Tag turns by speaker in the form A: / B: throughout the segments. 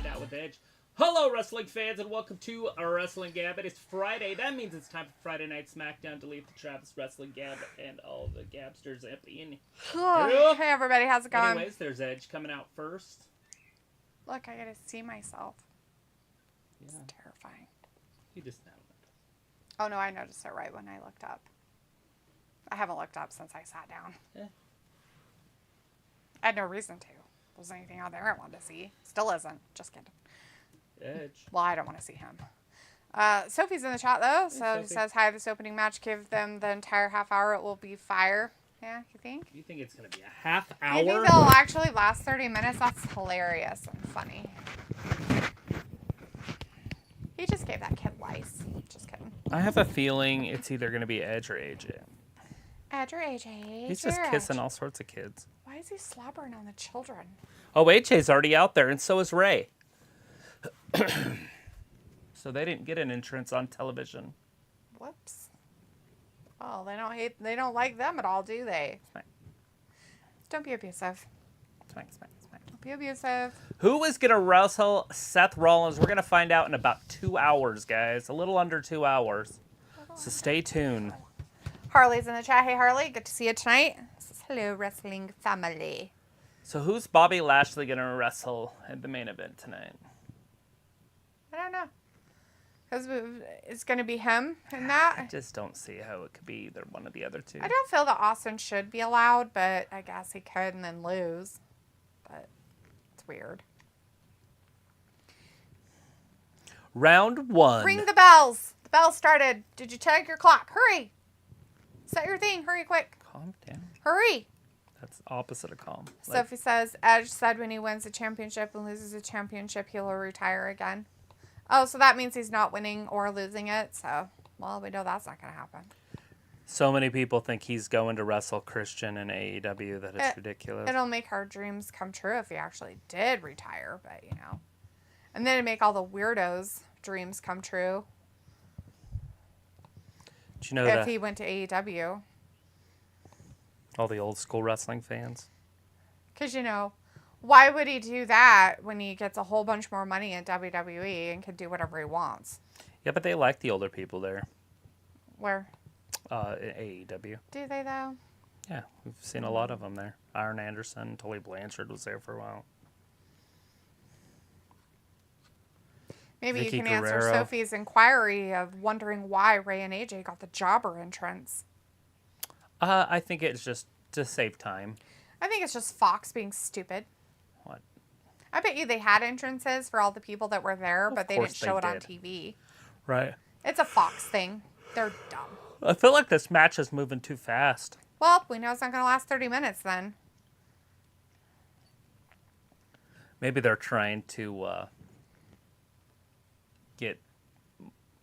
A: It Out with Edge. Hello, wrestling fans, and welcome to our Wrestling Gambit. It's Friday. That means it's time for Friday Night Smackdown to leave the Travis Wrestling Gambit and all the Gabsters empty.
B: Hey, everybody. How's it going?
A: Anyways, there's Edge coming out first.
B: Look, I gotta see myself.
A: Yeah.
B: It's terrifying.
A: You just know.
B: Oh, no, I noticed it right when I looked up. I haven't looked up since I sat down.
A: Yeah.
B: I had no reason to. There wasn't anything out there I wanted to see. Still isn't. Just kidding.
A: Edge.
B: Well, I don't want to see him. Sophie's in the chat, though. So
A: Sophie.
B: she says, hi, this opening match. Give them the entire half hour. It will be fire. Yeah, you think?
A: You think it's going to be a half hour?
B: You think they'll actually last 30 minutes? That's hilarious and funny. He just gave that kid lice. Just kidding.
C: I have a feeling it's either going to be Edge or AJ.
B: Edge or AJ?
C: He's just kissing all sorts of kids.
B: Why is he slobbering on the children?
C: Oh, AJ's already out there, and so is Rey. So they didn't get an entrance on television.
B: Whoops. Oh, they don't like them at all, do they?
C: It's fine.
B: Don't be abusive.
C: It's fine. It's fine. It's fine.
B: Don't be abusive.
C: Who is going to wrestle Seth Rollins? We're going to find out in about 2 hours, guys. A little under 2 hours. So stay tuned.
B: Harley's in the chat. Hey, Harley. Good to see you tonight. Hello, wrestling family.
C: So who's Bobby Lashley going to wrestle at the main event tonight?
B: I don't know. Because it's going to be him in that.
C: I just don't see how it could be either one of the other two.
B: I don't feel that Austin should be allowed, but I guess he could and then lose. But it's weird.
C: Round one.
B: Ring the bells. The bells started. Did you check your clock? Hurry. Set your thing. Hurry quick.
C: Calm down.
B: Hurry.
C: That's opposite of calm.
B: Sophie says, Edge said when he wins the championship and loses the championship, he will retire again. Oh, so that means he's not winning or losing it. So, well, we know that's not going to happen.
C: So many people think he's going to wrestle Christian in AEW that it's ridiculous.
B: It'll make our dreams come true if he actually did retire, but, you know. And then it'd make all the weirdos' dreams come true.
C: Do you know
B: if he went to AEW.
C: All the old school wrestling fans.
B: Because, you know, why would he do that when he gets a whole bunch more money in WWE and can do whatever he wants?
C: Yeah, but they like the older people there.
B: Where?
C: In AEW.
B: Do they, though?
C: Yeah, we've seen a lot of them there. Iron Anderson, Tully Blanchard was there for a while.
B: Maybe
C: Vicky
B: you can answer
C: Guerrero.
B: Sophie's inquiry of wondering why Rey and AJ got the jobber entrance.
C: I think it's just to save time.
B: I think it's just Fox being stupid.
C: What?
B: I bet you they had entrances for all the people that were there, but they didn't show it on TV.
C: Right.
B: It's a Fox thing. They're dumb.
C: I feel like this match is moving too fast.
B: Well, we know it's not going to last 30 minutes then.
C: Maybe they're trying to get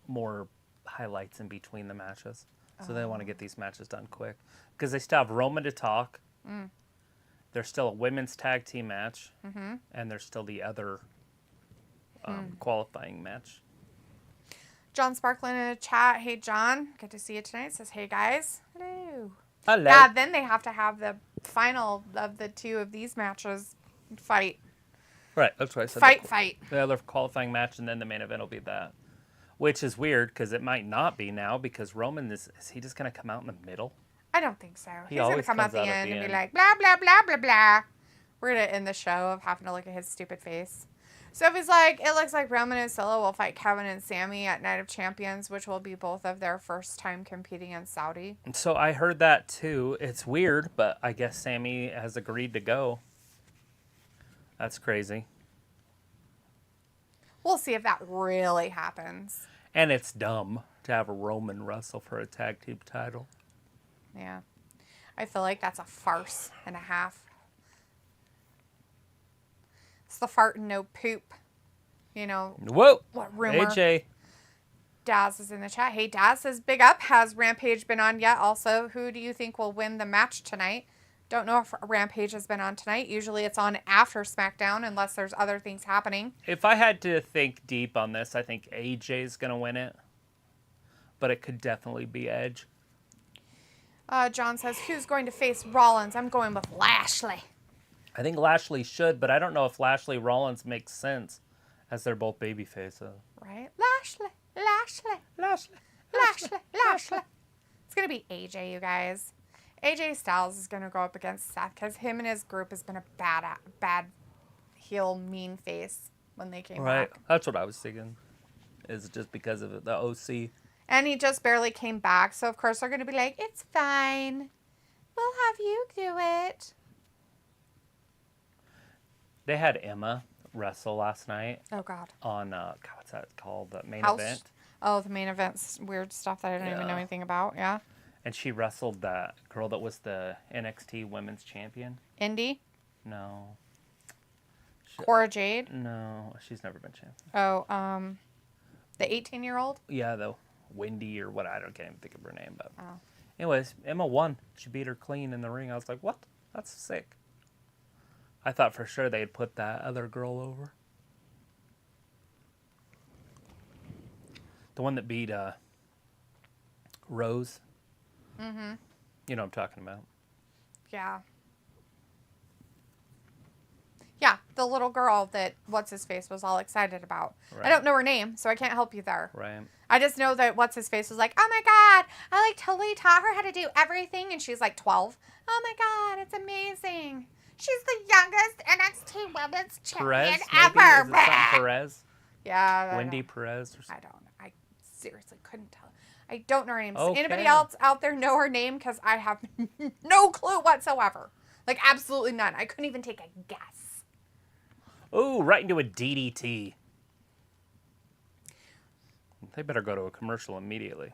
C: more highlights in between the matches. So they want to get these matches done quick. Because they still have Roman to talk. There's still a women's tag team match. And there's still the other qualifying match.
B: John Sparkland in the chat. Hey, John. Good to see you tonight. Says, hey, guys. Hello.
C: Hello.
B: Yeah, then they have to have the final of the two of these matches fight.
C: Right, that's what I said.
B: Fight.
C: The other qualifying match, and then the main event will be that. Which is weird, because it might not be now, because Roman, is he just going to come out in the middle?
B: I don't think so.
C: He
B: He's going to
C: always
B: come out
C: comes
B: the
C: out at
B: end
C: the
B: and be
C: end.
B: like, blah, blah, blah, blah, blah. We're going to end the show of having to look at his stupid face. Sophie's like, it looks like Roman and Solo will fight Kevin and Sammy at Night of Champions, which will be both of their first time competing in Saudi.
C: So I heard that, too. It's weird, but I guess Sammy has agreed to go. That's crazy.
B: We'll see if that really happens.
C: And it's dumb to have a Roman wrestle for a tag team title.
B: Yeah. I feel like that's a farce and a half. It's the fart and no poop. You know.
C: Whoa!
B: What rumor?
C: AJ.
B: Daz is in the chat. Hey, Daz says, big up. Has Rampage been on yet? Also, who do you think will win the match tonight? Don't know if Rampage has been on tonight. Usually it's on after SmackDown unless there's other things happening.
C: If I had to think deep on this, I think AJ's going to win it. But it could definitely be Edge.
B: John says, who's going to face Rollins? I'm going with Lashley.
C: I think Lashley should, but I don't know if Lashley Rollins makes sense As they're both baby faces.
B: Right? Lashley. It's going to be AJ, you guys. AJ Styles is going to go up against Seth because him and his group has been a bad heel mean face when they came
C: Right.
B: back.
C: That's what I was thinking. Is just because of the OC.
B: And he just barely came back. So, of course, they're going to be like, it's fine. We'll have you do it.
C: They had Emma wrestle last night.
B: Oh, God.
C: On, what's that called? The main
B: House.
C: event.
B: Oh, the main event's weird stuff that I don't even know anything about. Yeah.
C: And she wrestled that girl that was the NXT Women's Champion.
B: Indy?
C: No.
B: Cora Jade?
C: No, she's never been champion.
B: Oh, the 18-year-old?
C: Yeah, the Wendy or what, can't even think of her name. But
B: Oh.
C: anyways, Emma won. She beat her clean in the ring. I was like, what? That's sick. I thought for sure they'd put that other girl over. The one that beat Rose.
B: Mm-hmm.
C: You know what I'm talking about.
B: Yeah. Yeah, the little girl that What's-His-Face was all excited about.
C: Right.
B: I don't know her name, so I can't help you there.
C: Right.
B: I just know that What's-His-Face was like, oh my God, I like totally taught her how to do everything. And she's like 12. Oh my God, it's amazing. She's the youngest NXT Women's Champion
C: Perez,
B: ever.
C: maybe? Is it something Perez?
B: Yeah.
C: Wendy Perez or something?
B: I don't know. I seriously couldn't tell. I don't know her name. Does
C: Okay.
B: anybody else out there know her name? Because I have no clue whatsoever. Like, absolutely none. I couldn't even take a guess.
C: Ooh, right into a DDT. They better go to a commercial immediately.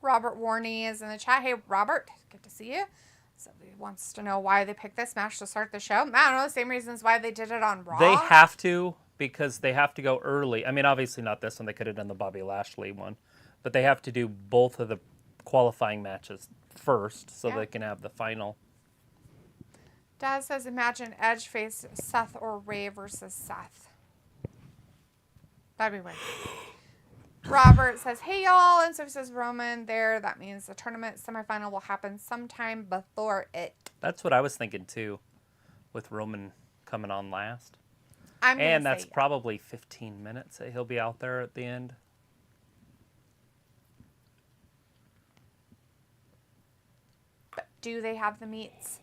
B: Robert Warney is in the chat. Hey, Robert. Good to see you. Somebody wants to know why they picked this match to start the show. I don't know. The same reasons why they did it on Raw.
C: They have to, because they have to go early. I mean, obviously not this one. They could have done the Bobby Lashley one. But they have to do both of the qualifying matches first so they can have the final.
B: Daz says, imagine Edge face Seth or Rey versus Seth. That'd be weird. Robert says, hey, y'all. And so says Roman there. That means the tournament semifinal will happen sometime before it.
C: That's what I was thinking, too, with Roman coming on last.
B: And
C: that's probably 15 minutes that he'll be out there at the end.
B: But do they have the meats?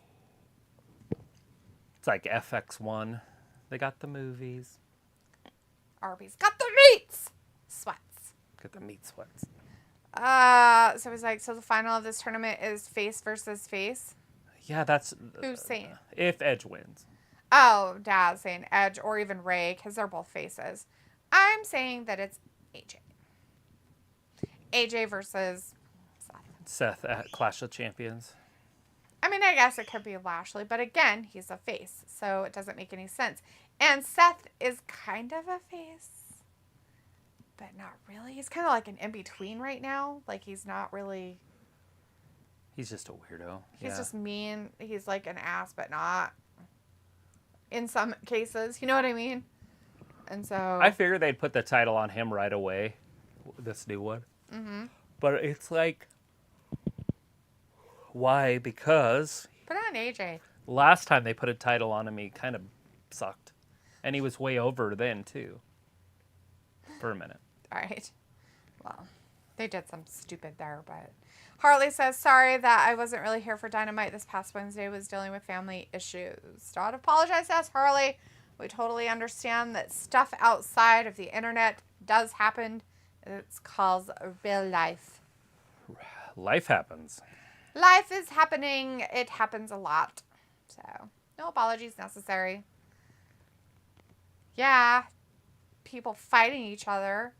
C: It's like FX1. They got the movies.
B: Arby's got the meats. Sweats.
C: Got the meat sweats.
B: So he's like, so the final of this tournament is face versus face?
C: Yeah, that's...
B: Who's saying?
C: If Edge wins.
B: Oh, Dad's saying Edge or even Rey, because they're both faces. I'm saying that it's AJ. AJ versus Seth.
C: Seth at Clash of Champions.
B: I mean, I guess it could be Lashley, but again, he's a face, so it doesn't make any sense. And Seth is kind of a face, but not really. He's kind of like an in-between right now. Like, he's not really...
C: He's just a weirdo.
B: He's just mean. He's like an ass, but not. In some cases, you know what I mean? And so...
C: I figured they'd put the title on him right away, this new one.
B: Mm-hmm.
C: But it's like... Why? Because...
B: Put on AJ.
C: Last time they put a title on him, he kind of sucked. And he was way over then, too. For a minute.
B: All right. Well, they did some stupid there, but... Harley says, sorry that I wasn't really here for Dynamite this past Wednesday. Was dealing with family issues. Don't apologize to us, Harley. We totally understand that stuff outside of the internet does happen. It's called real life.
C: Life happens.
B: Life is happening. It happens a lot. So, no apologies necessary. Yeah. People fighting each other.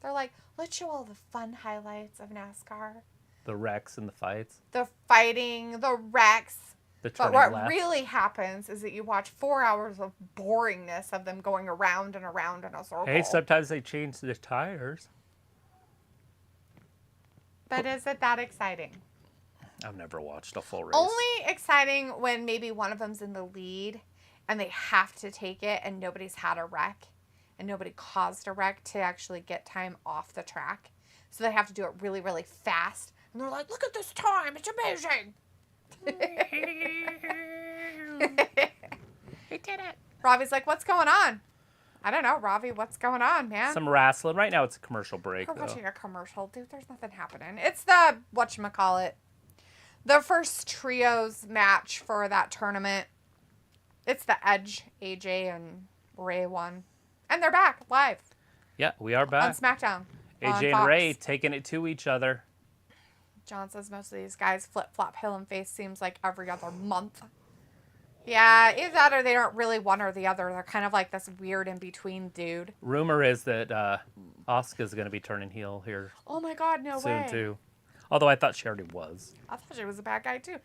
B: They're like, let's show all the fun highlights of NASCAR.
C: The wrecks and the fights.
B: The fighting, the wrecks.
C: The
B: But
C: turning
B: what
C: left.
B: really happens is that you watch 4 hours of boringness of them going around and around in a circle.
C: Hey, sometimes they change the tires.
B: But is it that exciting?
C: I've never watched a full race.
B: Only exciting when maybe one of them's in the lead and they have to take it and nobody's had a wreck and nobody caused a wreck to actually get time off the track. So they have to do it really, really fast. And they're like, look at this time. It's amazing.
C: We did it.
B: Ravi's like, what's going on? I don't know, Ravi, what's going on, man?
C: Some wrestling. Right now it's a commercial break,
B: We're
C: though.
B: watching a commercial. Dude, there's nothing happening. It's the, whatchamacallit, the first trios match for that tournament. It's the Edge, AJ, and Rey one. And they're back, live.
C: Yeah, we are back.
B: On SmackDown.
C: AJ and Rey taking it to each other.
B: John says most of these guys flip-flop hill and face seems like every other month. Yeah, either that or they don't really one or the other. They're kind of like this weird in-between dude.
C: Rumor is that Asuka's going to be turning heel here
B: Oh my god, no way.
C: soon, too. Although I thought she already was.
B: I thought she was a bad guy, too.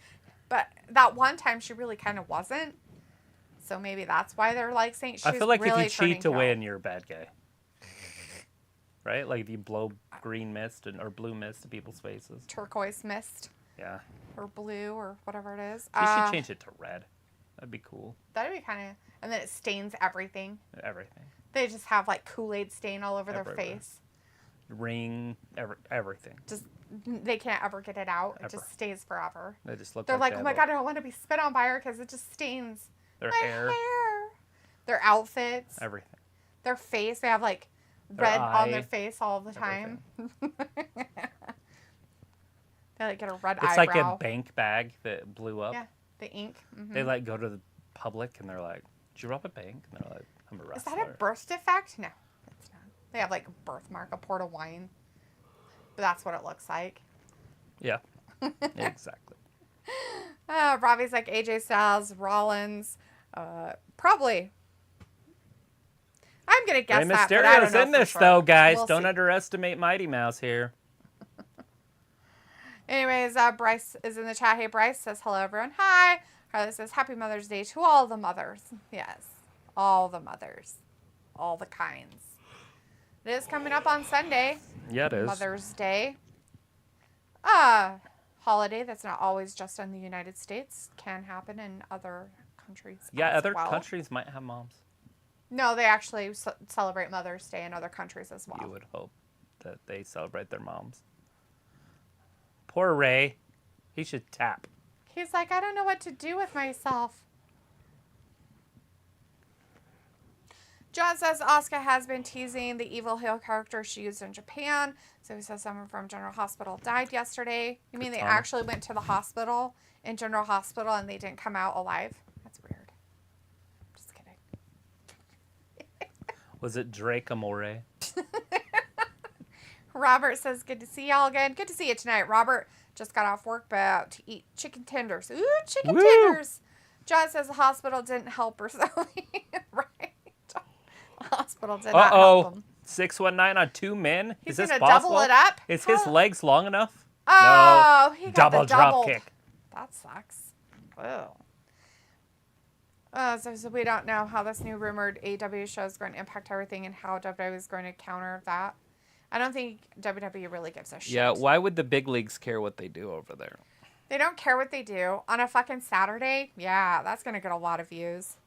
B: But that one time she really kind of wasn't. So maybe that's why they're like saying she's
C: I feel like
B: really
C: if you cheat to
B: turning
C: win, you're a bad guy. Right? Like if you blow green mist or blue mist to people's faces.
B: turquoise mist
C: Yeah.
B: or blue or whatever it is.
C: You should change it to red. That'd be cool.
B: That'd be kind of... And then it stains everything.
C: Everything.
B: They just have like Kool-Aid stain all over their
C: Everywhere.
B: face.
C: Ring, everything.
B: Just... They can't ever get it out. It
C: Ever.
B: just stays forever.
C: They just look
B: They're like,
C: they
B: oh my
C: have
B: god, I don't want to be spit on by her because it just stains
C: their
B: my
C: hair,
B: Their outfits.
C: everything.
B: Their face. They have like
C: Their
B: red on
C: eye,
B: their face all the time. They like get a red
C: It's
B: eyebrow.
C: like a bank bag that blew up.
B: Yeah, the ink. Mhm.
C: They like go to the public and they're like, "Did you rob a bank?" And they're like, "I'm a
B: Is
C: wrestler."
B: that a birth defect? No, it's not. They have like a birthmark, a port of wine. But that's what it looks like.
C: Yeah, exactly.
B: Robbie's like AJ Styles, Rollins, probably. I'm gonna guess
C: Rey
B: that, but I don't
C: Mysterio's
B: know
C: in
B: for
C: this
B: sure.
C: though, guys.
B: We'll
C: Don't
B: see.
C: underestimate Mighty Mouse here.
B: Anyways, Bryce is in the chat. Hey, Bryce says hello, everyone. Hi. Carly says Happy Mother's Day to all the mothers. Yes, all the mothers, all the kinds. It is coming up on Sunday.
C: Yeah, it is.
B: Mother's Day. Holiday that's not always just in the United States. Can happen in other countries.
C: Yeah,
B: as
C: other
B: well.
C: countries might have moms.
B: No, they actually celebrate Mother's Day in other countries as well.
C: You would hope that they celebrate their moms. Poor Ray. He should tap.
B: He's like, I don't know what to do with myself. John says Asuka has been teasing the evil heel character she used in Japan. So he says someone from General Hospital died yesterday. You mean they
C: Katana.
B: actually went to the hospital, in General Hospital, and they didn't come out alive? That's weird. Just kidding.
C: Was it Drake Amore?
B: Robert says, good to see y'all again. Good to see you tonight. Robert just got off work, but out to eat chicken tenders. Ooh, chicken
C: Woo!
B: tenders. John says the hospital didn't help her, so right. The hospital did not help him.
C: 619 on 2 men?
B: He's
C: Is this
B: gonna
C: possible?
B: double it up?
C: Is his
B: How-
C: legs long enough?
B: Oh,
C: no.
B: he got
C: Double
B: the
C: drop
B: double.
C: kick.
B: That sucks. Oh. So we don't know how this new rumored AEW show is going to impact everything and how WWE is going to counter that. I don't think WWE really gives a shit.
C: Yeah, why would the big leagues care what they do over there?
B: They don't care what they do. On a fucking Saturday, yeah, that's going to get a lot of views.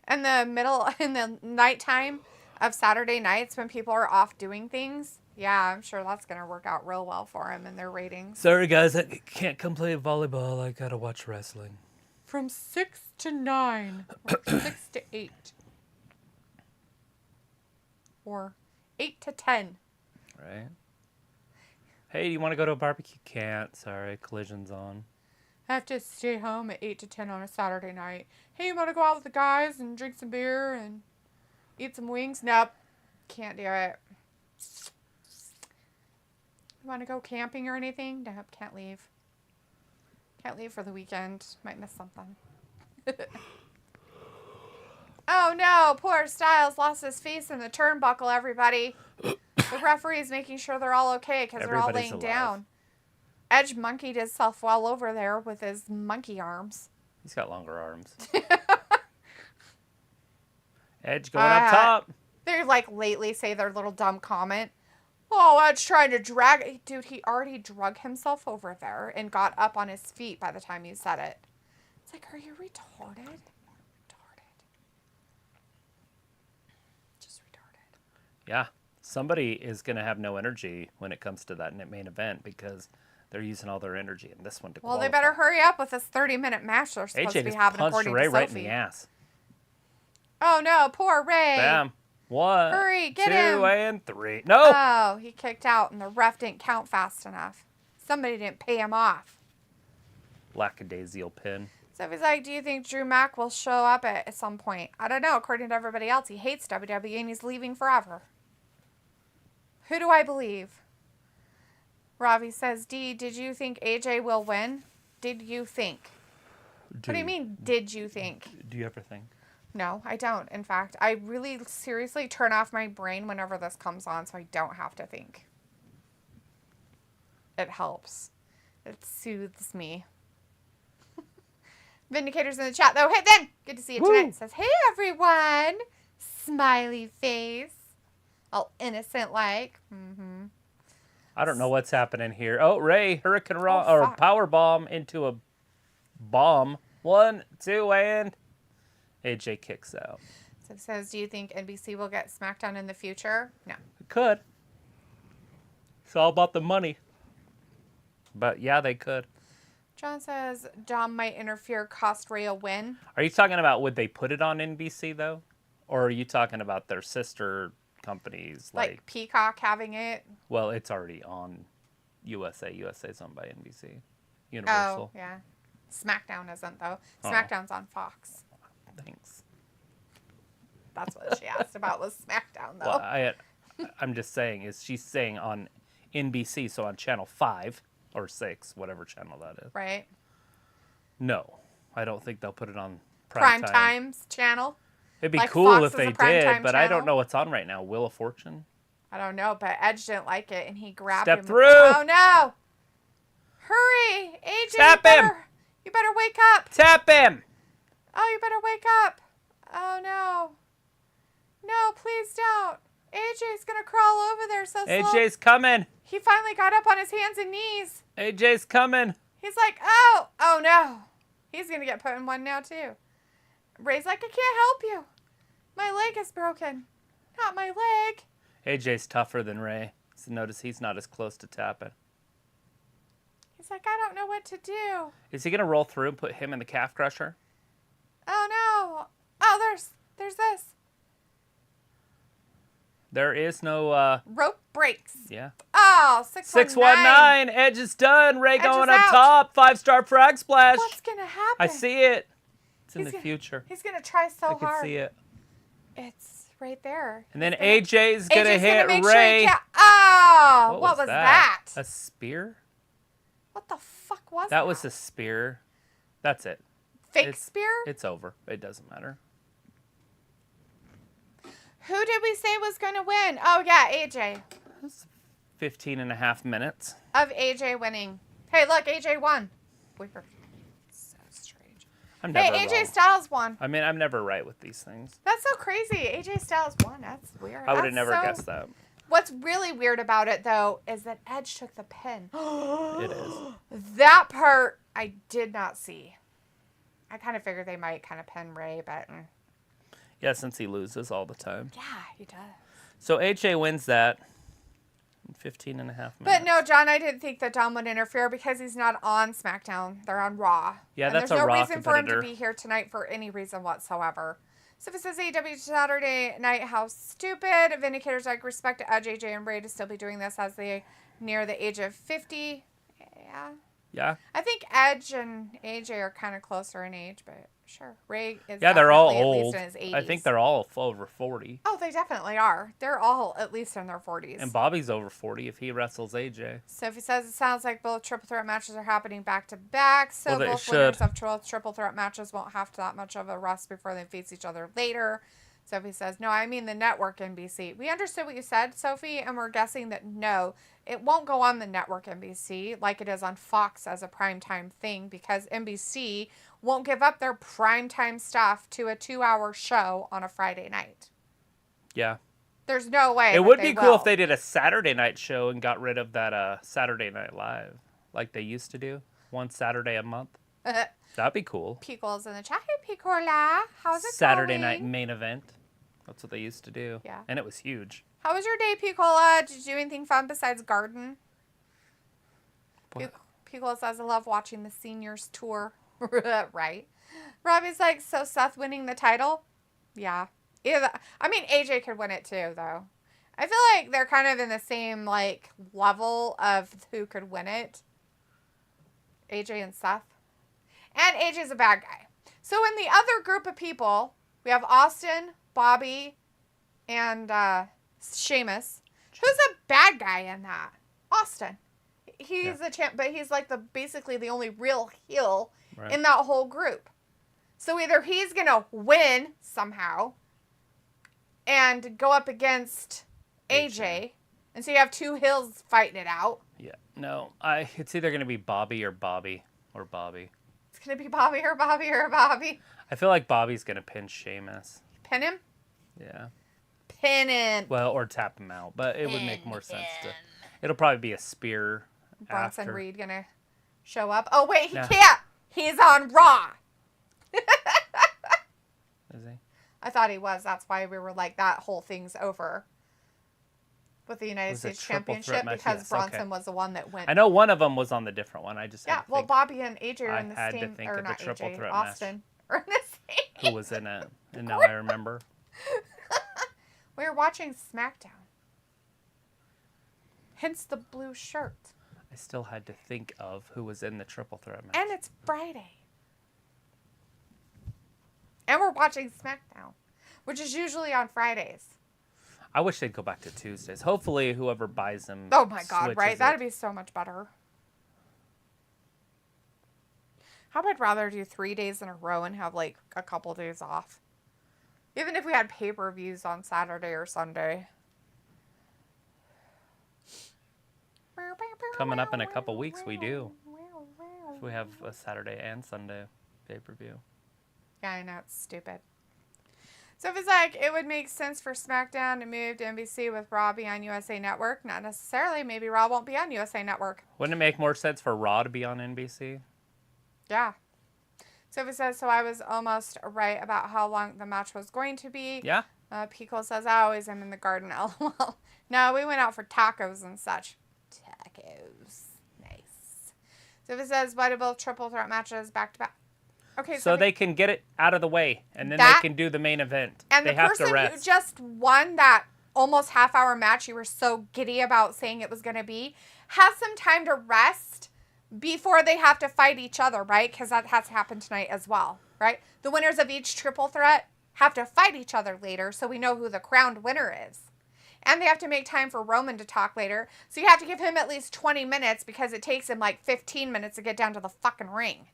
B: In the nighttime of Saturday nights when people are off doing things, yeah, I'm sure that's going to work out real well for them and their ratings.
C: Sorry, guys, I can't come play volleyball. I gotta watch wrestling.
B: From 6 to 9, or 6 to 8, or 8 to 10.
C: Right? Hey, do you want to go to a barbecue? Can't. Sorry, collision's on.
B: I have to stay home at 8 to 10 on a Saturday night. Hey, you want to go out with the guys and drink some beer and eat some wings? Nope. Can't do it. You want to go camping or anything? Nope, can't leave. Can't leave for the weekend. Might miss something. Oh no, poor Styles lost his face in the turnbuckle, everybody. The referee's making sure they're all okay because they're all
C: Everybody's
B: laying
C: alive.
B: down. Edge monkeyed himself well over there with his monkey arms.
C: He's got longer arms. Edge going up top.
B: They like lately say their little dumb comment. Oh, Edge trying to drag. Dude, he already drug himself over there and got up on his feet by the time he said it. It's like, are you retarded? Retarded. Just retarded.
C: Yeah. Somebody is going to have no energy when it comes to that main event because they're using all their energy in this one to
B: Well, they
C: qualify.
B: better hurry up with this 30-minute match they're supposed to
C: AJ
B: be
C: just
B: having
C: punched
B: according
C: Ray
B: to
C: right in
B: Sophie.
C: the ass.
B: Oh, no. Poor Rey.
C: Bam. 1,
B: Hurry, get
C: 2,
B: him.
C: and 3. No.
B: Oh, he kicked out, and the ref didn't count fast enough. Somebody didn't pay him off.
C: Lackadaisical pin.
B: So he's like, do you think Drew Mack will show up at some point? I don't know. According to everybody else, he hates WWE, and he's leaving forever. Who do I believe? Ravi says, did you think AJ will win? Did you think? What do you mean, did you think?
C: Do you ever think?
B: No, I don't. In fact, I really seriously turn off my brain whenever this comes on so I don't have to think. It helps. It soothes me. Vindicator's in the chat, though. Hey, then! Good to see you tonight. It says, hey, everyone! Smiley face. All innocent-like. Mm-hmm.
C: I don't know what's happening here. Oh, Rey, Hurricane Raw,
B: Oh,
C: or
B: fuck.
C: Power Bomb into a bomb. 1, 2, and AJ kicks out.
B: So it says, do you think NBC will get SmackDown in the future? No.
C: It could. It's all about the money. But yeah, they could.
B: John says, Dom might interfere, cost Rey a win.
C: Are you talking about would they put it on NBC, though? Or are you talking about their sister companies?
B: Like Peacock having it.
C: Well, it's already on USA. USA's owned by NBC. Universal.
B: Oh, yeah. SmackDown isn't, though. SmackDown's on Fox.
C: Thanks.
B: That's what she asked about was SmackDown, though.
C: Well, I'm just saying, she's saying on NBC, so on channel 5 or 6, whatever channel that is.
B: Right?
C: No, I don't think they'll put it on
B: Prime
C: time.
B: Time's channel.
C: It'd be
B: Like
C: cool
B: Fox
C: if
B: is
C: they
B: a primetime
C: did, but I don't
B: channel?
C: know what's on right now. Wheel of Fortune?
B: I don't know, but Edge didn't like it, and he grabbed
C: Step
B: him.
C: through.
B: Oh, no. Hurry. AJ,
C: Tap him.
B: You better wake up.
C: Tap him!
B: Oh, you better wake up. Oh, no. No, please don't. AJ's going to crawl over there so slow.
C: AJ's coming.
B: He finally got up on his hands and knees.
C: AJ's coming.
B: He's like, oh no. He's going to get put in one now, too. Ray's like, I can't help you. My leg is broken. Not my leg.
C: AJ's tougher than Rey. So notice he's not as close to tapping.
B: He's like, I don't know what to do.
C: Is he going to roll through and put him in the calf crusher?
B: Oh, no. Oh, there's this.
C: There is no,
B: Rope breaks.
C: yeah.
B: Oh, 619.
C: 619. Edge is done. Rey
B: Edge
C: going
B: is
C: up
B: out.
C: top. 5-star frag splash.
B: What's going to happen?
C: I see it. It's in
B: He's
C: the
B: gonna-
C: future.
B: He's going to try so
C: I can
B: hard.
C: see it.
B: It's right there.
C: And then
B: He's gonna-
C: AJ's going to
B: AJ's
C: hit
B: make sure he
C: Rey.
B: can't- Oh, what was that?
C: A spear?
B: What the fuck was that?
C: That was a spear. That's it.
B: Fake spear?
C: It's over. It doesn't matter.
B: Who did we say was going to win? Oh, yeah, AJ.
C: 15 and a half minutes.
B: Of AJ winning. Hey, look, AJ won. Weird. So strange.
C: I'm never
B: Hey, AJ
C: wrong.
B: Styles won.
C: I mean, I'm never right with these things.
B: That's so crazy. AJ Styles won. That's weird.
C: I would have
B: That's
C: never
B: so-
C: guessed that.
B: What's really weird about it, though, is that Edge took the pin.
C: It is.
B: That part I did not see. I kind of figured they might kind of pin Rey, but
C: Yeah, since he loses all the time.
B: yeah, he does.
C: So AJ wins that in 15 and a half minutes.
B: But no, John, I didn't think that Dom would interfere because he's not on SmackDown. They're on Raw.
C: Yeah,
B: and
C: that's
B: there's
C: a
B: no
C: Raw
B: reason for him
C: competitor.
B: to be here tonight for any reason whatsoever. So if it says AEW Saturday Night, how stupid. Vindicators like respect to Edge, AJ, and Rey to still be doing this as they near the age of 50. Yeah.
C: Yeah.
B: I think Edge and AJ are kind of closer in age, but sure. Rey is
C: Yeah, they're all
B: definitely
C: old.
B: at least in his 80s.
C: I think they're all over 40.
B: Oh, they definitely are. They're all at least in their 40s.
C: And Bobby's over 40 if he wrestles AJ.
B: Sophie says it sounds like both triple threat matches are happening back to back, so
C: Well, they
B: both winners
C: should.
B: of triple threat matches won't have that much of a rest before they face each other later. Sophie says, no, I mean the network NBC. We understood what you said, Sophie, and we're guessing that no, it won't go on the network NBC like it is on Fox as a primetime thing because NBC won't give up their primetime stuff to a 2-hour show on a Friday night.
C: Yeah.
B: There's no way.
C: It
B: that
C: would
B: they
C: be cool
B: will.
C: if they did a Saturday night show and got rid of that Saturday Night Live like they used to do. One Saturday a month. That'd be cool.
B: Pico's in the chat. Hey, Picola. How's it
C: Saturday
B: going?
C: night main event. That's what they used to do.
B: Yeah.
C: And it was huge.
B: How was your day, Picola? Did you do anything fun besides garden?
C: What?
B: Picola says, I love watching the seniors tour. Right. Robbie's like, so Seth winning the title? Yeah. I mean, AJ could win it too, though. I feel like they're kind of in the same, like, level of who could win it. AJ and Seth. And AJ's a bad guy. So in the other group of people, we have Austin, Bobby, and Sheamus. Who's a bad guy in that? Austin. He's a champ, but he's like basically the only real heel in that whole group. So either he's going to win somehow and go up against AJ. And so you have two heels fighting it out.
C: Yeah. No, it's either going to be Bobby or Bobby.
B: It's going to be Bobby or Bobby or Bobby.
C: I feel like Bobby's going to pin Sheamus.
B: Pin him?
C: Yeah.
B: Pin him.
C: Well, or tap him out, but it would make more sense to. It'll probably be a spear.
B: Bronson
C: after.
B: Reed gonna show up. Oh wait, he can't. He's on Raw.
C: Is he?
B: I thought he was. That's why we were like, that whole thing's over with the United
C: Was it
B: States
C: triple
B: Championship
C: threat match?
B: because
C: Yes,
B: Bronson
C: okay.
B: was the one that went.
C: I know one of them was on the different one. I just had to
B: well,
C: think
B: Bobby and AJ are in the
C: I had to
B: same,
C: think
B: or
C: of the
B: not
C: triple
B: AJ,
C: threat
B: Austin, are in the same.
C: who was in it, and now I remember.
B: We were watching SmackDown. Hence the blue shirt.
C: I still had to think of who was in the triple threat match.
B: And it's Friday. And we're watching SmackDown, which is usually on Fridays.
C: I wish they'd go back to Tuesdays. Hopefully, whoever buys them.
B: Oh my God, right?
C: switches
B: That'd
C: it.
B: be so much better. How would I rather do 3 days in a row and have like a couple days off? Even if we had pay-per-views on Saturday or Sunday.
C: Coming up in a couple weeks, we do. If we have a Saturday and Sunday pay-per-view.
B: Yeah, I know, it's stupid. So if it's like, it would make sense for SmackDown to move to NBC with Raw be on USA Network. Not necessarily. Maybe Raw won't be on USA Network.
C: Wouldn't it make more sense for Raw to be on NBC?
B: Yeah. So if it says, so I was almost right about how long the match was going to be.
C: Yeah.
B: Pico says, I always am in the garden, lol. No, we went out for tacos and such. Tacos. Nice. So if it says, why do both triple threat matches back to back? Okay,
C: So they can get it out of the way, and then they can do the main event.
B: And
C: they
B: the
C: have
B: person
C: to
B: who
C: rest.
B: just won that almost half-hour match you were so giddy about saying it was going to be, has some time to rest before they have to fight each other, right? Because that has to happen tonight as well, right? The winners of each triple threat have to fight each other later so we know who the crowned winner is. And they have to make time for Roman to talk later. So you have to give him at least 20 minutes because it takes him like 15 minutes to get down to the fucking ring.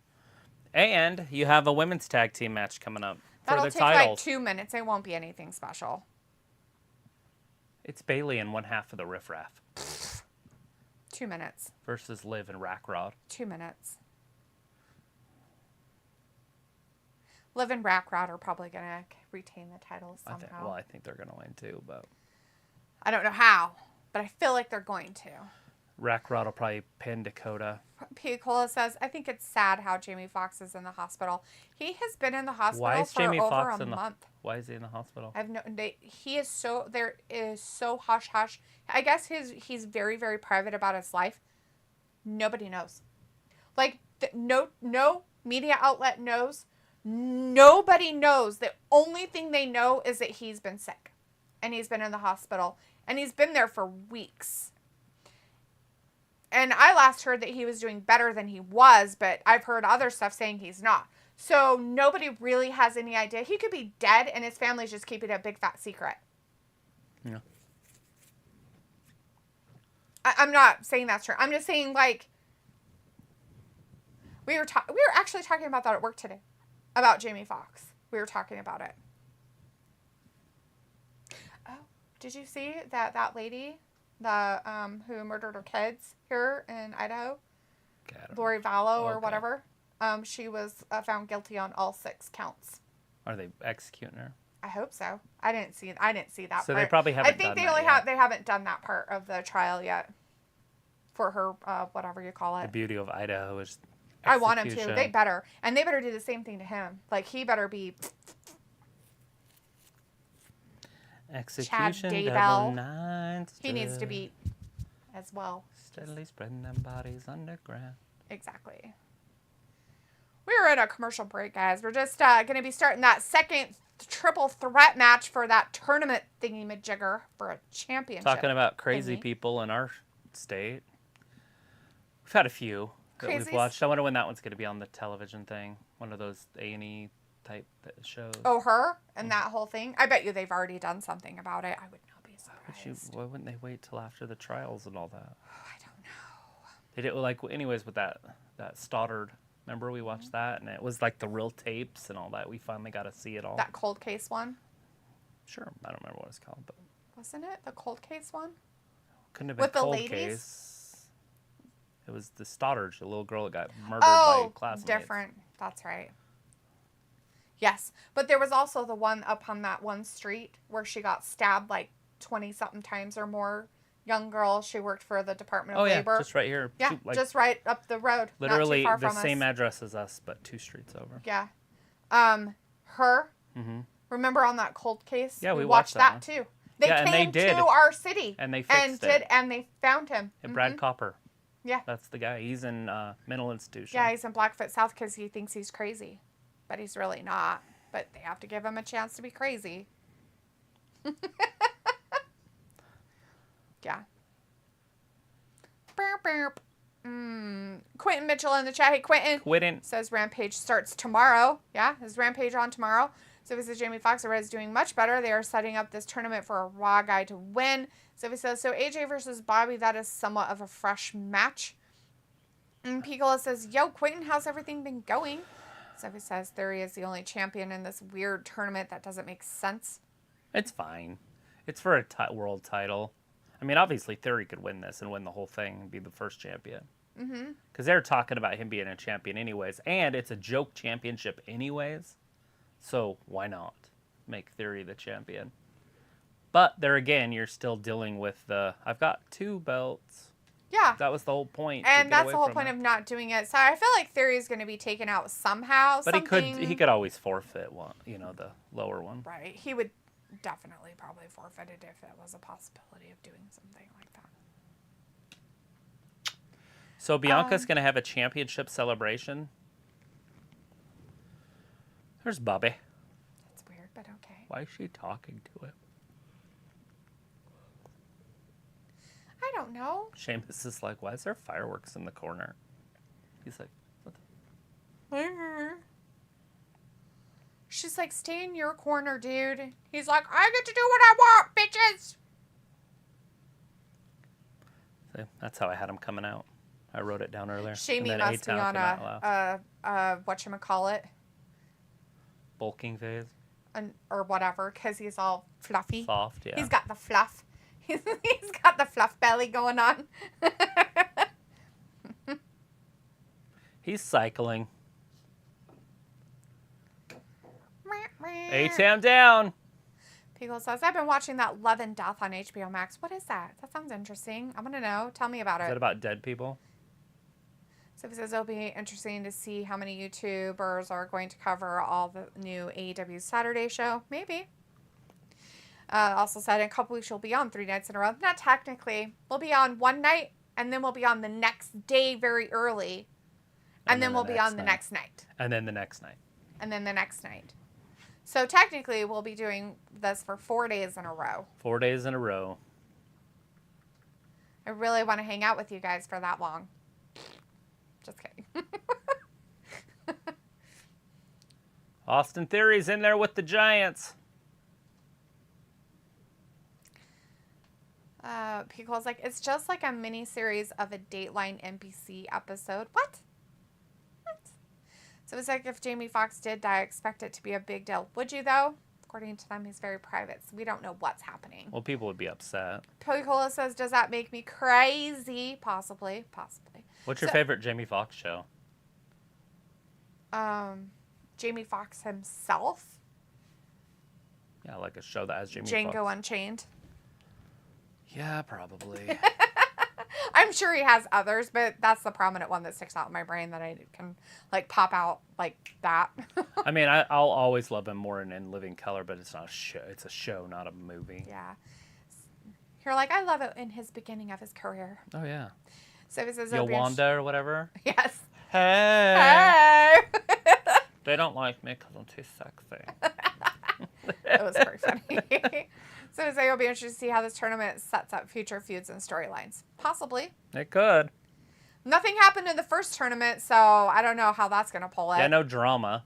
C: And you have a women's tag team match coming up
B: That'll
C: for the
B: take like
C: titles.
B: 2 minutes. It won't be anything special.
C: It's Bailey and one half of the Riff Raff
B: 2 minutes.
C: versus Liv and Rackrod.
B: 2 minutes. Liv and Rackrod are probably going to retain the titles somehow.
C: I think they're going to win too, but
B: I don't know how, but I feel like they're going to.
C: Rackrod will probably pin Dakota.
B: Picola says, I think it's sad how Jamie Foxx is in the hospital. He has been in the hospital
C: Why is
B: for
C: Jamie
B: over
C: Foxx
B: a
C: in the
B: month.
C: Why is he in the hospital?
B: He is so, there is so hush hush. I guess he's very, very private about his life. Nobody knows. Like, no media outlet knows. Nobody knows. The only thing they know is that he's been sick. And he's been in the hospital. And he's been there for weeks. And I last heard that he was doing better than he was, but I've heard other stuff saying he's not. So nobody really has any idea. He could be dead and his family's just keeping it a big fat secret.
C: Yeah.
B: I'm not saying that's true. I'm just saying, like, we were actually talking about that at work today. About Jamie Foxx. We were talking about it. Oh, did you see that lady, who murdered her kids here in Idaho? Lori Vallow or whatever. She was found guilty on all 6 counts.
C: Are they executing her?
B: I hope so. I didn't see that
C: So
B: part.
C: they probably haven't
B: I think
C: done
B: they only
C: that yet.
B: they haven't done that part of the trial yet. For her, whatever you call it.
C: The beauty of Idaho is
B: I want him to.
C: execution.
B: They better. And they better do the same thing to him. Like, he better be...
C: Execution
B: Chad
C: double
B: Daybell.
C: nine.
B: He needs to be as well.
C: Steadily spreading them bodies underground.
B: Exactly. We were in a commercial break, guys. We're just going to be starting that second triple threat match for that tournament thingy-majigger for a championship.
C: Talking about crazy
B: thingy.
C: people in our state. We've had a few that we've
B: Crazies?
C: watched. I wonder when that one's going to be on the television thing. One of those A&E type shows.
B: Oh, her and that whole thing? I bet you they've already done something about it. I would not be surprised.
C: Why wouldn't they wait till after the trials and all that?
B: I don't know.
C: They did, like, anyways, with that Stoddard. Remember we watched that? And it was like the real tapes and all that. We finally got to see it all.
B: That cold case one?
C: Sure. I don't remember what it's called, but
B: Wasn't it the cold case one?
C: couldn't have been
B: With the
C: Cold
B: ladies?
C: Case. It was the Stoddard, the little girl that got murdered by classmates.
B: Different. That's right. Yes. But there was also the one up on that one street where she got stabbed like 20-something times or more. Young girl. She worked for the Department of Labor.
C: Just right here.
B: Yeah, just right up the road.
C: Literally
B: not too far
C: the
B: from
C: same
B: us.
C: address as us, but 2 streets over.
B: Yeah. Her.
C: Mm-hmm.
B: Remember on that cold case?
C: Yeah, we
B: watched
C: watched
B: that too. They
C: Yeah, and they
B: came
C: did.
B: to our city.
C: And they fixed it.
B: And they found him.
C: And Brad Copper.
B: Yeah.
C: That's the guy. He's in mental institution.
B: Yeah, he's in Blackfoot South because he thinks he's crazy. But he's really not. But they have to give him a chance to be crazy. Yeah. Quentin Mitchell in the chat. Hey, Quentin. Says Rampage starts tomorrow. Yeah, is Rampage on tomorrow? So he says Jamie Foxx is doing much better. They are setting up this tournament for a Raw guy to win. So he says, so AJ versus Bobby, that is somewhat of a fresh match. And Piccolo says, yo, Quentin, how's everything been going? So he says Theory is the only champion in this weird tournament that doesn't make sense.
C: It's fine. It's for a world title. I mean, obviously Theory could win this and win the whole thing and be the first champion.
B: Mm-hmm.
C: Because they're talking about him being a champion anyways. And it's a joke championship anyways. So why not make Theory the champion? But there again, you're still dealing with I've got 2 belts.
B: Yeah.
C: That was the whole point.
B: And that's the whole point of not doing it. So I feel like Theory is going to be taken out somehow.
C: But he could always forfeit one, the lower one.
B: Right. He would definitely probably forfeit it if it was a possibility of doing something like that.
C: So Bianca's going to have a championship celebration. There's Bobby.
B: That's weird, but okay.
C: Why is she talking to him?
B: I don't know.
C: Sheamus is like, why is there fireworks in the corner? He's like, what the?
B: She's like, stay in your corner, dude. He's like, I get to do what I want, bitches.
C: See, that's how I had him coming out. I wrote it down earlier.
B: Shamey must be on whatchamacallit.
C: Bulking phase.
B: Or whatever, because he's all fluffy.
C: Soft, yeah.
B: He's got the fluff. He's got the fluff belly going on.
C: He's cycling. A-Town down.
B: Pickle says, I've been watching that Love and Death on HBO Max. What is that? That sounds interesting. I'm going to know. Tell me about it.
C: Is that about dead people?
B: So he says it'll be interesting to see how many YouTubers are going to cover all the new AEW Saturday show. Maybe. Also said in a couple weeks we'll be on 3 nights in a row. Not technically. We'll be on one night, and then we'll be on the next day very early. And then we'll be on the next night.
C: And then the next night.
B: And then the next night. So technically we'll be doing this for 4 days in a row.
C: 4 days in a row.
B: I really want to hang out with you guys for that long. Just kidding.
C: Austin Theory's in there with the Giants.
B: Pico's like, it's just like a mini series of a Dateline NBC episode. What? So it's like if Jamie Foxx did die, I expect it to be a big deal. Would you though? According to them, he's very private, so we don't know what's happening.
C: Well, people would be upset.
B: Picola says, does that make me crazy? Possibly.
C: What's your favorite Jamie Foxx show?
B: Jamie Foxx himself.
C: Yeah, like a show that has Jamie Foxx.
B: Django Unchained.
C: Yeah, probably.
B: I'm sure he has others, but that's the prominent one that sticks out in my brain that I can like pop out like that.
C: I mean, I'll always love him more in Living Color, but it's not a show. It's a show, not a movie.
B: Yeah. You're like, I love it in his beginning of his career.
C: Oh, yeah.
B: So he says,
C: Yolanda or whatever?
B: Yes.
C: Hey!
B: Hey!
C: They don't like me because I'm too sexy.
B: It was pretty funny. So it'll be interesting to see how this tournament sets up future feuds and storylines. Possibly.
C: It could.
B: Nothing happened in the first tournament, so I don't know how that's going to pull it.
C: Yeah, no drama.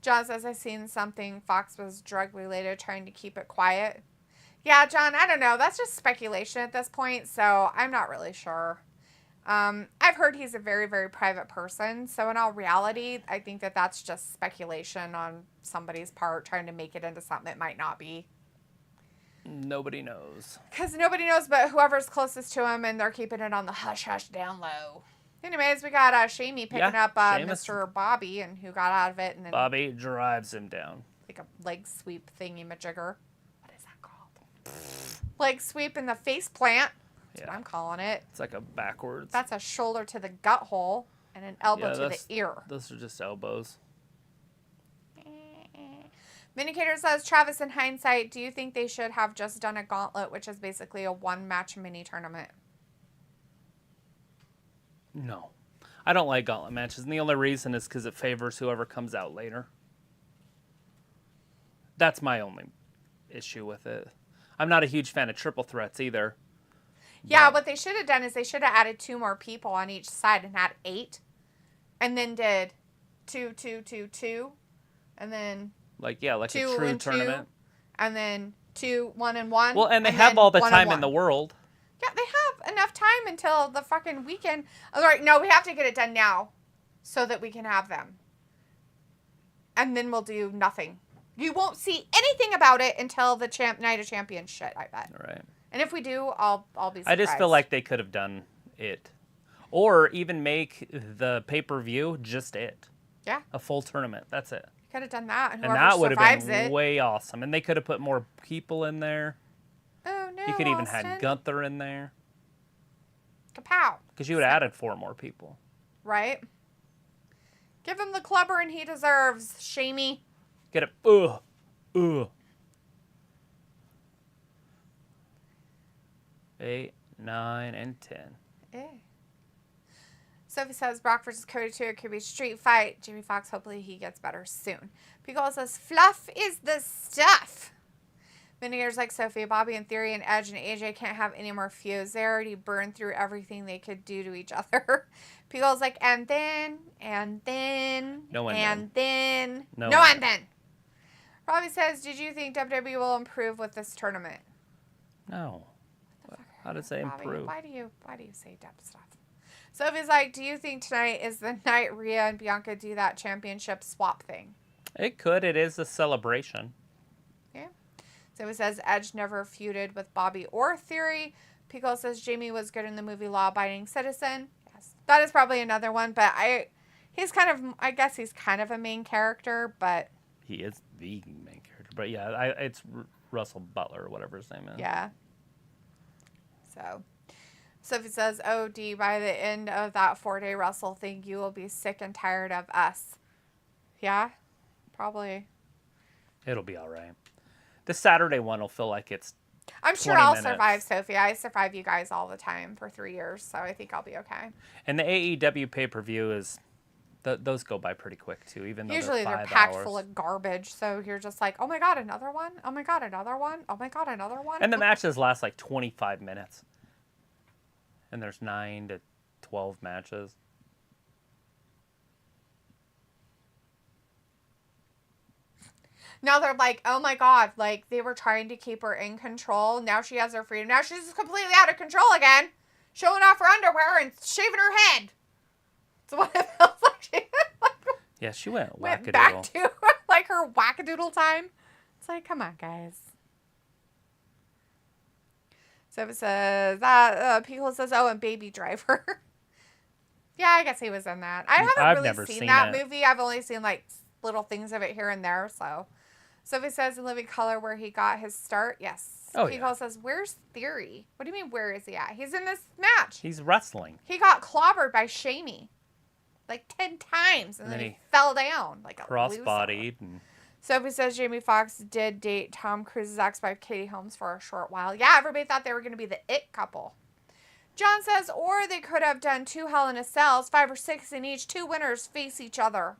B: John says, I've seen something Fox was drug-related, trying to keep it quiet. Yeah, John, I don't know. That's just speculation at this point, so I'm not really sure. I've heard he's a very, very private person, so in all reality, I think that that's just speculation on somebody's part, trying to make it into something it might not be.
C: Nobody knows.
B: Because nobody knows but whoever's closest to him, and they're keeping it on the hush-hush down low. Anyways, we got Shamey picking up Mr. Bobby, and who got out of it. And then
C: Bobby drives him down.
B: Like a leg sweep thingy-majigger. What is that called? Leg sweep in the face plant. That's what I'm calling it.
C: It's like a backwards.
B: That's a shoulder to the gut hole and an elbow to the ear.
C: Those are just elbows.
B: Minicator says, Travis, in hindsight, do you think they should have just done a gauntlet, which is basically a one-match mini-tournament?
C: No. I don't like gauntlet matches, and the only reason is because it favors whoever comes out later. That's my only issue with it. I'm not a huge fan of triple threats either.
B: Yeah, what they should have done is they should have added 2 more people on each side and had 8. And then did 2, 2, 2, 2. And then... Like a true tournament. And then 2, 1, and 1.
C: Well, and they have all the time in the world.
B: Yeah, they have enough time until the fucking weekend. All right, no, we have to get it done now so that we can have them. And then we'll do nothing. You won't see anything about it until the Night of Champions shit, I bet.
C: All right.
B: And if we do, I'll be surprised.
C: I just feel like they could have done it. Or even make the pay-per-view just it.
B: Yeah.
C: A full tournament. That's it.
B: Could have done that. And
C: that would have been way awesome. And they could have put more people in there.
B: Oh, no,
C: You could even had Gunther in there.
B: Kapow.
C: Because you would have added 4 more people.
B: Right. Give him the clubbering he deserves, Shamey.
C: Get it. Ugh. 8, 9, and 10.
B: Sophie says Brock versus Cody 2 could be a street fight. Jamie Foxx, hopefully he gets better soon. Pico says fluff is the stuff. Vinegar's like Sophie, Bobby in Theory and Edge and AJ can't have any more feuds. They already burned through everything they could do to each other. Pico's like, and then.
C: No and
B: and then.
C: No
B: and then. Robbie says, did you think WWE will improve with this tournament?
C: No. How did it say improve?
B: Why do you say dumb stuff? Sophie's like, do you think tonight is the night Rhea and Bianca do that championship swap thing?
C: It could. It is a celebration.
B: Yeah. Sophie says Edge never feuded with Bobby or Theory. Pico says Jamie was good in the movie Law Abiding Citizen. Yes. That is probably another one, but I guess he's kind of a main character, but...
C: He is the main character. But yeah, it's Russell Butler or whatever his name is.
B: Yeah. So... Sophie says, oh, D, by the end of that 4-day Russell thing, you will be sick and tired of us. Yeah? Probably.
C: It'll be all right. The Saturday one will feel like it's
B: I'm sure I'll survive, Sophie. I survive you guys all the time for 3 years, so I think I'll be okay.
C: And the AEW pay-per-view is... those go by pretty quick, too, even though
B: usually
C: they're 5
B: they're packed
C: hours.
B: full of garbage, so you're just like, oh, my God, another one? Oh, my God, another one? Oh, my God, another one?
C: And the matches last like 25 minutes. And there's 9 to 12 matches.
B: Now they're like, oh my God, like they were trying to keep her in control. Now she has her freedom. Now she's completely out of control again. Showing off her underwear and shaving her head. That's what it feels like.
C: Yeah, she went
B: back
C: wackadoodle.
B: to like her wackadoodle time. It's like, come on, guys. So it says that Pico says, oh, and Baby Driver. Yeah, I guess he was in that. I haven't really seen that movie. I've only seen like little things of it here and there. So Sophie says in Living Color where he got his start. Yes.
C: Oh,
B: Pico says, where's Theory? What do you mean, where is he at? He's in this match.
C: He's wrestling.
B: He got clobbered by Shamey like 10 times, and then he fell down like a
C: cross-bodied. And...
B: Sophie says Jamie Foxx did date Tom Cruise's ex-wife Katie Holmes for a short while. Yeah, everybody thought they were going to be the it couple. John says, or they could have done 2 Hell in a Cells, 5 or 6 in each. 2 winners face each other.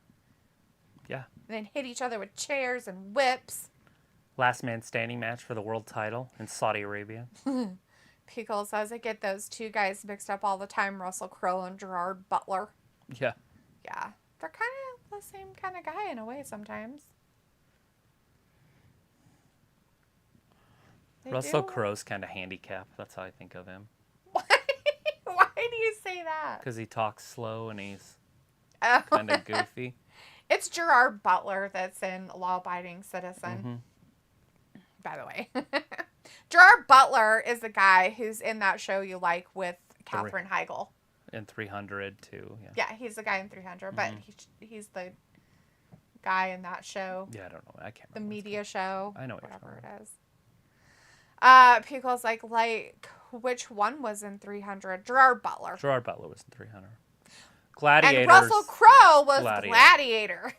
C: Yeah.
B: And then hit each other with chairs and whips.
C: Last man standing match for the world title in Saudi Arabia.
B: Pickle says, I get those two guys mixed up all the time, Russell Crowe and Gerard Butler.
C: Yeah.
B: Yeah. They're kind of the same kind of guy in a way sometimes. They
C: Russell
B: do.
C: Crowe's kind of handicapped. That's how I think of him.
B: Why do you say that?
C: Because he talks slow and he's
B: Oh.
C: kind of goofy.
B: It's Gerard Butler that's in Law Abiding Citizen.
C: Mm-hmm.
B: By the way. Gerard Butler is the guy who's in that show you like with Katherine Heigl.
C: In 300 too. Yeah.
B: Yeah, he's the guy in 300, but he's the guy in that show.
C: Yeah, I don't know. I can't
B: The
C: remember.
B: media show.
C: I know what you're
B: whatever
C: talking
B: it is. Pickle's like, which one was in 300? Gerard Butler.
C: Gerard Butler was in 300. Gladiators.
B: And Russell Crowe was
C: Gladiator.
B: Gladiator.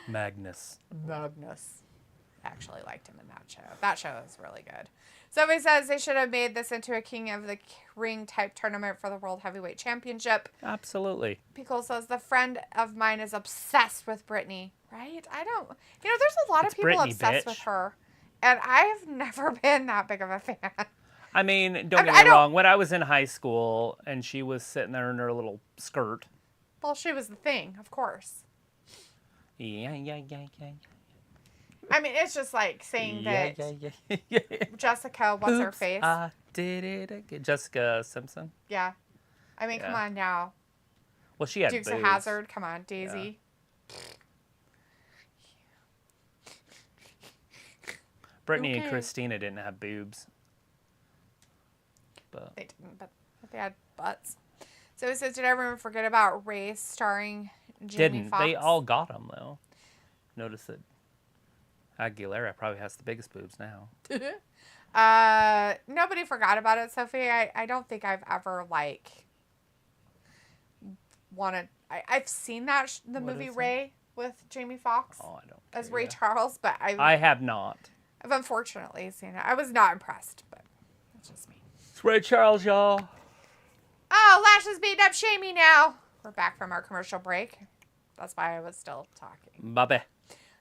C: Magnus.
B: Actually liked him in that show. That show is really good. Somebody says they should have made this into a King of the Ring type tournament for the World Heavyweight Championship.
C: Absolutely.
B: Pickle says the friend of mine is obsessed with Brittany. Right? I don't... there's a lot of people
C: Brittany,
B: obsessed
C: bitch.
B: with her. And I've never been that big of a fan.
C: I mean, don't get me wrong. When I was in high school and she was sitting there in her little skirt.
B: Well, she was the thing, of course.
C: Yeah.
B: I mean, it's just like saying that
C: Yeah.
B: Jessica, what's her
C: Oops,
B: face?
C: I did it again. Jessica Simpson.
B: Yeah. I mean, come
C: Yeah.
B: on now.
C: Well, she had
B: Dukes of
C: boobs.
B: Hazzard, come on, Daisy.
C: Brittany and
B: Okay.
C: Christina didn't have boobs. But
B: They didn't, but they had butts. So it says, did everyone forget about Rey starring Jamie
C: didn't.
B: Foxx?
C: They all got them, though. Notice that Aguilera probably has the biggest boobs now.
B: Nobody forgot about it, Sophie. I don't think I've ever, wanted... I've seen that, the
C: What
B: movie
C: is it?
B: Rey with Jamie Foxx
C: Oh, I don't
B: as
C: care,
B: Ray
C: yeah.
B: Charles, but
C: I have not.
B: I've unfortunately seen it. I was not impressed, but that's just me.
C: It's Ray Charles, y'all.
B: Oh, Lashley's beating up Shamey now. We're back from our commercial break. That's why I was still talking.
C: Bobby.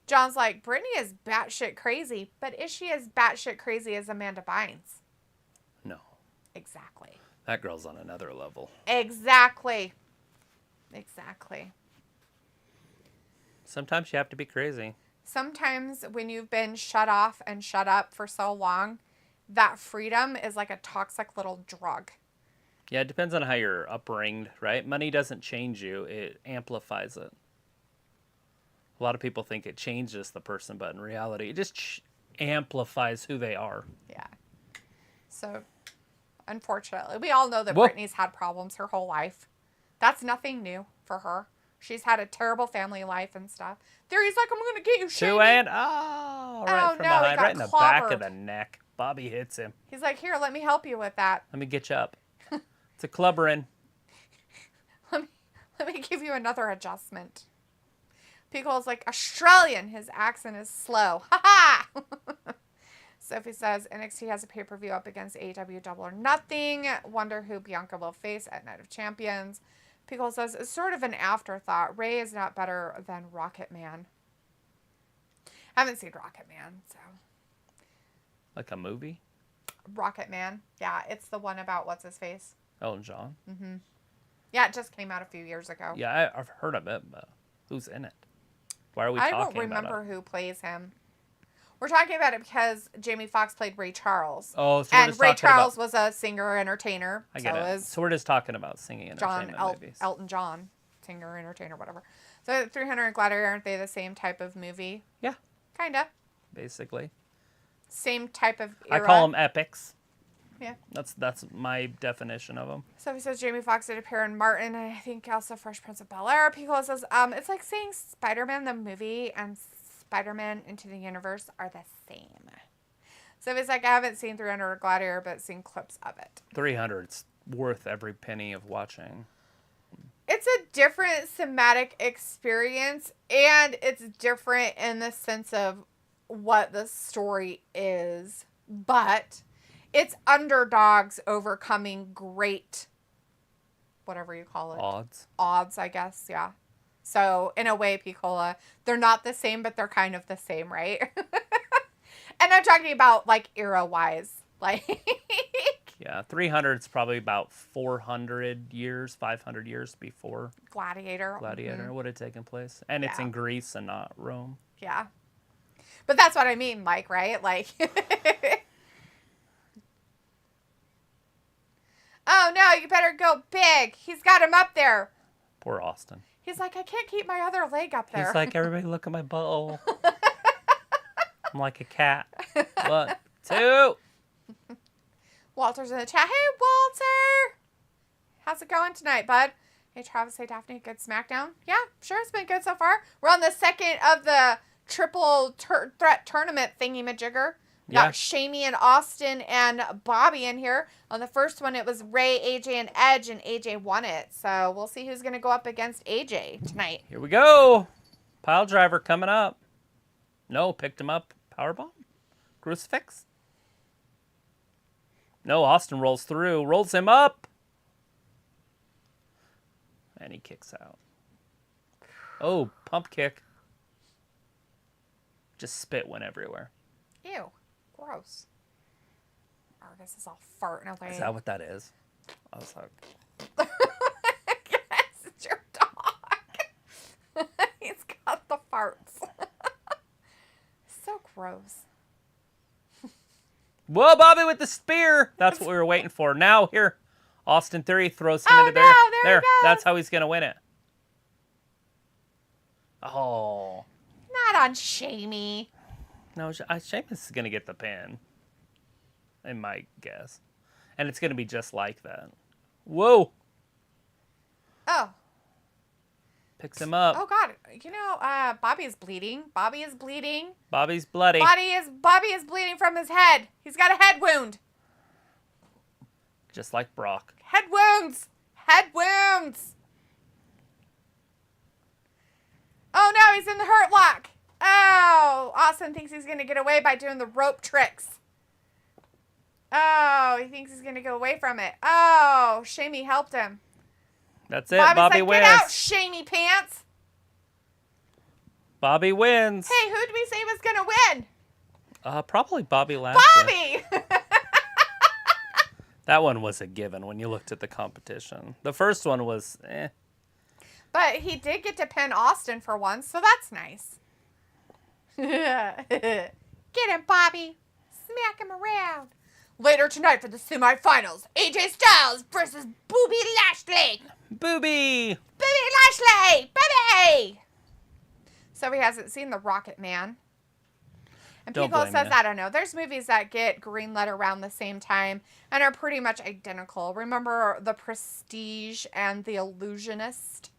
B: John's like, Brittany is batshit crazy, but is she as batshit crazy as Amanda Bynes?
C: No.
B: Exactly.
C: That girl's on another level.
B: Exactly.
C: Sometimes you have to be crazy.
B: Sometimes when you've been shut off and shut up for so long, that freedom is like a toxic little drug.
C: Yeah, it depends on how you're upbringed, right? Money doesn't change you. It amplifies it. A lot of people think it changes the person, but in reality, it just amplifies who they are.
B: Yeah. So, unfortunately, we all know that
C: Whoa.
B: Brittany's had problems her whole life. That's nothing new for her. She's had a terrible family life and stuff. There he's like, I'm going to get you, Shane.
C: Right
B: Oh,
C: from
B: no, he
C: behind,
B: got
C: right in the back
B: clobbered.
C: of the neck. Bobby hits him.
B: He's like, here, let me help you with that.
C: Let me get you up. It's a clubbering.
B: Let me give you another adjustment. Pickle's like, Australian. His accent is slow. Ha ha! Sophie says, NXT has a pay-per-view up against AEW Double or Nothing. Wonder who Bianca will face at Night of Champions. Pickle says, it's sort of an afterthought. Rey is not better than Rocket Man. I haven't seen Rocket Man, so.
C: Like a movie?
B: Rocket Man. Yeah, it's the one about what's his face.
C: Elton John?
B: Mm-hmm. Yeah, it just came out a few years ago.
C: Yeah, I've heard of it, but who's in it? Why are we
B: I
C: talking about
B: don't remember
C: it?
B: who plays him. We're talking about it because Jamie Foxx played Ray Charles.
C: Oh, so we're
B: and
C: just
B: Ray
C: talking
B: Charles
C: about...
B: was a singer-entertainer.
C: I get
B: so
C: it.
B: is
C: So we're just talking about singing
B: John
C: entertainment movies.
B: Elton John, singer-entertainer, whatever. So 300 and Gladiator, aren't they the same type of movie?
C: Yeah.
B: Kinda.
C: Basically.
B: Same type of era.
C: I call them epics.
B: Yeah.
C: That's my definition of them.
B: So he says Jamie Foxx did appear in Martin, and I think also Fresh Prince of Bel-Air. Piccolo says, it's like saying Spider-Man the movie and Spider-Man Into the Universe are the same. So he's like, I haven't seen 300 Gladiator, but seen clips of it.
C: 300's worth every penny of watching.
B: It's a different thematic experience, and it's different in the sense of what the story is, but it's underdogs overcoming great, whatever you call it.
C: Odds.
B: Odds, I guess, yeah. So in a way, Piccola, they're not the same, but they're kind of the same, right? And I'm talking about like era-wise. Like
C: Yeah, 300 is probably about 400 years, 500 years before
B: Gladiator
C: would have taken place. And it's in Greece and not Rome.
B: Yeah. But that's what I mean, like, right? Like, oh no, you better go big. He's got him up there.
C: Poor Austin.
B: He's like, I can't keep my other leg up there.
C: He's like, everybody look at my butthole. I'm like a cat. 1, 2.
B: Walter's in the chat. Hey, Walter. How's it going tonight, bud? Hey, Travis. Hey, Daphne. Good SmackDown? Yeah, sure. It's been good so far. We're on the second of the triple threat tournament thingy-majigger. We got Shamey and Austin and Bobby in here. On the first one, it was Ray, AJ, and Edge, and AJ won it. So we'll see who's going to go up against AJ tonight.
C: Here we go. Pile driver coming up. No, picked him up. Powerbomb? Crucifix? No, Austin rolls through. Rolls him up. And he kicks out. Oh, pump kick. Just spit went everywhere.
B: Ew. Gross. Argus is all farting away.
C: Is that what that is? I was like...
B: Yes, it's your dog. He's got the farts. So gross.
C: Whoa, Bobby with the spear. That's what we were waiting for. Now, here. Austin Theory throws him into there.
B: There he goes.
C: That's how he's going to win it. Oh.
B: Not on Shamey.
C: No, Sheamus is going to get the pin. In my guess. And it's going to be just like that. Whoa.
B: Oh.
C: Picks him up.
B: Oh, God. You know, Bobby is bleeding. Bobby is bleeding.
C: Bobby's bloody.
B: Bobby is bleeding from his head. He's got a head wound.
C: Just like Brock.
B: Head wounds. Head wounds. Oh, no. He's in the hurt lock. Oh, Austin thinks he's going to get away by doing the rope tricks. Oh, he thinks he's going to get away from it. Oh, Shamey helped him.
C: That's it.
B: Bobby's
C: Bobby
B: like,
C: wins.
B: Get out, Shamey pants.
C: Bobby wins.
B: Hey, who did we say was going to win?
C: Probably Bobby Lashley.
B: Bobby!
C: That one was a given when you looked at the competition. The first one was eh.
B: But he did get to pin Austin for once, so that's nice. Get him, Bobby. Smack him around. Later tonight for the semifinals, AJ Styles versus Booby Lashley.
C: Booby!
B: Booby Lashley! Booby! So he hasn't seen The Rocket Man. And
C: Don't
B: Pico
C: blame
B: says,
C: ya.
B: I don't know. There's movies that get greenlit around the same time and are pretty much identical. Remember The Prestige and The Illusionist?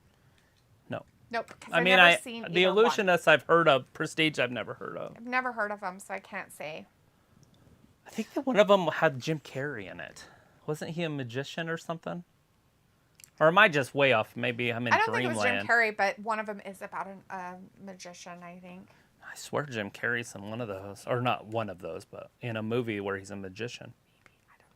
C: No.
B: Nope. 'Cause
C: I
B: I've
C: mean,
B: never seen
C: the
B: either one.
C: Illusionists I've heard of. Prestige I've never heard of.
B: I've never heard of them, so I can't say.
C: I think that one of them had Jim Carrey in it. Wasn't he a magician or something? Or am I just way off? Maybe I'm in
B: I don't
C: dreamland.
B: think it was Jim Carrey, but one of them is about a magician, I think.
C: I swear Jim Carrey's in one of those. Or not one of those, but in a movie where he's a magician.
B: I don't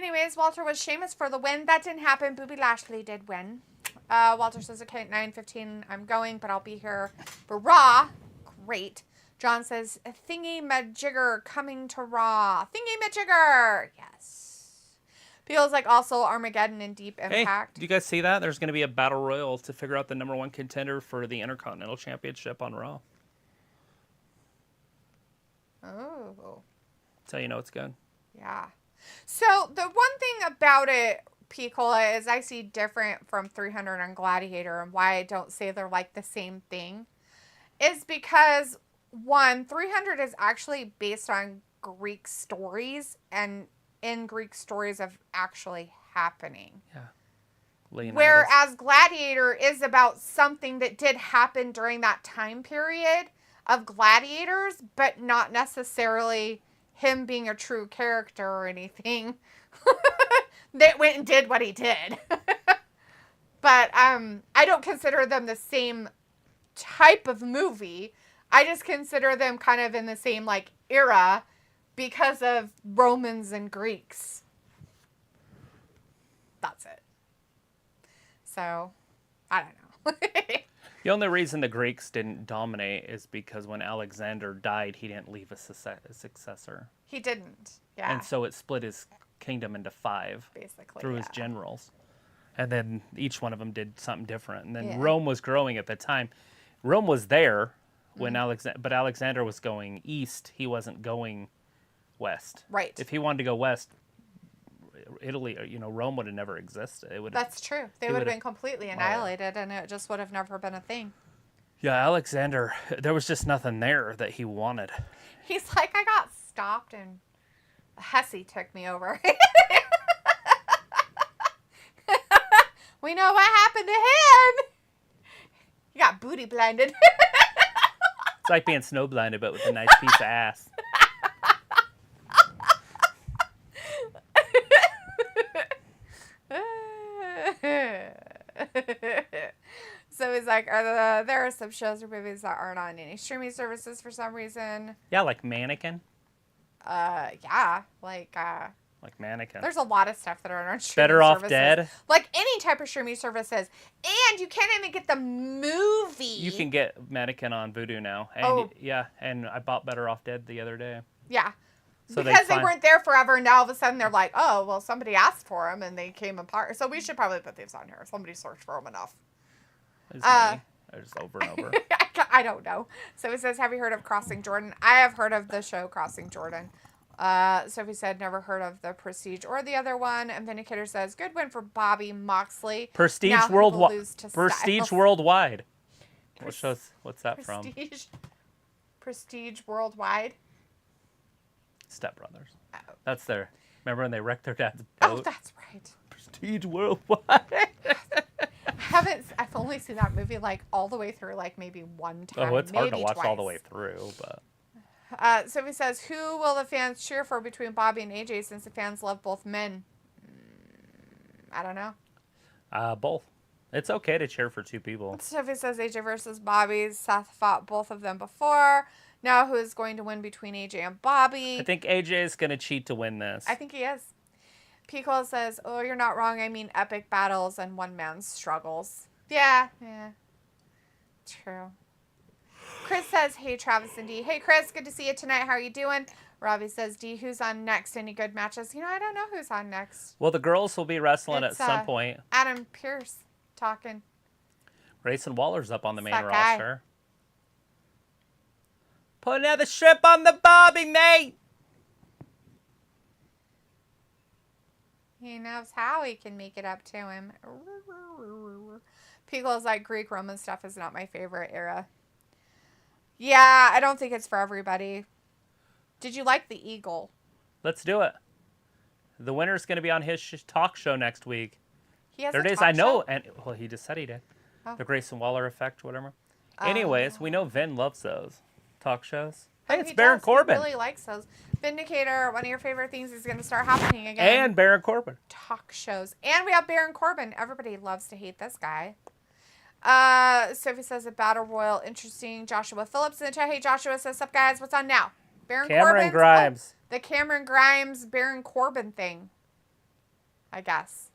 B: know. Anyways, Walter was Sheamus for the win. That didn't happen. Booby Lashley did win. Walter says, okay, at 9:15 I'm going, but I'll be here for Raw. Great. John says, Thingy Majigger coming to Raw. Thingy Majigger. Yes. Feels like also Armageddon and Deep Impact.
C: Hey, do you guys see that? There's going to be a battle royal to figure out the #1 contender for the Intercontinental Championship on Raw.
B: Oh.
C: So you know it's good.
B: Yeah. So the one thing about it, Piccola, is I see different from 300 and Gladiator, and why I don't say they're like the same thing is because, one, 300 is actually based on Greek stories and in Greek stories of actually happening.
C: Yeah. Leonidas.
B: Whereas Gladiator is about something that did happen during that time period of gladiators, but not necessarily him being a true character or anything that went and did what he did. But I don't consider them the same type of movie. I just consider them kind of in the same like era because of Romans and Greeks. That's it. So, I don't know.
C: The only reason the Greeks didn't dominate is because when Alexander died, he didn't leave a successor.
B: He didn't. Yeah.
C: And so it split his kingdom into 5
B: basically
C: through his generals. And then each one of them did something different. And then
B: Yeah.
C: Rome was growing at the time. Rome was there when but Alexander was going east. He wasn't going west.
B: Right.
C: If he wanted to go west, Italy, Rome would have never existed.
B: That's true. They would have been completely annihilated, and it just would have never been a thing.
C: Yeah, Alexander, there was just nothing there that he wanted.
B: He's like, I got stopped, and Hesse took me over. We know what happened to him. He got booty blinded.
C: It's like being snow blinded, but with a nice piece of ass.
B: So he's like, there are some shows or movies that aren't on any streaming services for some reason.
C: Yeah, like Mannequin.
B: Yeah, like
C: Mannequin.
B: there's a lot of stuff that aren't on streaming
C: Better Off
B: services.
C: Dead.
B: Like any type of streaming services. And you can't even get the movie.
C: You can get Mannequin on Vudu now. And yeah, and I bought Better Off Dead the other day.
B: Yeah.
C: So
B: because they weren't there forever, and now all of a sudden they're like, oh, well, somebody asked for them, and they came apart. So we should probably put these on here. Somebody searched for them enough.
C: It's me. Just over and over.
B: I don't know. So he says, have you heard of Crossing Jordan? I have heard of the show Crossing Jordan. Sophie said, never heard of the Prestige or the other one. And Vindicator says, good win for Bobby Moxley.
C: Prestige Worldwide. Prestige Worldwide. What's that from?
B: Prestige Worldwide.
C: Step Brothers. Oh. That's their. Remember when they wrecked their dad's boat?
B: Oh, that's right.
C: Prestige Worldwide.
B: I've only seen that movie like all the way through, like maybe one time.
C: Oh, it's hard to watch
B: twice.
C: all the way through, but.
B: So he says, who will the fans cheer for between Bobby and AJ since the fans love both men? I don't know.
C: Both. It's okay to cheer for two people.
B: Sophie says AJ versus Bobby. Seth fought both of them before. Now who is going to win between AJ and Bobby?
C: I think AJ is going to cheat to win this.
B: I think he is. Pico says, oh, you're not wrong. I mean epic battles and one-man struggles. Yeah. True. Chris says, hey, Travis and D. Hey, Chris, good to see you tonight. How are you doing? Robbie says, D, who's on next? Any good matches? I don't know who's on next.
C: Well, the girls will be wrestling at some point.
B: Adam Pearce talking.
C: Grayson Waller's up on the main
B: that
C: roster. Put another shrimp on the barbie, mate!
B: He knows how he can make it up to him. Pico's like, Greek Roman stuff is not my favorite era. Yeah, I don't think it's for everybody. Did you like the Eagle?
C: Let's do it. The winner's going to be on his talk show next week.
B: He has
C: there
B: a
C: it is.
B: talk
C: I know.
B: show?
C: And well, he just said he did.
B: Oh.
C: The Grayson Waller effect, whatever. Anyways, we know Vin loves those talk shows. Hey, it's Baron Corbin.
B: He really likes those. Vindicator, one of your favorite things is going to start happening again.
C: And Baron Corbin.
B: Talk shows. And we have Baron Corbin. Everybody loves to hate this guy. Sophie says a battle royal interesting. Joshua Phillips in the chat. Hey, Joshua says, sup guys, what's on now?
C: Cameron Grimes.
B: The Cameron Grimes Baron Corbin thing. I guess.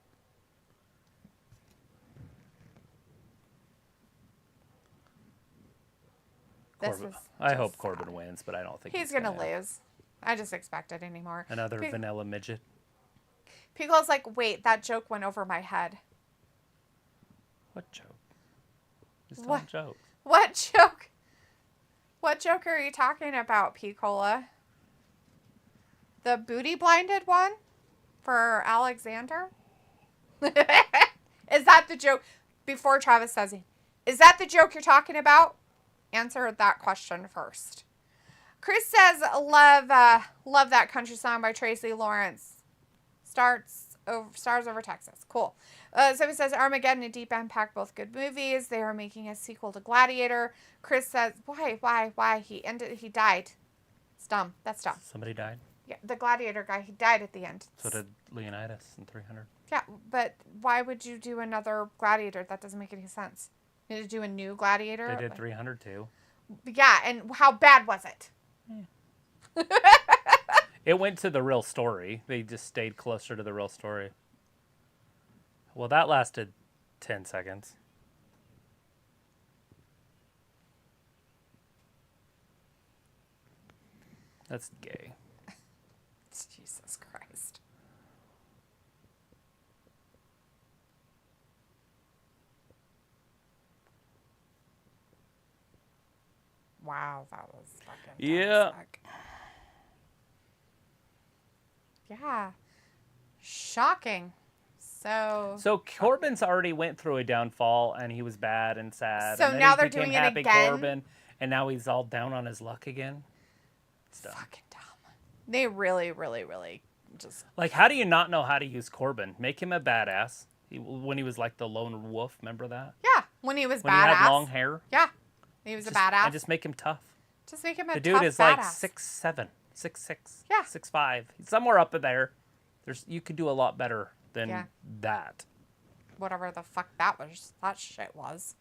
C: I hope Corbin wins, but I don't think
B: he's gonna lose. I just expect it anymore.
C: Another vanilla midget.
B: Pico's like, wait, that joke went over my head.
C: What joke? Just don't joke.
B: What joke? What joke are you talking about, Picola? The booty blinded one for Alexander? Is that the joke? Before Travis says it, is that the joke you're talking about? Answer that question first. Chris says, love that country song by Tracy Lawrence. Stars over Texas. Cool. So he says, Armageddon and Deep Impact, both good movies. They are making a sequel to Gladiator. Chris says, why? He died. It's dumb. That's dumb.
C: Somebody died?
B: Yeah, the Gladiator guy, he died at the end.
C: So did Leonidas in 300.
B: Yeah, but why would you do another Gladiator? That doesn't make any sense. You need to do a new Gladiator?
C: They did 300 too.
B: Yeah, and how bad was it?
C: Yeah. It went to the real story. They just stayed closer to the real story. Well, that lasted 10 seconds. That's gay.
B: Jesus Christ. Wow, that was fucking dumb
C: Yeah.
B: as fuck. Yeah. Shocking. So
C: Corbin's already went through a downfall, and he was bad and sad.
B: So
C: and then
B: now
C: he
B: they're
C: became
B: doing it
C: Happy
B: again?
C: Corbin, and now he's all down on his luck again. It's dumb.
B: fucking dumb. They really, really, really just...
C: Like, how do you not know how to use Corbin? Make him a badass. When he was like the lone wolf, remember that?
B: Yeah, when he was
C: When
B: badass.
C: he had long hair.
B: Yeah, he was a badass.
C: And just make him tough.
B: Just make him a
C: The
B: tough
C: dude is
B: badass.
C: like 6'7", 6'6",
B: Yeah.
C: 6'5". He's somewhere up in there. You could do a lot better than that.
B: Whatever the fuck that shit was.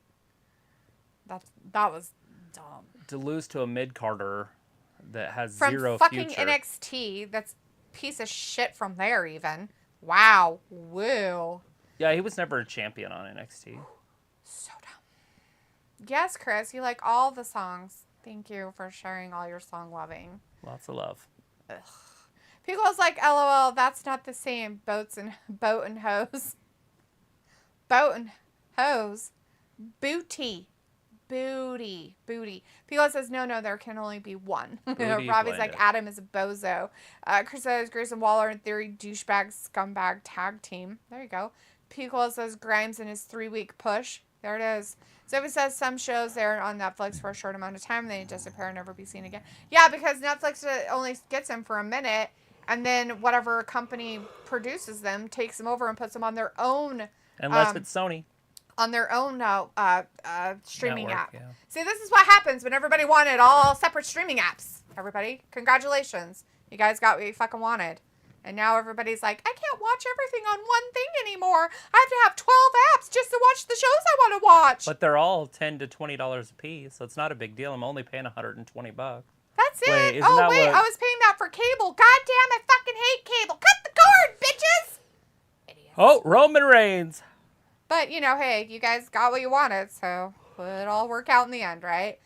B: That was dumb.
C: To lose to a mid-carder that has
B: From
C: zero
B: fucking
C: future.
B: NXT, that's piece of shit from there even. Wow. Woo.
C: Yeah, he was never a champion on NXT.
B: So dumb. Yes, Chris, you like all the songs. Thank you for sharing all your song loving.
C: Lots of love.
B: Ugh. People's like, LOL, that's not the same. Boat and hose. Boat and hose. Booty. People says, no, there can only be one.
C: Booty
B: Robbie's like,
C: blended.
B: Adam is a bozo. Chris says, Grayson Waller in theory, douchebag, scumbag tag team. There you go. Pico says, Grimes in his 3-week push. There it is. Sophie says, some shows they're on Netflix for a short amount of time, and they disappear and never be seen again. Yeah, because Netflix only gets them for a minute, and then whatever company produces them takes them over and puts them on their own...
C: Unless it's Sony.
B: On their own streaming
C: Network,
B: app.
C: yeah.
B: See, this is what happens when everybody wanted all separate streaming apps. Everybody, congratulations. You guys got what you fucking wanted. And now everybody's like, I can't watch everything on one thing anymore. I have to have 12 apps just to watch the shows I want to watch.
C: But they're all $10 to $20 a piece, so it's not a big deal. I'm only paying $120.
B: That's it.
C: Wait, isn't
B: Oh,
C: that
B: wait,
C: what-
B: I was paying that for cable. God damn, I fucking hate cable. Cut the cord, bitches. Idiots.
C: Oh, Roman Reigns.
B: But, hey, you guys got what you wanted, so it'll all work out in the end, right?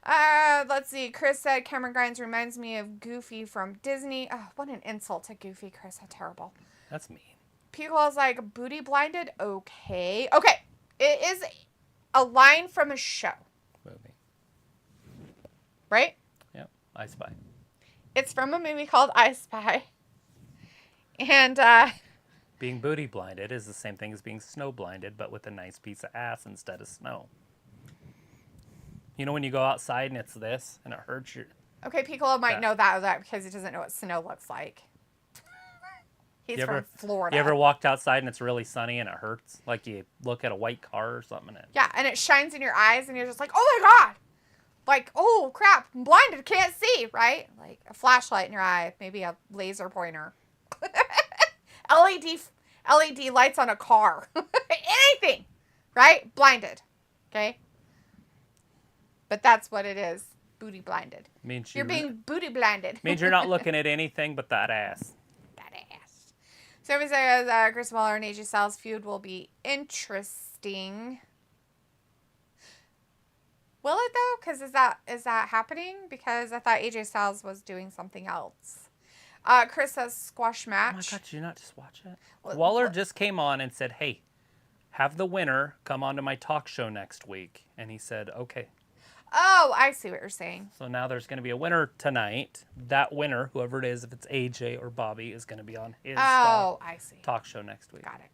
B: Let's see. Chris said Cameron Grimes reminds me of Goofy from Disney. Oh, what an insult to Goofy, Chris. How terrible.
C: That's mean.
B: People is like, booty blinded? Okay. Okay. It is a line from a show,
C: Movie.
B: right?
C: Yep. I Spy.
B: It's from a movie called I Spy. And,
C: Being booty blinded is the same thing as being snow blinded, but with a nice piece of ass instead of snow. You know when you go outside and it's this, and it hurts your...
B: okay, Piccolo might
C: Yeah.
B: know that because he doesn't know what snow looks like. He's from Florida.
C: You ever walked outside and it's really sunny and it hurts? Like you look at a white car or something and it...
B: Yeah, and it shines in your eyes, and you're just like, oh my god! Like, oh crap, I'm blinded, can't see, right? Like a flashlight in your eye, maybe a laser pointer. LED lights on a car. Anything, right? Blinded, okay? But that's what it is, booty blinded.
C: means
B: You're being booty blinded.
C: means you're not looking at anything but that ass.
B: That ass. So everybody says Chris Waller and AJ Styles feud will be interesting. Will it though? Because is that happening? Because I thought AJ Styles was doing something else. Chris says squash
C: Oh my
B: match.
C: God, did you not just watch it?
B: Well,
C: Waller
B: what-
C: just came on and said, hey, have the winner come onto my talk show next week. And he said, okay.
B: Oh, I see what you're saying.
C: So now there's going to be a winner tonight. That winner, whoever it is, if it's AJ or Bobby, is going to be on his
B: Oh, I see.
C: talk show next week.
B: Got it.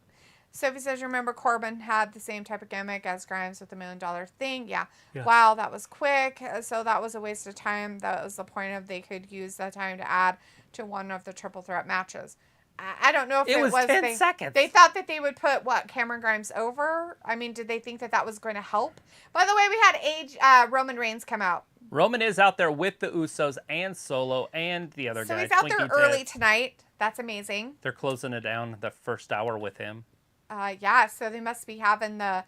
B: Sophie says, remember Corbin had the same type of gimmick as Grimes with the $1 million thing? Yeah.
C: Yeah.
B: Wow, that was quick. So that was a waste of time. That was the point of they could use that time to add to one of the triple threat matches. I don't know if
C: It was 10
B: they,
C: seconds.
B: They thought that they would put, Cameron Grimes over? I mean, did they think that was going to help? By the way, we had Roman Reigns come out.
C: Roman is out there with the Usos and Solo and the other
B: So
C: guy.
B: he's out there
C: Clinky
B: early
C: Tits.
B: tonight. That's amazing.
C: They're closing it down the first hour with him.
B: Yeah, so they must be having the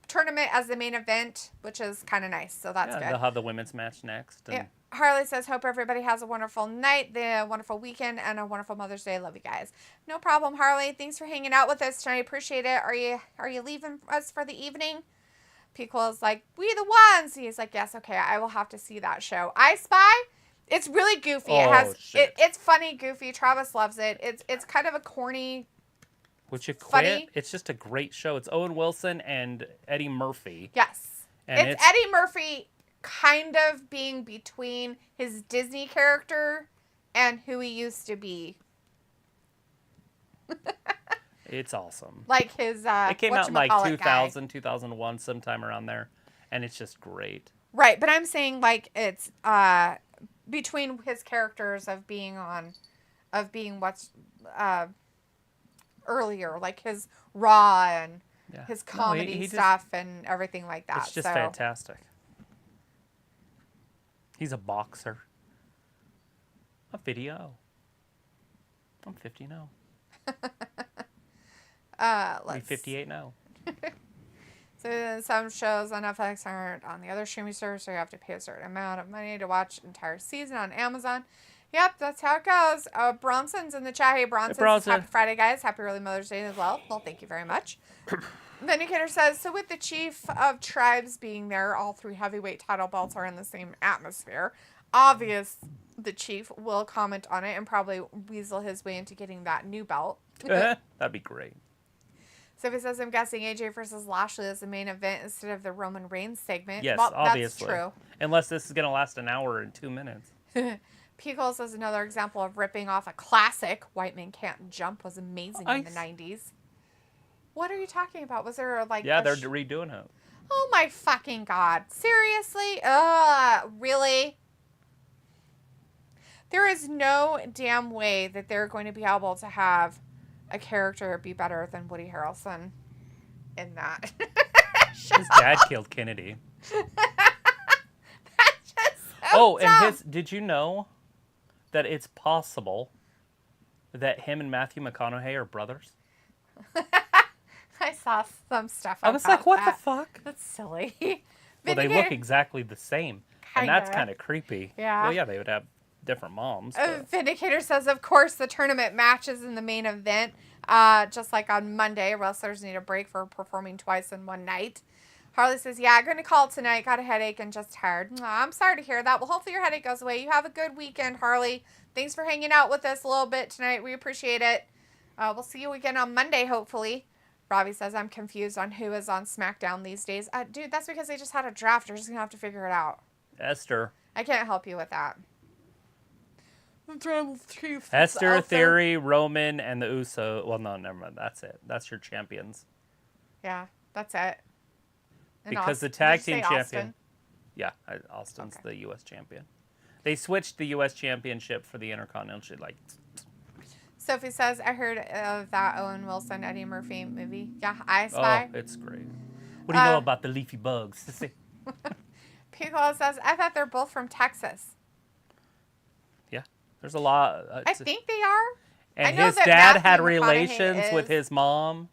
B: tournament as the main event, which is kind of nice. So that's
C: Yeah,
B: good.
C: they'll have the women's match next. And
B: Yeah. Harley says, hope everybody has a wonderful night, a wonderful weekend, and a wonderful Mother's Day. Love you guys. No problem, Harley. Thanks for hanging out with us tonight. Appreciate it. Are you leaving us for the evening? Piquel's like, we the ones. He's like, yes, okay, I will have to see that show. I Spy It's really goofy.
C: Oh, shit.
B: It's funny, goofy. Travis loves it. It's kind of a corny.
C: Would you quit?
B: Funny.
C: It's just a great show. It's Owen Wilson and Eddie Murphy.
B: Yes.
C: And
B: it's Eddie Murphy kind of being between his Disney character and who he used to be.
C: It's awesome.
B: Like his
C: it came out in like
B: whatchamacallit
C: 2000,
B: guy.
C: 2001, sometime around there. And it's just great.
B: Right, but I'm saying like it's between his characters of being what's earlier, like his Raw and his comedy
C: he
B: stuff and everything like that.
C: It's just fantastic. He's a boxer. A video. I'm 50 now.
B: Let's
C: be 58 now.
B: So some shows on Netflix aren't on the other streaming service, so you have to pay a certain amount of money to watch an entire season on Amazon. Yep, that's how it goes. Bronson's in the chat. Hey, Bronson.
C: Bronson.
B: Happy Friday, guys. Happy early Mother's Day as well. Well, thank you very much. Vindicator says, so with the chief of tribes being there, all 3 heavyweight title belts are in the same atmosphere. Obvious, the chief will comment on it and probably weasel his way into getting that new belt.
C: That'd be great.
B: So he says, I'm guessing AJ versus Lashley is the main event instead of the Roman Reigns segment.
C: Yes,
B: well,
C: obviously.
B: That's true.
C: Unless this is going to last an hour and 2 minutes.
B: Pickles is another example of ripping off a classic. White Man Can't Jump was amazing in the 90s. What are you talking about? Was there like...
C: Yeah, they're redoing it.
B: Oh my fucking God. Seriously? Really? There is no damn way that they're going to be able to have a character be better than Woody Harrelson in that.
C: His dad killed Kennedy.
B: That's just so dumb.
C: And did you know that it's possible that him and Matthew McConaughey are brothers?
B: I saw some stuff
C: I was
B: about
C: like, what
B: that.
C: the fuck?
B: That's silly.
C: Well, they look exactly the same. And that's
B: Kinda.
C: kind of creepy.
B: Yeah.
C: Well, yeah, they would have different moms. But...
B: Vindicator says, of course, the tournament matches in the main event. Just like on Monday, wrestlers need a break for performing twice in one night. Harley says, yeah, I'm going to call tonight. Got a headache and just tired. I'm sorry to hear that. Well, hopefully your headache goes away. You have a good weekend, Harley. Thanks for hanging out with us a little bit tonight. We appreciate it. We'll see you again on Monday, hopefully. Robbie says, I'm confused on who is on SmackDown these days. Dude, that's because they just had a draft. You're just going to have to figure it out.
C: Esther.
B: I can't help you with that.
C: Esther, Theory, Roman, and the Uso. Well, no, never mind. That's it. That's your champions.
B: Yeah, that's it. And
C: Because the
B: Did
C: tag
B: you say
C: team champion.
B: Austin?
C: Yeah, Austin's
B: Okay.
C: the U.S. champion. They switched the U.S. championship for the Intercontinental. Like,
B: Sophie says, I heard of that Owen Wilson, Eddie Murphy movie. Yeah, I Spy.
C: oh, it's great. What do you know about the leafy bugs?
B: Pico says, I thought they're both from Texas.
C: Yeah, there's a lot.
B: I think they are.
C: And
B: I know
C: his
B: that
C: dad
B: Matthew
C: had
B: McConaughey
C: relations with
B: is.
C: his mom.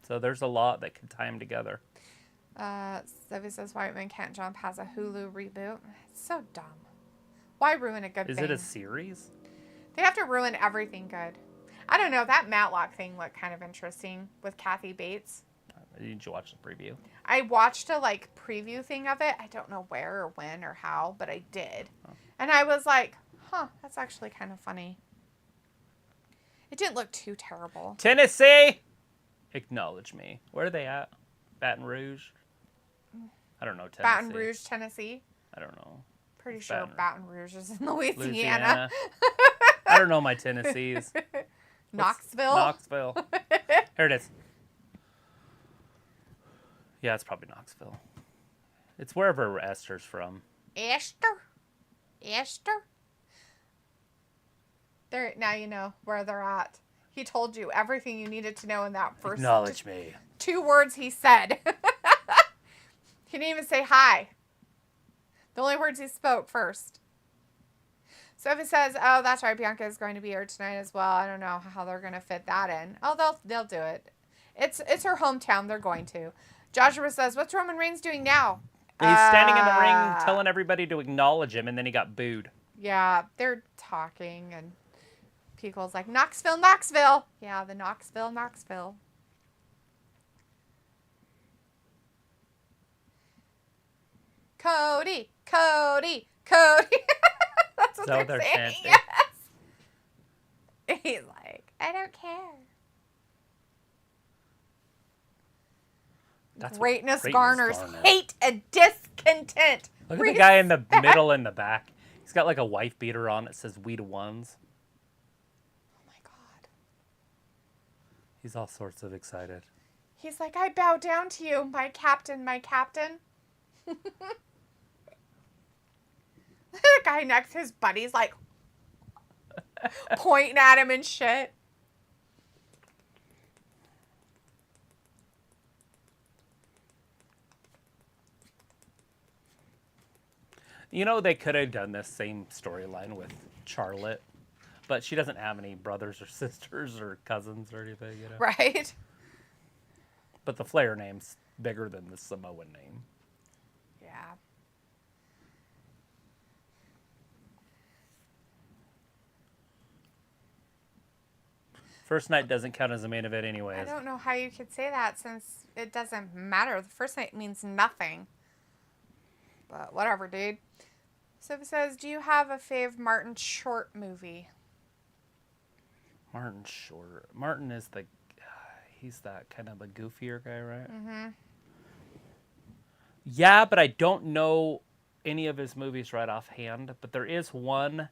C: So there's a lot that could tie them together.
B: Sophie says, White Man Can't Jump has a Hulu reboot. It's so dumb. Why ruin a good
C: Is
B: thing?
C: it a series?
B: They have to ruin everything good. I don't know. That Matlock thing looked kind of interesting with Kathy Bates.
C: Did you watch the preview?
B: I watched a preview thing of it. I don't know where or when or how, but I did. Oh. And I was like, huh, that's actually kind of funny. It didn't look too terrible.
C: Tennessee! Acknowledge me. Where are they at? Baton Rouge? I don't know Tennessee.
B: Baton Rouge, Tennessee.
C: I don't know.
B: Pretty sure Baton Rouge is in Louisiana.
C: I don't know my Tennessees.
B: Knoxville?
C: Knoxville. Here it is. Yeah, it's probably Knoxville. It's wherever Esther's from.
B: Esther? Now you know where they're at. He told you everything you needed to know in that first...
C: Acknowledge me.
B: 2 words he said. He didn't even say hi. The only words he spoke first. So if it says, oh, that's right, Bianca is going to be here tonight as well. I don't know how they're going to fit that in. Oh, they'll do it. It's her hometown. They're going to. Joshua says, what's Roman Reigns doing now?
C: He's standing in the ring telling everybody to acknowledge him, and then he got booed.
B: Yeah, they're talking, and Pico's like, Knoxville. Yeah, the Knoxville. Cody, Cody, Cody. That's what
C: So
B: they're
C: they're
B: saying.
C: chanting.
B: Yes. He's like, I don't care.
C: That's what
B: Greatness garners hate and discontent.
C: Look at the guy in the middle in the back. He's got like a wife beater on. It says "We the Ones."
B: Oh my God.
C: He's all sorts of excited.
B: He's like, I bow down to you, my captain, my captain. The guy next to his buddy's like pointing at him and shit.
C: You know, they could have done this same storyline with Charlotte, but she doesn't have any brothers or sisters or cousins or anything, you know?
B: Right?
C: But the Flair name's bigger than the Samoan name.
B: Yeah.
C: First night doesn't count as a main event
B: I
C: anyways.
B: don't know how you could say that since it doesn't matter. The first night means nothing. But whatever, dude. So it says, do you have a fave Martin Short movie?
C: Martin Short. Martin is the... he's that kind of a goofier guy, right?
B: Mm-hmm.
C: Yeah, but I don't know any of his movies right offhand. But there is one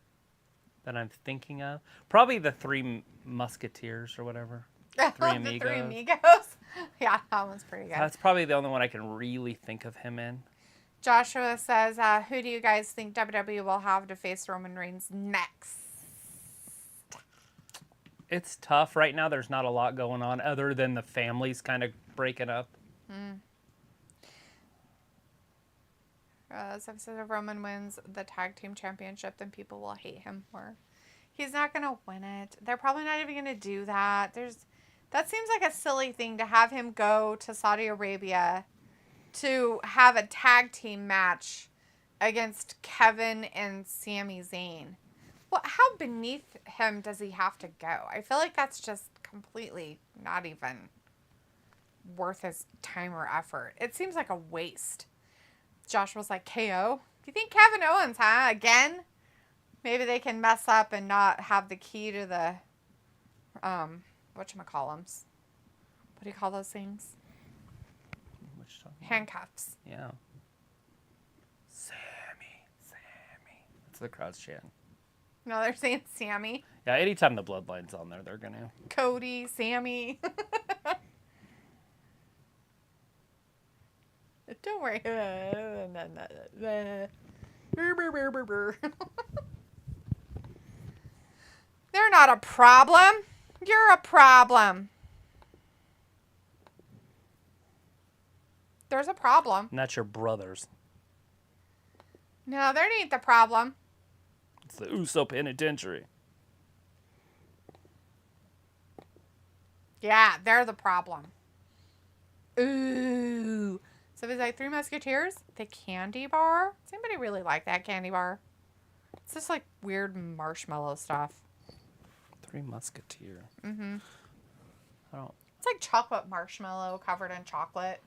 C: that I'm thinking of. Probably the Three Musketeers or whatever. Three Amigos.
B: The Three Amigos? Yeah, that one's pretty good.
C: That's probably the only one I can really think of him in.
B: Joshua says, who do you guys think WWE will have to face Roman Reigns next?
C: It's tough. Right now, there's not a lot going on other than the families kind of breaking up.
B: So if Roman wins the tag team championship, then people will hate him more. He's not going to win it. They're probably not even going to do that. That seems like a silly thing to have him go to Saudi Arabia to have a tag team match against Kevin and Sami Zayn. Well, how beneath him does he have to go? I feel like that's just completely not even worth his time or effort. It seems like a waste. Joshua's like, KO? You think Kevin Owens, huh? Again? Maybe they can mess up and not have the key to the, whatchamacallums. What do you call those things? Handcuffs.
C: Yeah. Sammy. That's the crowd's chanting.
B: No, they're saying Sammy.
C: Yeah, anytime the Bloodline's on there, they're going to.
B: Cody, Sammy. Don't worry. They're not a problem. You're a problem. There's a problem.
C: And that's your brothers.
B: No, there ain't the problem.
C: It's the Uso Penitentiary.
B: Yeah, they're the problem. Ooh. So it's like Three Musketeers, the candy bar. Does anybody really like that candy bar? It's just like weird marshmallow stuff.
C: Three Musketeer.
B: Mm-hmm.
C: I don't...
B: It's like chocolate marshmallow covered in chocolate.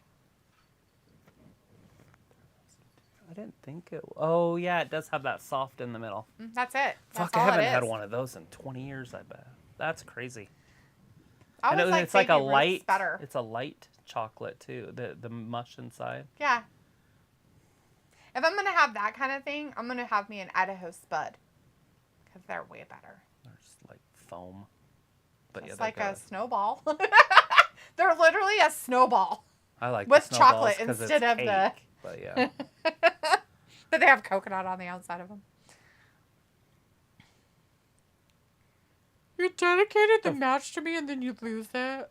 C: I didn't think it... Oh, yeah, it does have that soft in the middle.
B: That's it. That's
C: Fuck, I
B: all
C: haven't
B: it
C: had
B: is.
C: one of those in 20 years, I bet. That's crazy.
B: I
C: And
B: always like
C: it's like a
B: Baby Ruth's
C: light...
B: better.
C: It's a light chocolate, too. The mush inside.
B: Yeah. If I'm going to have that kind of thing, I'm going to have me an Idaho Spud. Because they're way better.
C: They're just like foam. But
B: It's
C: yeah,
B: like a snowball. They're literally a snowball.
C: I like
B: with
C: the snowballs
B: chocolate
C: 'cause
B: instead
C: it's
B: of the-
C: cake, But yeah.
B: But they have coconut on the outside of them. You dedicated the match to me and then you lose it?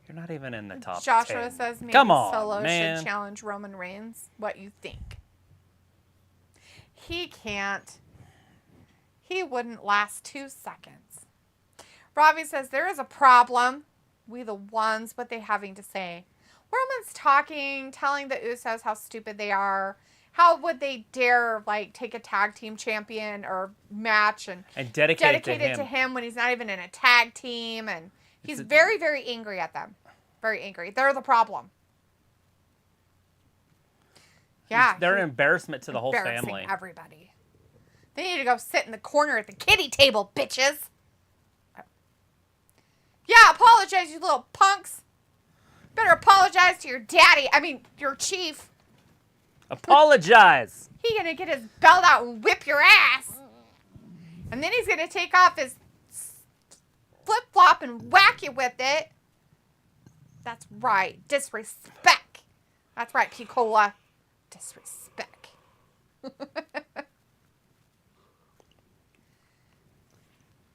C: You're not even in the top
B: Joshua
C: 10.
B: says maybe
C: Come on,
B: Solo
C: man.
B: should challenge Roman Reigns. What you think? He can't. He wouldn't last 2 seconds. Robbie says there is a problem. We the ones. What they having to say? Roman's talking, telling the Usos how stupid they are, How would they dare, like, take a tag team champion or match and
C: dedicate
B: it to him when he's not even in a tag team? And he's very, very angry at them. Very angry. They're the problem. Yeah.
C: They're an embarrassment to the whole
B: embarrassing
C: family.
B: Everybody. They need to go sit in the corner at the kiddie table, bitches. Yeah, apologize, you little punks. Better apologize to your daddy. I mean, your chief.
C: Apologize.
B: He's going to get his belt out and whip your ass. And then he's going to take off his flip-flop and whack you with it. That's right. Disrespect. That's right, Picola. Disrespect.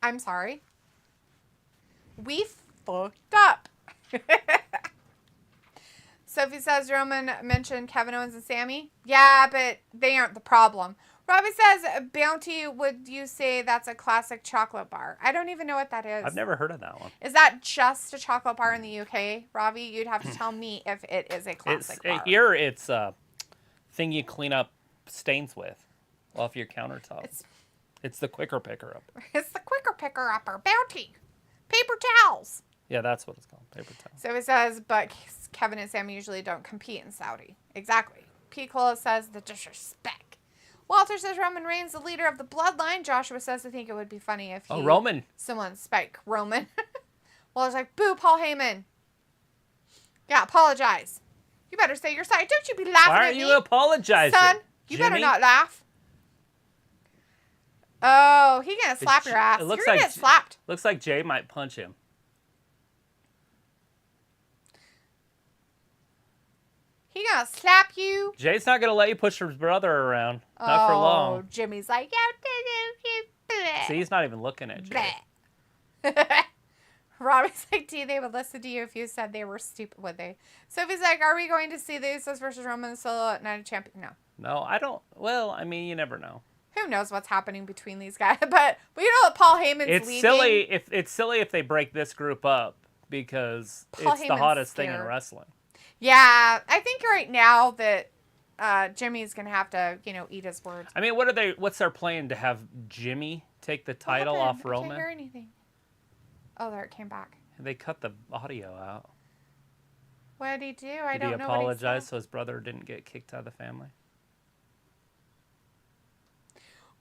B: I'm sorry. We fucked up. Sophie says Roman mentioned Kevin Owens and Sammy. Yeah, but they aren't the problem. Robbie says, Bounty, would you say that's a classic chocolate bar? I don't even know what that is.
C: I've never heard of that one.
B: Is that just a chocolate bar in the UK, Robbie? You'd have to tell me if it is a classic bar.
C: Here, it's a thing you clean up stains with off your countertop. It's the quicker picker-upper.
B: It's the quicker picker-upper. Bounty. Paper towels.
C: Yeah, that's what it's called. Paper towel.
B: So it says, but Kevin and Sammy usually don't compete in Saudi. Exactly. P. Cola says the disrespect. Walter says Roman Reigns, the leader of the Bloodline. Joshua says, I think it would be funny if
C: Roman.
B: Someone spike Roman. Walter's like, boo, Paul Heyman. Yeah, apologize. You better say you're sorry. Don't you be laughing
C: Why
B: at me.
C: aren't you apologizing?
B: Son, you better not laugh. Oh, he gonna slap your ass. You're gonna get slapped.
C: Looks like Jay might punch him.
B: He gonna slap you.
C: Jay's not gonna let you push his brother around. Not for long.
B: Oh, Jimmy's like,
C: See, he's not even looking at Jay.
B: Robbie's like, D, they would listen to you if you said they were stupid, would they? Sophie's like, are we going to see the Usos versus Roman Solo at Night of Champions? No.
C: No, I don't. Well, I mean, you never know.
B: Who knows what's happening between these guys? But you know that Paul Heyman's leaving.
C: It's silly if they break this group up because
B: Paul
C: it's
B: Heyman's
C: the hottest
B: scared.
C: thing in wrestling.
B: Yeah, I think right now that Jimmy's gonna have to, eat his words.
C: I mean, what's their plan to have Jimmy take the title off Roman?
B: I can't hear anything. Oh, there it came back.
C: They cut the audio out.
B: What did he do?
C: Did he apologize so his brother didn't get kicked out of the family?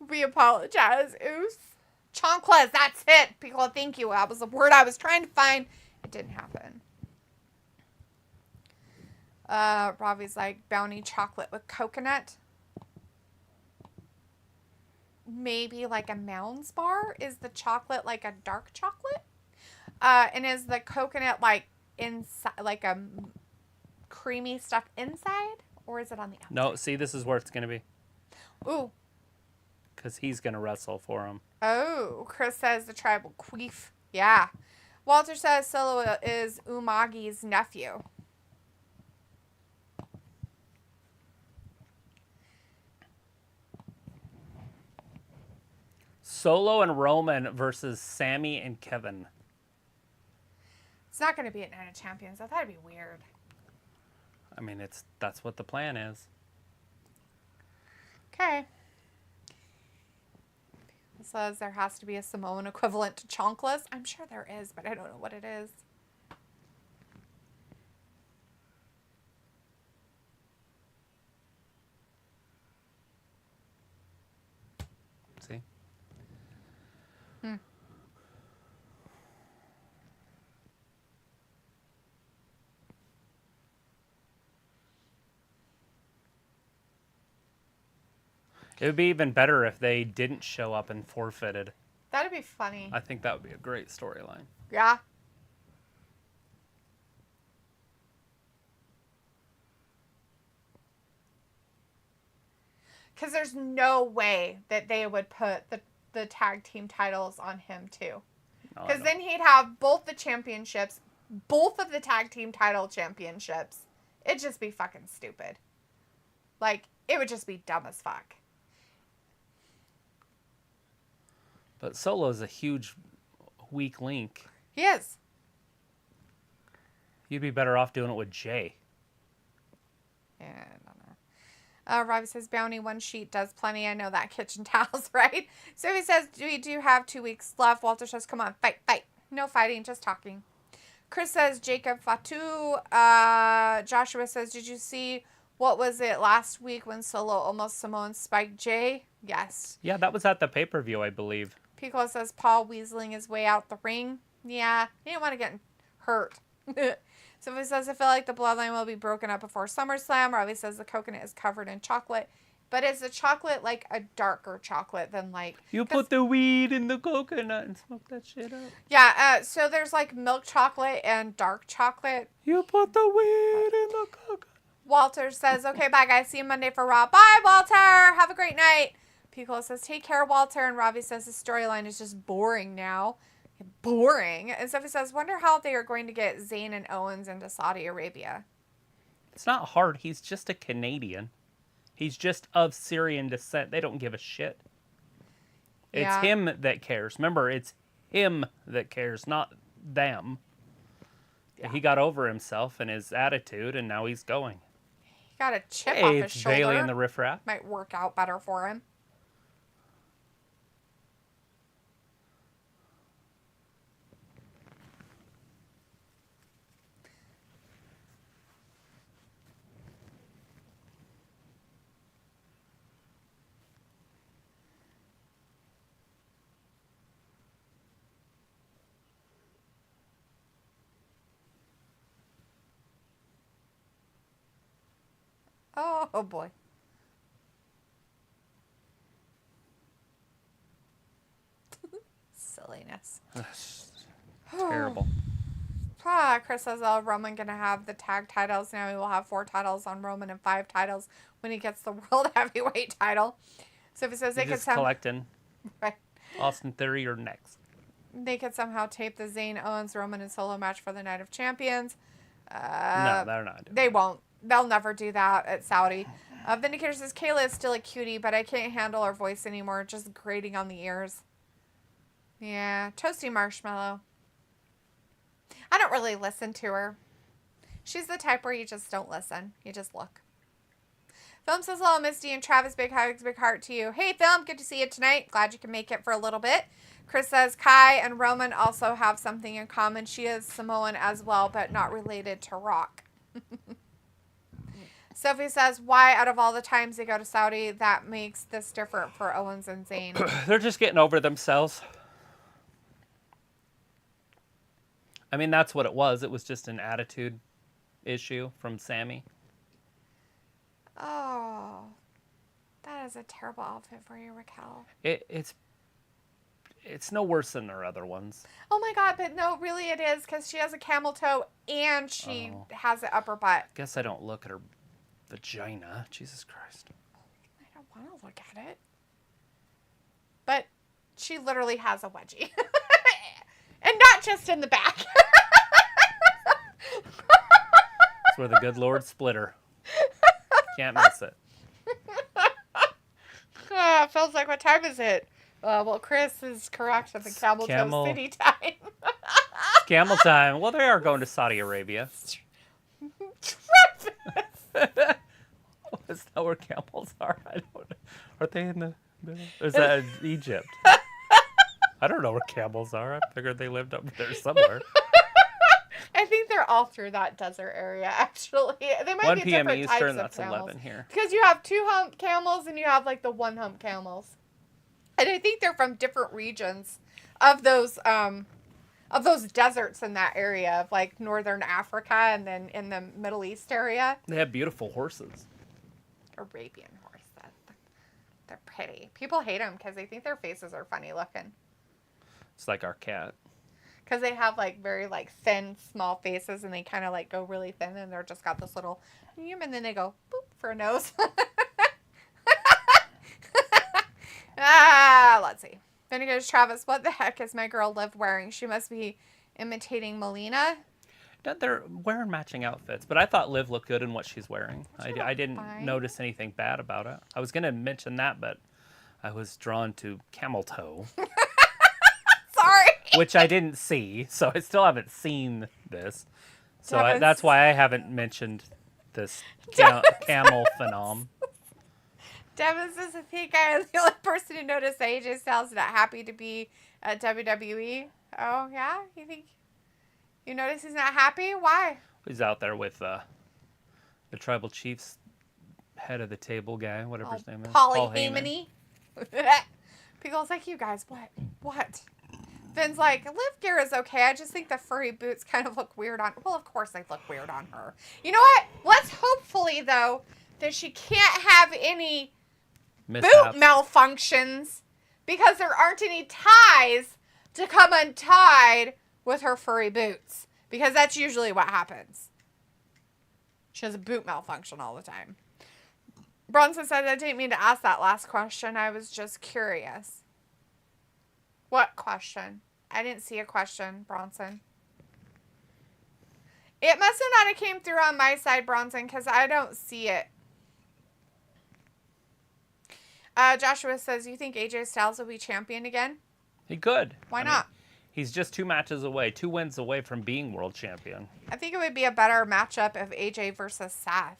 B: We apologize. Oos. Chanclas, that's it. People, thank you. That was the word I was trying to find. It didn't happen. Robbie's like, bounty chocolate with coconut. Maybe like a Mounds bar? Is the chocolate like a dark chocolate? And is the coconut like inside, like a creamy stuff inside? Or is it on the outside?
C: No, see, this is where it's going to be.
B: Ooh.
C: Because he's going to wrestle for him.
B: Oh, Chris says the tribal queef. Yeah. Walter says Solo is Umagi's nephew.
C: Solo and Roman versus Sammy and Kevin.
B: It's not going to be at Night of Champions. I thought it'd be weird.
C: I mean, that's what the plan is.
B: Okay. It says there has to be a Samoan equivalent to Chanclas. I'm sure there is, but I don't know what it is.
C: See? It would be even better if they didn't show up and forfeited.
B: That'd be funny.
C: I think that would be a great storyline.
B: Yeah. Because there's no way that they would put the tag team titles on him, too. Because then he'd have both the championships, both of the tag team title championships. It'd just be fucking stupid. Like, it would just be dumb as fuck.
C: But Solo's a huge weak link.
B: He is.
C: You'd be better off doing it with Jay.
B: Yeah, I don't Robbie says, Bounty, one sheet does plenty. I know that. Kitchen towels, right? So he says, we do have 2 weeks left. Walter says, come on, fight, fight. No fighting, just talking. Chris says, Jacob Fatu. Joshua says, did you see, what was it, last week when Solo almost Samoan spiked Jay? Yes.
C: Yeah, that was at the pay-per-view, I believe.
B: Pico says, Paul weaseling his way out the ring. Yeah, he didn't want to get hurt. So he says, I feel like the bloodline will be broken up before SummerSlam. Robbie says the coconut is covered in chocolate. But is the chocolate like a darker chocolate than like...
C: You put the weed in the coconut and smoke that shit up.
B: Yeah, so there's like milk chocolate and dark chocolate.
C: You put the weed in the coconut.
B: Walter says, okay, bye guys. See you Monday for Raw. Bye, Walter. Have a great night. Piccolo says, take care, Walter. And Robbie says the storyline is just boring now. Boring. And Sophie says, wonder how they are going to get Zayn and Owens into Saudi Arabia.
C: It's not hard. He's just a Canadian. He's just of Syrian descent. They don't give a shit. It's him that cares. Remember, it's him that cares, not them. Yeah. He got over himself and his attitude, and now he's going.
B: He got a chip off his shoulder.
C: Bailey and the Riff Raff.
B: Might work out better for him. Oh boy. Silliness.
C: Terrible.
B: Chris says, oh, Roman going to have the tag titles. Now he will have 4 titles on Roman and 5 titles when he gets the World Heavyweight title. So if he says they could
C: collecting.
B: Right.
C: Austin Theory or next.
B: They could somehow tape the Zayn, Owens, Roman, and solo match for the Night of Champions.
C: No, they're not doing
B: They won't. They'll never do that at Saudi. Vindicator says, Kayla is still a cutie, but I can't handle her voice anymore. Just grating on the ears. Yeah. Toasty Marshmallow. I don't really listen to her. She's the type where you just don't listen. You just look. Film says, hello, Misty and Travis. Big hugs, big heart to you. Hey, Film. Good to see you tonight. Glad you can make it for a little bit. Chris says, Kai and Roman also have something in common. She is Samoan as well, but not related to Rock. Sophie says, why out of all the times they go to Saudi, that makes this different for Owens and Zayn?
C: They're just getting over themselves. I mean, that's what it was. It was just an attitude issue from Sammy.
B: Oh, that is a terrible outfit for you, Raquel.
C: It's no worse than their other ones.
B: Oh my God, but no, really it is, because she has a camel toe and she has an upper butt.
C: Guess I don't look at her vagina. Jesus Christ.
B: I don't want to look at it. But she literally has a wedgie. And not just in the back.
C: That's where the good Lord split her. Can't miss it.
B: Feels like, what time is it? Well, Chris is correct at the Camel Toe City time.
C: Camel time. Well, they are going to Saudi Arabia. Is that where camels are? I don't know. Are they in the middle? Or is that Egypt? I don't know where camels are. I figured they lived up there somewhere.
B: I think they're all through that desert area, actually. They might
C: 1
B: be
C: p.m.
B: different
C: Eastern,
B: types
C: that's
B: of camels.
C: 11 here.
B: Because you have 2-hump camels and you have like the 1-hump camels. And I think they're from different regions of those deserts in that area of like northern Africa and then in the Middle East area.
C: They have beautiful horses.
B: Arabian horses. They're pretty. People hate them because they think their faces are funny looking.
C: It's like our cat.
B: Because they have like very like thin, small faces and they kind of like go really thin and they're just got this little and then they go boop for a nose. Let's see. Then he goes, Travis, what the heck is my girl Liv wearing? She must be imitating Melina.
C: They're wearing matching outfits, but I thought Liv looked good in what she's wearing. I didn't notice anything bad about it. I was going to mention that, but I was drawn to camel toe.
B: Sorry.
C: Which I didn't see, so I still haven't seen this. So that's why I haven't mentioned this camel phenom.
B: Devin says, I think I am the only person who noticed that AJ Styles not happy to be at WWE. Oh, yeah? You think you notice he's not happy? Why?
C: He's out there with the Tribal Chiefs head of the table guy, whatever his name is.
B: Paul Heyman. People's like, you guys, what? Finn's like, Liv Guerra's okay. I just think the furry boots kind of look weird on... Well, of course they look weird on her. You know what? Let's hopefully, though, that she can't have any boot malfunctions because there aren't any ties to come untied with her furry boots. Because that's usually what happens. She has a boot malfunction all the time. Bronson said, I didn't mean to ask that last question. I was just curious. What question? I didn't see a question, Bronson. It must have not have came through on my side, Bronson, because I don't see it. Joshua says, you think AJ Styles will be champion again?
C: He could.
B: Why not?
C: He's just 2 matches away, 2 wins away from being world champion.
B: I think it would be a better matchup of AJ versus Seth.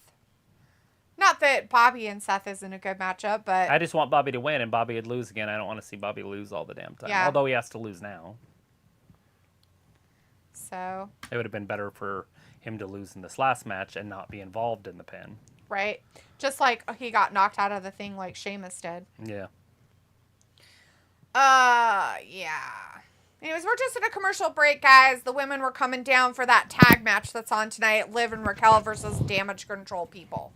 B: Not that Bobby and Seth isn't a good matchup, but...
C: I just want Bobby to win, and Bobby would lose again. I don't want to see Bobby lose all the damn time.
B: Yeah.
C: Although he has to lose now.
B: So...
C: It would have been better for him to lose in this last match and not be involved in the pin.
B: Right. Just like he got knocked out of the thing like Sheamus did.
C: Yeah.
B: Yeah. Anyways, we're just in a commercial break, guys. The women were coming down for that tag match that's on tonight. Liv and Raquel versus Damage Control people.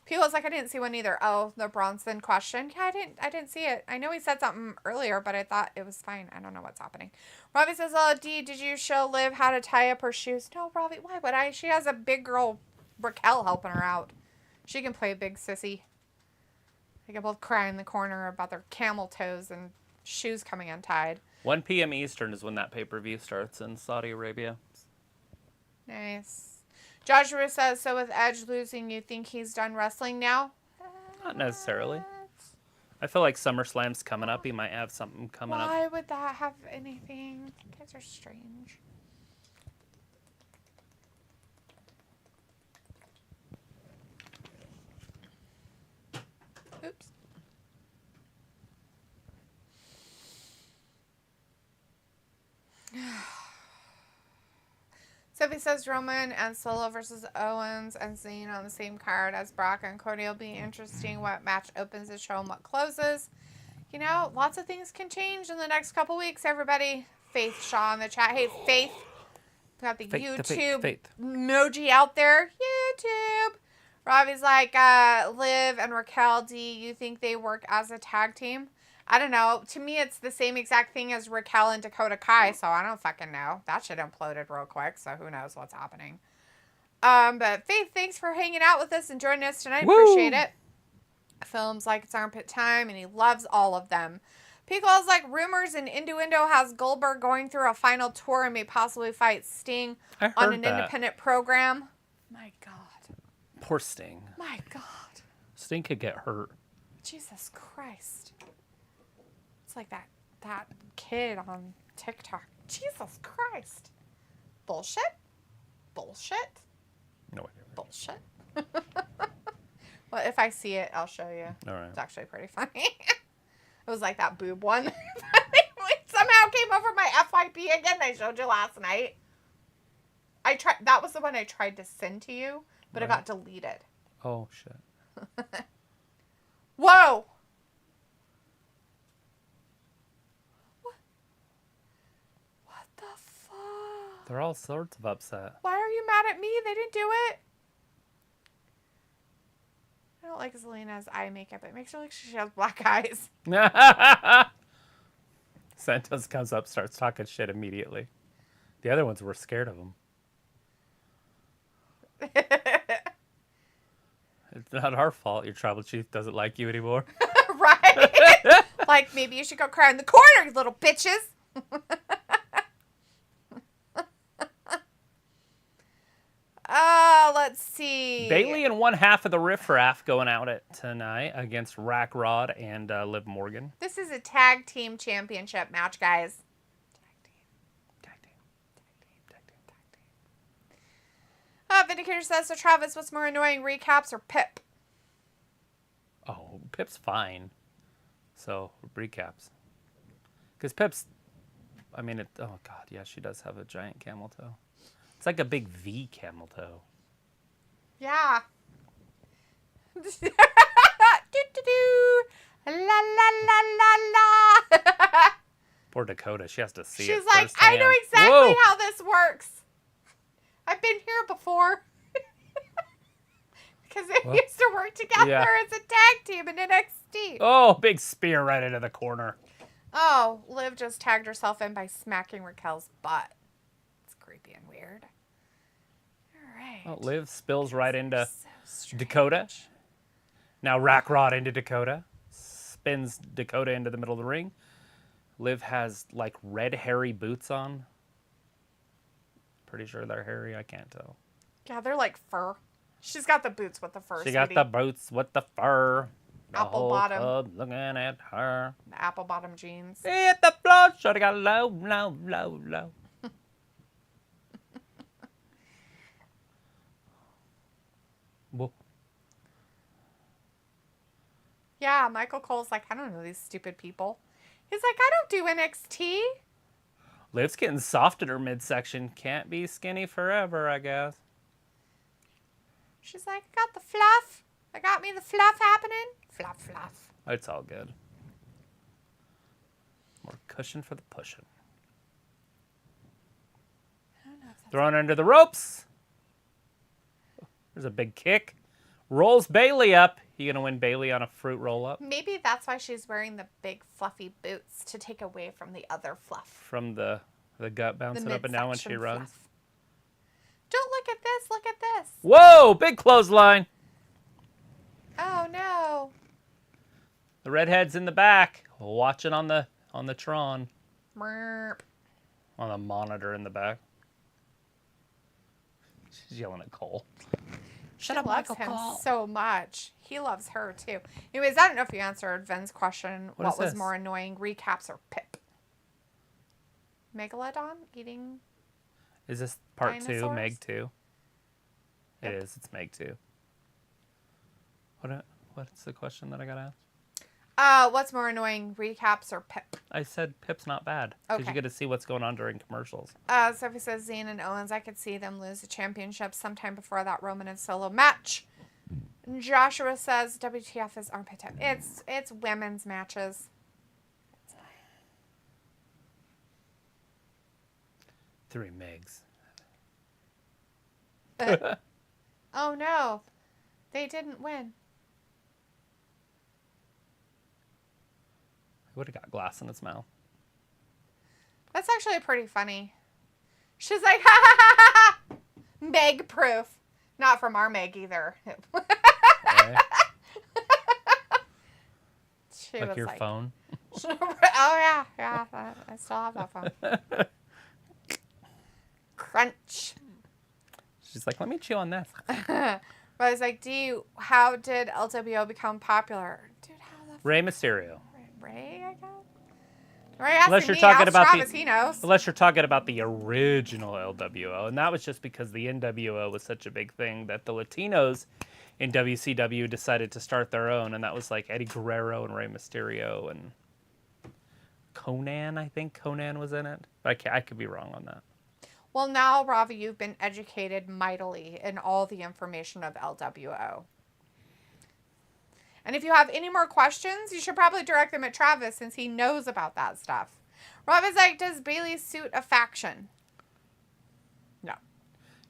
B: People's like, I didn't see one either. Oh, the Bronson question. Yeah, I didn't see it. I know he said something earlier, but I thought it was fine. I don't know what's happening. Robbie says, oh, Dee, did you show Liv how to tie up her shoes? No, Robbie, why would I? She has a big girl, Raquel, helping her out. She can play big sissy. They can both cry in the corner about their camel toes and shoes coming untied.
C: 1 p.m. Eastern is when that pay-per-view starts in Saudi Arabia.
B: Nice. Joshua says, so with Edge losing, you think he's done wrestling now?
C: Not necessarily. I feel like SummerSlam's coming up. He might have something coming up.
B: Why would that have anything? You guys are strange. Oops. Sophie says Roman and Solo versus Owens and Zayn on the same card as Brock and Cody will be interesting. What match opens the show and what closes? You know, lots of things can change in the next couple weeks, everybody. Faith Shaw in the chat. Hey, Faith. We got the YouTube emoji out there. YouTube. Robbie's like, Liv and Raquel, D, you think they work as a tag team? I don't know. To me, it's the same exact thing as Raquel and Dakota Kai, so I don't fucking know. That shit imploded real quick, so who knows what's happening. But Faith, thanks for hanging out with us and joining us tonight. Woo! Appreciate it. Films like It's Armpit Time, and he loves all of them. Pico's like, rumors and Innuendo has Goldberg going through a final tour and may possibly fight Sting on an independent program. My God.
C: Poor Sting.
B: My God.
C: Sting could get hurt.
B: Jesus Christ. It's like that kid on TikTok. Jesus Christ. Bullshit? Bullshit?
C: No idea.
B: Bullshit. Well, if I see it, I'll show you.
C: All right.
B: It's actually pretty funny. It was like that boob one. It somehow came over my FYP again. I showed you last night. That was the one I tried to send to you, but It got deleted.
C: Oh, shit.
B: Whoa! What the fuck?
C: They're all sorts of upset.
B: Why are you mad at me? They didn't do it. I don't like Zelina's eye makeup. It makes her look like she has black eyes.
C: Santos comes up, starts talking shit immediately. The other ones were scared of him. It's not our fault your tribal chief doesn't like you anymore.
B: Right? Like, maybe you should go cry in the corner, you little bitches. Let's see.
C: Bailey and one half of the Riff Raff going out at tonight against Rack Rod and Liv Morgan.
B: This is a tag team championship match, guys. Tag team. Vindicator says to Travis, what's more annoying, recaps or Pip?
C: Oh, Pip's fine. So, recaps. Because Pip's, I mean, oh God, yeah, she does have a giant camel toe. It's like a big V camel toe.
B: Yeah. Do-do-do. La la la la la.
C: Poor Dakota, she has to see it
B: She's like,
C: firsthand.
B: I know exactly
C: Whoa!
B: how this works. I've been here before. Because they used to work together as a tag team in NXT.
C: Oh, big spear right into the corner.
B: Oh, Liv just tagged herself in by smacking Raquel's butt. It's creepy and weird. All right.
C: Oh, Liv spills right into
B: So strange.
C: Dakota. Now Rack Rod into Dakota. Spins Dakota into the middle of the ring. Liv has like red hairy boots on. Pretty sure they're hairy. I can't tell.
B: Yeah, they're like fur. She's got the boots with the fur.
C: She got
B: sweetie.
C: the boots with the fur. The
B: Apple
C: whole
B: bottom.
C: club looking at her.
B: The apple bottom jeans.
C: Hit the floor. Shorty got low, low, low, low. Whoa.
B: Yeah, Michael Cole's like, I don't know these stupid people. He's like, I don't do NXT.
C: Liv's getting soft in her midsection. Can't be skinny forever, I guess.
B: She's like, I got the fluff. I got me the fluff happening. Fluff, fluff.
C: It's all good. More cushion for the pushing.
B: I don't know if that's...
C: Thrown under the ropes. There's a big kick. Rolls Bailey up. You gonna win Bailey on a fruit roll up?
B: Maybe that's why she's wearing the big fluffy boots to take away from the other fluff.
C: From the gut bouncing up and down when she
B: midsection
C: runs.
B: fluff. Don't look at this. Look at this.
C: Whoa! Big clothesline.
B: Oh no.
C: The redhead's in the back, watching on the Tron,
B: Merp.
C: on the monitor in the back. She's yelling at Cole.
B: She loves him so much. He loves her too. Anyways, I don't know if you answered Vin's question. What was
C: this?
B: more annoying, recaps or Pip? Megalodon eating.
C: Is this part 2,
B: Dinosaurs?
C: Meg 2? It
B: Yep.
C: is. It's Meg 2. What's the question that I got asked?
B: What's more annoying, recaps or Pip?
C: I said Pip's not bad because
B: Okay.
C: you get to see what's going on during commercials.
B: Sophie says Zayn and Owens. I could see them lose the championship sometime before that Roman and Solo match. Joshua says WTF is armpit time. It's women's matches.
C: 3 Megs.
B: Oh no, they didn't win.
C: He would have got glass in his mouth.
B: That's actually pretty funny. She's like, ha ha ha ha ha. Meg proof. Not from our Meg either.
C: Okay?
B: She
C: Like
B: was
C: your
B: like,
C: phone.
B: Oh yeah, I still have that phone. Crunch.
C: She's like, let me chew on this.
B: But I was like, how did LWO become popular? Dude, how the
C: Rey Mysterio.
B: Ray, I guess? Ray asking
C: Unless you're
B: me,
C: talking
B: ask
C: about
B: Travis, he knows.
C: Unless you're talking about the original LWO, and that was just because the NWO was such a big thing that the Latinos in WCW decided to start their own, and that was like Eddie Guerrero and Rey Mysterio and Conan. I think Conan was in it. I could be wrong on that.
B: Well, now, Ravi, you've been educated mightily in all the information of LWO. And if you have any more questions, you should probably direct them at Travis since he knows about that stuff. Ravi's like, does Bailey suit a faction? No.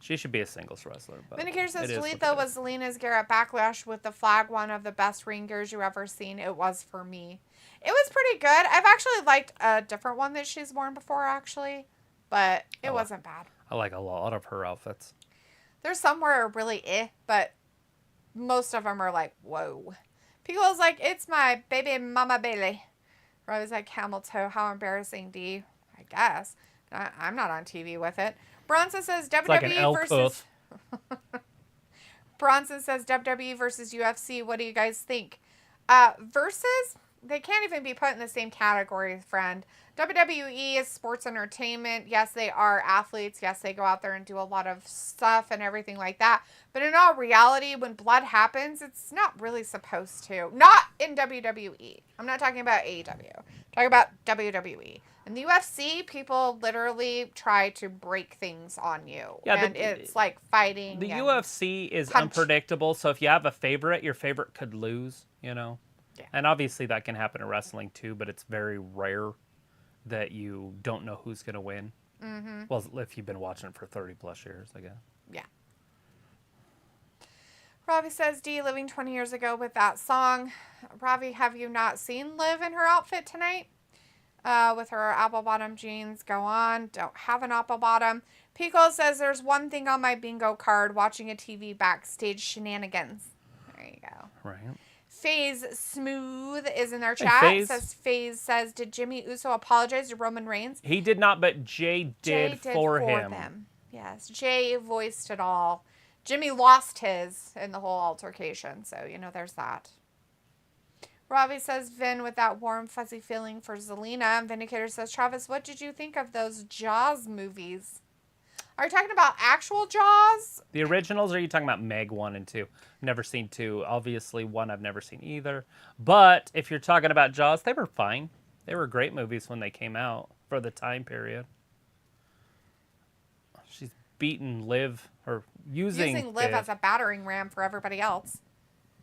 C: She should be a singles wrestler. But
B: Vindicator says,
C: it is what
B: Talitha
C: it
B: was
C: is.
B: Zelina's gear at Backlash with the flag, one of the best ring gears you ever seen. It was for me. It was pretty good. I've actually liked a different one that she's worn before, actually. But it wasn't bad.
C: I like a lot of her outfits.
B: There's some where are really but most of them are like, whoa. People's like, it's my baby mama Bailey. Or I was like, camel toe, how embarrassing, D. I guess. I'm not on TV with it. Bronson says WWE
C: like an elk
B: versus... Bronson says WWE versus UFC. What do you guys think? Versus, they can't even be put in the same category, friend. WWE is sports entertainment. Yes, they are athletes. Yes, they go out there and do a lot of stuff and everything like that. But in all reality, when blood happens, it's not really supposed to. Not in WWE. I'm not talking about AEW. I'm talking about WWE. In the UFC, people literally try to break things on you.
C: Yeah,
B: and it's like fighting.
C: The
B: and
C: UFC is unpredictable, so if you have a favorite, your favorite could lose, you know?
B: Yeah.
C: And obviously that can happen in wrestling too, but it's very rare that you don't know who's going to win. Mm-hmm. Well, if you've been watching it for 30 plus years, I guess.
B: Yeah. Ravi says, D, living 20 years ago with that song. Ravi, have you not seen Liv in her outfit tonight? With her apple bottom jeans, go on. Don't have an apple bottom. Pico says, there's one thing on my bingo card, watching a TV backstage shenanigans. There you go.
C: Right.
B: FaZe Smooth is in our
C: Hey,
B: chat.
C: FaZe.
B: FaZe says, did Jimmy Uso apologize to Roman Reigns?
C: He did not, but Jay did for him.
B: Them. Yes, Jay voiced it all. Jimmy lost his in the whole altercation, so, there's that. Ravi says, Vin with that warm, fuzzy feeling for Zelina. And Vindicator says, Travis, what did you think of those Jaws movies? Are you talking about actual Jaws?
C: The originals, or are you talking about Meg 1 and 2? Never seen 2. Obviously, 1 I've never seen either. But if you're talking about Jaws, they were fine. They were great movies when they came out for the time period. She's beaten Liv, or using
B: Liv as a battering ram for everybody else.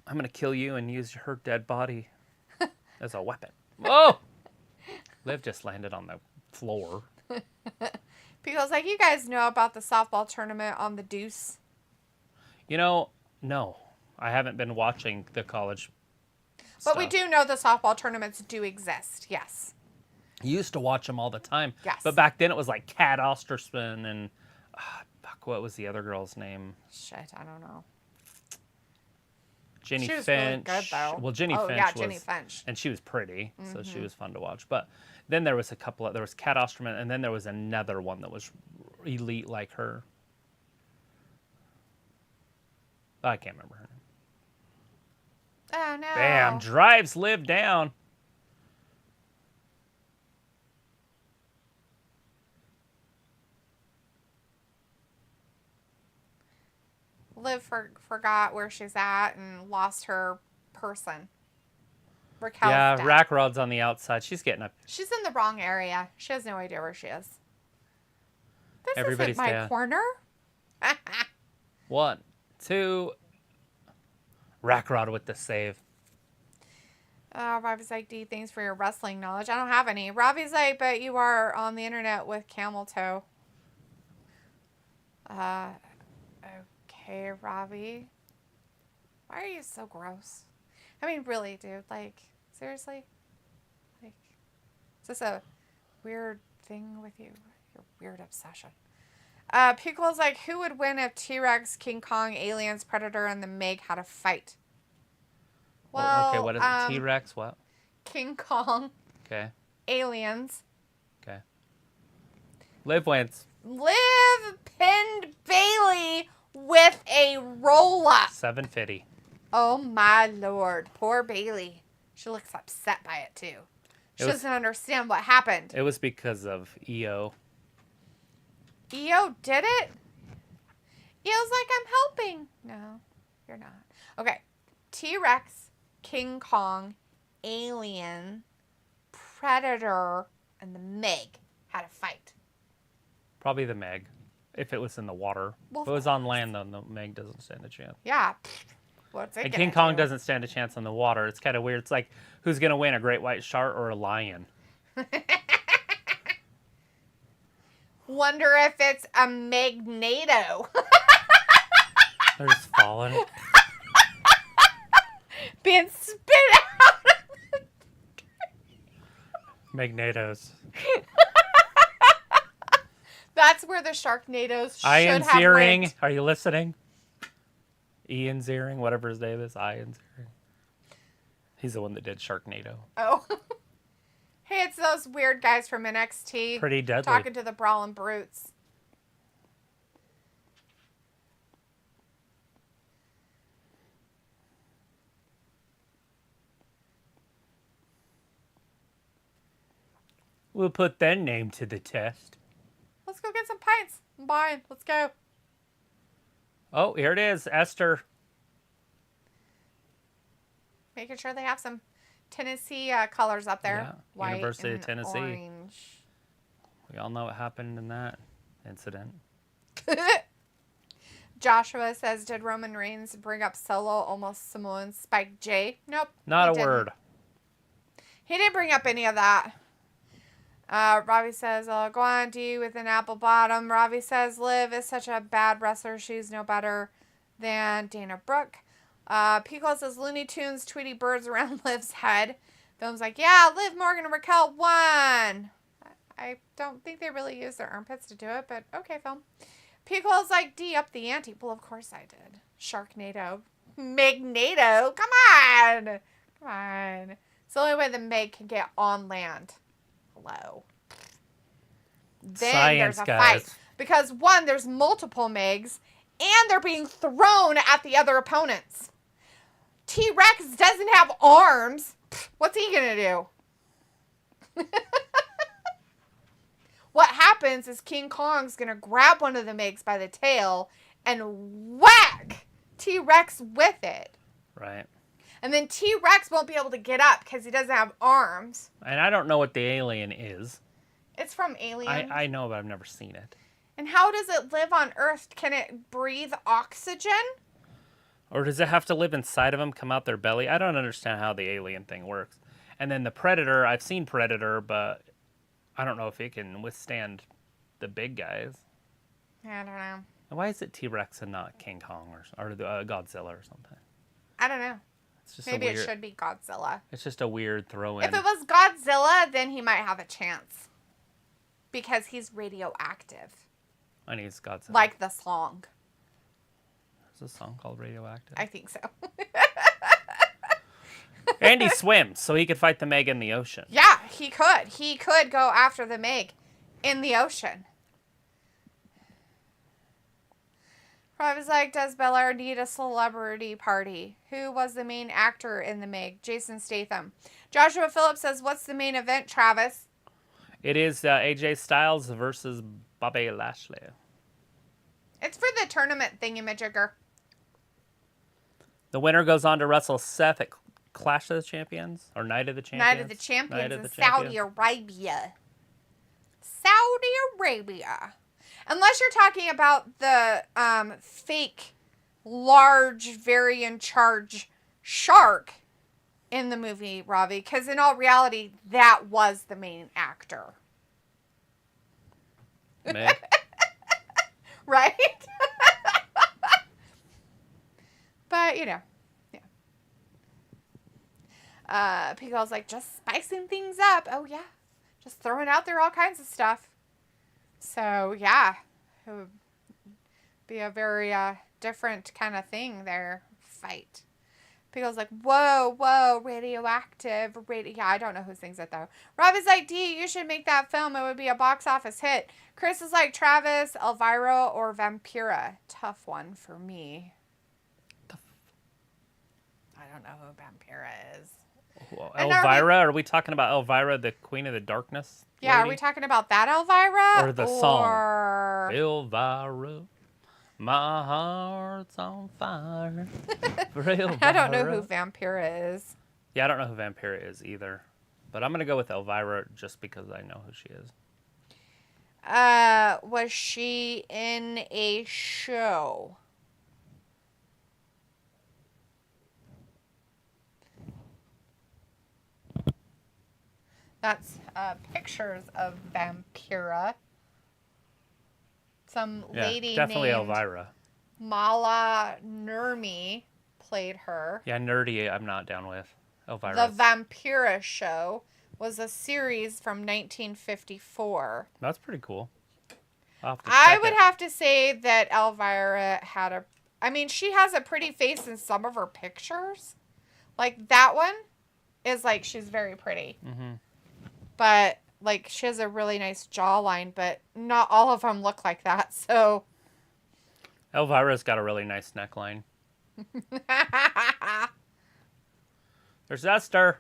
C: I'm going to kill you and use her dead body as a weapon. Whoa! Liv just landed on the floor.
B: People's like, you guys know about the softball tournament on the Deuce?
C: No. I haven't been watching the college
B: But
C: stuff.
B: we do know the softball tournaments do exist, yes.
C: You used to watch them all the time.
B: Yes.
C: But back then it was like Kat Ostersman and... what was the other girl's name?
B: Shit, I don't know.
C: Jenny
B: she was
C: Finch.
B: really good, though.
C: Well, Jenny Finch
B: yeah,
C: was...
B: Jenny Finch.
C: And she was pretty, so she was fun to watch. But then there was there was Kat Osterman, and then there was another one that was elite like her. I can't remember her name.
B: Oh, no.
C: Bam! Drives Liv down.
B: Liv forgot where she's at and lost her person. Raquel's
C: Yeah,
B: dead.
C: Rack Rod's on the outside. She's getting up.
B: She's in the wrong area. She has no idea where she is. This
C: Everybody's
B: isn't my
C: dead.
B: corner.
C: 1, 2. Rack Rod with the save.
B: Ravi's like, D, thanks for your wrestling knowledge. I don't have any. Ravi's like, but you are on the internet with camel toe. Okay, Ravi. Why are you so gross? I mean, really, dude. Like, seriously? Like, is this a weird thing with you? Your weird obsession. Pickle's like, who would win if T-Rex, King Kong, Aliens, Predator, and the Meg had a fight? Well,
C: okay, what is it? T-Rex, what?
B: King Kong,
C: Okay,
B: Aliens.
C: okay. Liv wins.
B: Liv pinned Bailey with a roll-up.
C: 750.
B: Oh, my Lord. Poor Bailey. She looks upset by it, too. She doesn't understand what happened.
C: It was because of EO.
B: EO did it? EO's like, I'm helping. No, you're not. Okay. T-Rex, King Kong, Alien, Predator, and the Meg had a fight.
C: Probably the Meg, if it was in the water.
B: Well,
C: if it was on land, then the Meg doesn't stand a chance.
B: Yeah. What's it
C: And
B: gonna
C: King Kong
B: do?
C: doesn't stand a chance on the water. It's kind of weird. It's like, who's going to win, a great white shark or a lion?
B: Wonder if it's a Magneto.
C: They're just falling.
B: Being spit out.
C: Magnetos.
B: That's where the Sharknadoes should
C: Ian
B: have
C: Ziering.
B: went.
C: Are you listening? Ian Ziering, whatever his name is. Ian Ziering. He's the one that did Sharknado.
B: Oh. Hey, it's those weird guys from NXT.
C: Pretty deadly.
B: Talking to the Brawling Brutes.
C: We'll put that name to the test.
B: Let's go get some pints. I'm buying. Let's go.
C: Oh, here it is, Esther.
B: Making sure they have some Tennessee colors up there.
C: Yeah,
B: White
C: University of
B: and
C: Tennessee.
B: Orange.
C: We all know what happened in that incident.
B: Joshua says, did Roman Reigns bring up Solo, almost Samoan Spike J? Nope.
C: Not a
B: didn't.
C: word.
B: He didn't bring up any of that. Robbie says, go on, D with an apple bottom. Robbie says, Liv is such a bad wrestler. She's no better than Dana Brooke. Pico says, Looney Tunes, Tweety Birds around Liv's head. Film's like, yeah, Liv Morgan and Raquel won. I don't think they really use their armpits to do it, but okay, film. Pico's like, D, up the ante. Well, of course I did. Sharknado. Magneto. Come on. Come on. It's the only way the Meg can get on land. Hello. Then
C: Science,
B: there's a
C: guys.
B: fight. Because, one, there's multiple Megs, and they're being thrown at the other opponents. T-Rex doesn't have arms. What's he going to do? What happens is King Kong's going to grab one of the Megs by the tail and whack T-Rex with it.
C: Right.
B: And then T-Rex won't be able to get up because he doesn't have arms.
C: And I don't know what the alien is.
B: It's from Alien.
C: I know, but I've never seen it.
B: And how does it live on Earth? Can it breathe oxygen?
C: Or does it have to live inside of them, come out their belly? I don't understand how the alien thing works. And then the Predator, I've seen Predator, but I don't know if it can withstand the big guys.
B: I don't know.
C: And why is it T-Rex and not King Kong or Godzilla or something?
B: I don't know.
C: It's just
B: Maybe
C: a weird,
B: it should be Godzilla.
C: It's just a weird throw-in.
B: If it was Godzilla, then he might have a chance. Because he's radioactive.
C: And he's Godzilla.
B: Like the song.
C: There's a song called Radioactive.
B: I think so.
C: And he swims, so he could fight the Meg in the ocean.
B: Yeah, he could. He could go after the Meg in the ocean. I was like, does Balor need a celebrity party? Who was the main actor in the Meg? Jason Statham. Joshua Phillips says, what's the main event, Travis?
C: It is AJ Styles versus Bobby Lashley.
B: It's for the tournament thingamajigger.
C: The winner goes on to wrestle Seth at Clash of the Champions or Night of the Champions.
B: Night of the Champions in Saudi Arabia. Saudi Arabia. Unless you're talking about the fake, large, very in charge shark in the movie, Ravi. Because in all reality, that was the main actor.
C: Meg.
B: Right? But, you know. Yeah. Pico's like, just spicing things up. Oh, yeah. Just throwing out there all kinds of stuff. So, yeah, it would be a very different kind of thing there, fight. Pico's like, whoa, radioactive. Yeah, I don't know who sings it, though. Rob is like, D, you should make that film. It would be a box office hit. Chris is like, Travis, Elvira, or Vampira. Tough one for me. I don't know who Vampira is.
C: Elvira? Are we talking about Elvira, the Queen of the Darkness?
B: Yeah,
C: lady?
B: are we talking about that Elvira?
C: Or the song? Elvira, my heart's on fire. For Elvira.
B: I don't know who Vampira is.
C: Yeah, I don't know who Vampira is either. But I'm going to go with Elvira just because I know who she is.
B: Was she in a show? That's pictures of Vampira. Some lady
C: definitely
B: named
C: Elvira.
B: Mala Nurmi played her.
C: Yeah, nerdy I'm not down with. Elvira.
B: The Vampira Show was a series from 1954.
C: That's pretty cool.
B: I would have to say that Elvira had a... I mean, she has a pretty face in some of her pictures. Like, that one is, like, she's very pretty.
C: Mm-hmm.
B: But, like, she has a really nice jawline, but not all of them look like that, so...
C: Elvira's got a really nice neckline. There's Esther.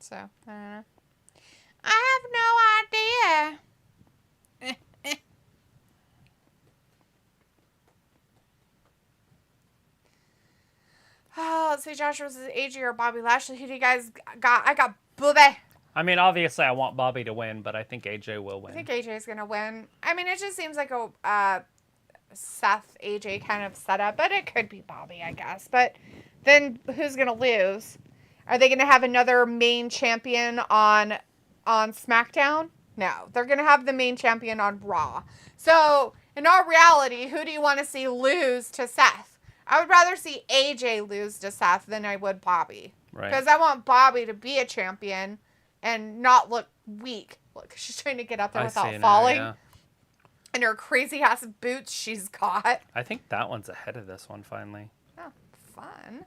B: So, I don't know. I have no idea. Oh, let's see, Josh versus AJ or Bobby Lashley. Who do you guys got? I got Bobby.
C: I mean, obviously, I want Bobby to win, but I think AJ will win.
B: I think AJ is going to win. I mean, it just seems like a Seth AJ kind of setup, but it could be Bobby, I guess. But then who's going to lose? Are they going to have another main champion on SmackDown? No, they're going to have the main champion on Raw. So, in all reality, who do you want to see lose to Seth? I would rather see AJ lose to Seth than I would Bobby.
C: Right.
B: Because I want Bobby to be a champion and not look weak. Look, she's trying to get up there without falling.
C: Yeah.
B: And her crazy ass boots she's got.
C: I think that one's ahead of this one, finally.
B: Oh, fun.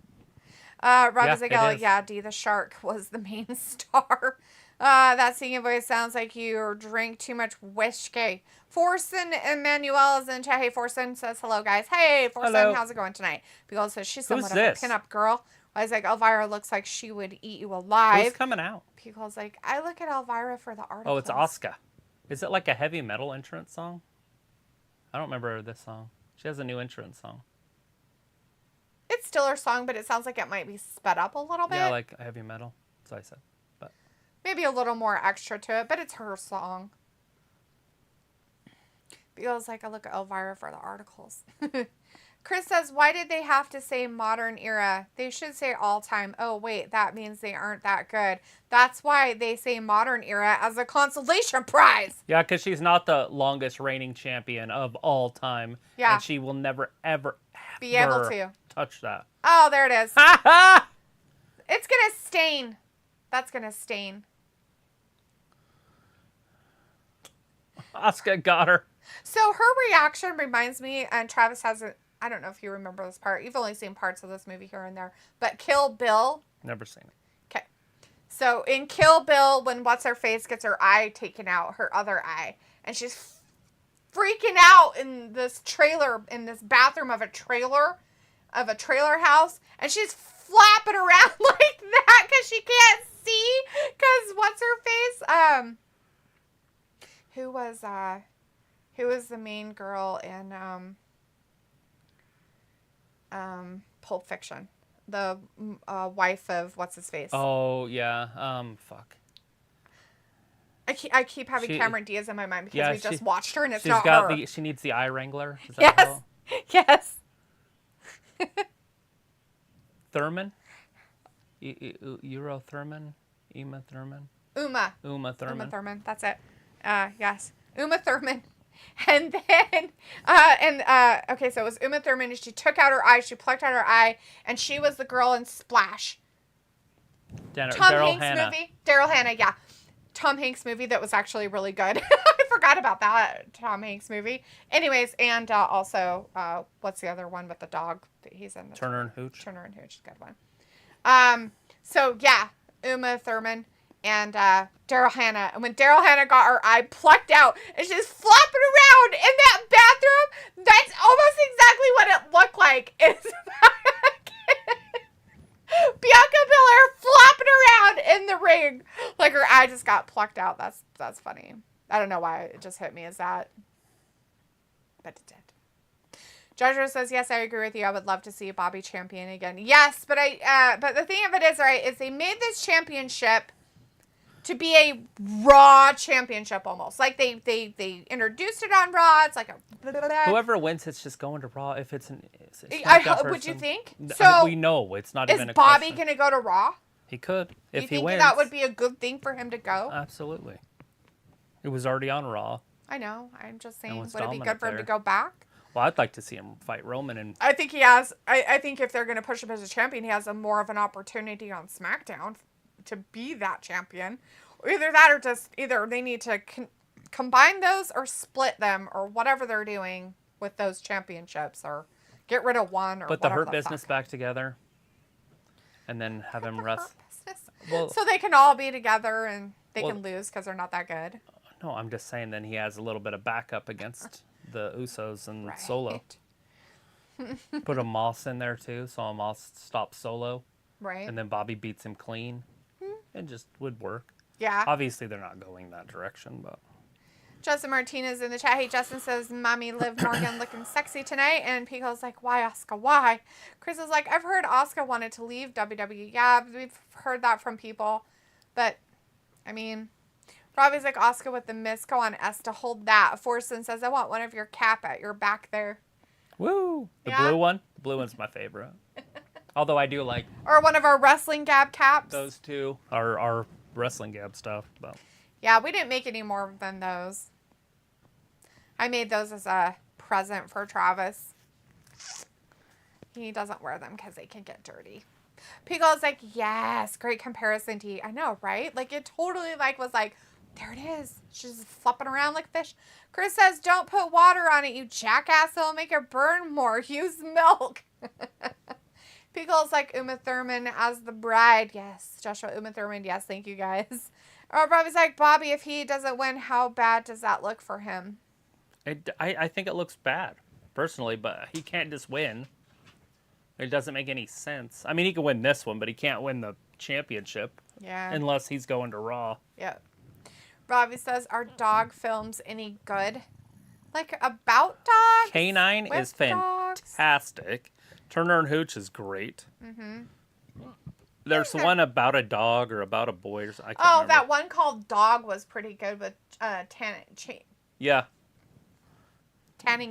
B: Rob Zigel,
C: yeah,
B: D the Shark was the main star. That singing voice sounds like you drink too much whiskey. Forsen Emmanuel is in chat. Hey, Forsen says hello, guys. Hey, Forsen,
C: hello.
B: How's it going tonight? Because says she's somewhat
C: Who's
B: of a
C: this?
B: pinup girl. I was like, Elvira looks like she would eat you alive.
C: Who's coming out?
B: People's like, I look at Elvira for the articles.
C: Oh, it's Asuka. Is it like a heavy metal entrance song? I don't remember this song. She has a new entrance song.
B: It's still her song, but it sounds like it might be sped up a little bit.
C: Yeah, like heavy metal. That's what I said. But
B: maybe a little more extra to it, but it's her song. Feels like I look at Elvira for the articles. Chris says, why did they have to say modern era? They should say all time. Oh, wait, that means they aren't that good. That's why they say modern era as a consolation prize.
C: yeah, because she's not the longest reigning champion of all time.
B: Yeah.
C: And she will never, ever
B: Be able to
C: touch that.
B: Oh, there it is.
C: Ha ha!
B: It's going to stain. That's going to stain.
C: Asuka got her.
B: So her reaction reminds me, and Travis hasn't, I don't know if you remember this part. You've only seen parts of this movie here and there. But Kill Bill.
C: Never seen it.
B: Okay. So in Kill Bill, when What's-Her-Face gets her eye taken out, her other eye, and she's freaking out in this trailer, in this bathroom of a trailer house, and she's flapping around like that because she can't see, because What's-Her-Face, who was the main girl in Pulp Fiction? The wife of What's-His-Face.
C: Oh, yeah. Fuck.
B: I keep having Cameron Diaz in my mind because we just watched her and it's not her.
C: She needs the eye wrangler. Is that
B: Yes.
C: Thurman? Euro Thurman? Uma Thurman?
B: Uma Thurman. That's it. Yes. Uma Thurman. And then, okay, so it was Uma Thurman, and she took out her eye, she plucked out her eye, and she was the girl in Splash. Daryl Hannah, yeah. Tom Hanks movie that was actually really good. I forgot about that Tom Hanks movie. Anyways, and also, what's the other one with the dog that he's in?
C: Turner and Hooch.
B: Turner and Hooch, good one. So, yeah, Uma Thurman. And Daryl Hannah. And when Daryl Hannah got her eye plucked out and she's flopping around in that bathroom, that's almost exactly what it looked like. It's Bianca Belair flopping around in the ring. Like her eye just got plucked out. That's funny. I don't know why it just hit me as that. But it did. Joshua says, yes, I agree with you. I would love to see Bobby champion again. Yes, but but the thing of it is, right, is they made this championship to be a Raw championship almost. Like they introduced it on Raw. It's like a
C: whoever wins, it's just going to Raw. If it's
B: would you think?
C: So we know it's not even a question.
B: Is Bobby going to go to Raw?
C: He could if he wins.
B: You think that would be a good thing for him to go?
C: Absolutely. It was already on Raw.
B: I know. I'm just saying, would it be
C: dominant
B: good for him
C: there.
B: to go back?
C: Well, I'd like to see him fight Roman, and
B: I think he has. I think if they're going to push him as a champion, he has more of an opportunity on SmackDown to be that champion. Either that, or just either they need to combine those or split them or whatever they're doing with those championships, or get rid of one, or
C: put the Hurt
B: the
C: Business
B: fuck.
C: back together, and then have him wrestle.
B: Well, so they can all be together and they can lose because they're not that good.
C: No, I'm just saying. Then he has a little bit of backup against the Usos and Solo. Put a Moss in there too, so a Moss stops Solo.
B: Right.
C: And then Bobby beats him clean. It just would work.
B: Yeah.
C: Obviously, they're not going that direction, but...
B: Justin Martinez in the chat. Hey, Justin says, Mommy Liv Morgan looking sexy tonight. And Pico's like, why, Asuka? Why? Chris is like, I've heard Asuka wanted to leave WWE. Yeah, we've heard that from people. But, I mean, Robbie's like, Asuka with the miss. Go on, S to hold that. Forsen says, I want one of your cap at your back there.
C: Woo! The
B: Yeah.
C: blue one? The blue one's my favorite. Although I do like...
B: Or one of our wrestling gab caps.
C: Those two are wrestling gab stuff, but...
B: Yeah, we didn't make any more than those. I made those as a present for Travis. He doesn't wear them because they can get dirty. Pico's like, yes, great comparison, T. I know, right? Like, it totally, like, was like, there it is. She's flopping around like a fish. Chris says, don't put water on it, you jackass. It'll make it burn more. Use milk. Pico's like, Uma Thurman as the bride. Yes, Joshua Uma Thurman. Yes, thank you, guys. Bobby's like, Bobby, if he doesn't win, how bad does that look for him?
C: I think it looks bad, personally, but he can't just win. It doesn't make any sense. I mean, he can win this one, but he can't win the championship.
B: Yeah.
C: Unless he's going to Raw.
B: Yep. Robbie says, are dog films any good? Like, about dogs?
C: K9 is fantastic. Turner and Hooch is great. Mm-hmm. There's one about a dog or about a boy. Or I can't remember.
B: That one called Dog was pretty good with Tanning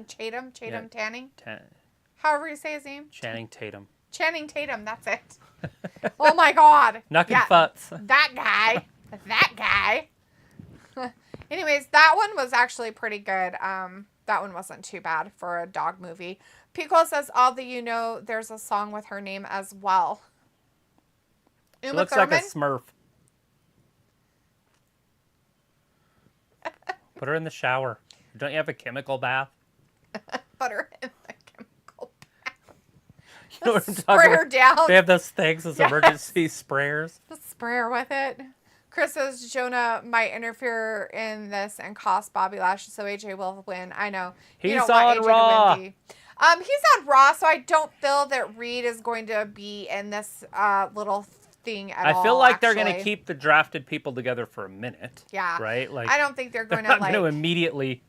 B: Tatum. Tanning. However you say his name.
C: Channing Tatum.
B: Channing Tatum, that's it. Oh my God.
C: Knuckin' Futz.
B: That guy. Anyways, that one was actually pretty good. That one wasn't too bad for a dog movie. Pico says, although you know there's a song with her name as well.
C: She looks like a Smurf. Put her in the shower. Don't you have a chemical bath?
B: Put her in the chemical bath.
C: You know what I'm talking
B: Spray her
C: about?
B: down.
C: They have those things as emergency sprayers.
B: The sprayer with it. Chris says Jonah might interfere in this and cost Bobby Lashley, so AJ will win. I know.
C: He's on Raw.
B: He's on Raw, so I don't feel that Reed is going to be in this little thing at all.
C: I feel like they're going to keep the drafted people together for a minute.
B: Yeah.
C: Right? Like,
B: I don't think they're going
C: not going to immediately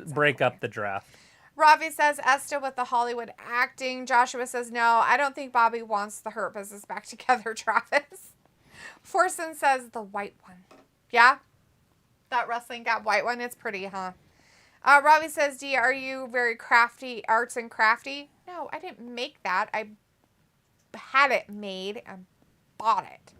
C: break up the draft.
B: Ravi says Esta with the Hollywood acting. Joshua says no. I don't think Bobby wants the Hurt Business back together, Travis. Forsen says the white one. Yeah? That wrestling gap white one. It's pretty, huh? Robbie says, D, are you very crafty, arts and crafty? No, I didn't make that. I had it made and bought it.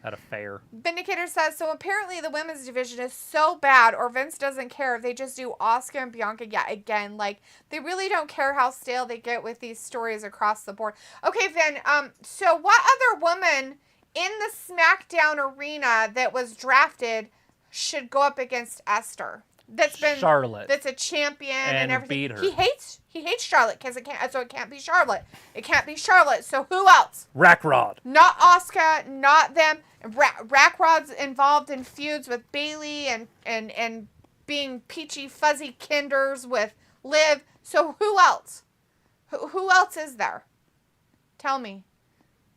C: At a fair.
B: Vindicator says, so apparently the women's division is so bad, or Vince doesn't care. They just do Asuka and Bianca. Yeah, again, like, they really don't care how stale they get with these stories across the board. Okay, Vin, so what other woman in the SmackDown arena that was drafted should go up against Esther? That's been
C: Charlotte.
B: That's a champion and everything.
C: Beat her.
B: He hates Charlotte because it can't be Charlotte. It can't be Charlotte. So who else?
C: Rackrod.
B: Not Asuka, not them. Rackrod's involved in feuds with Bayley and being peachy fuzzy kinders with Liv. So who else? Who else is there? Tell me.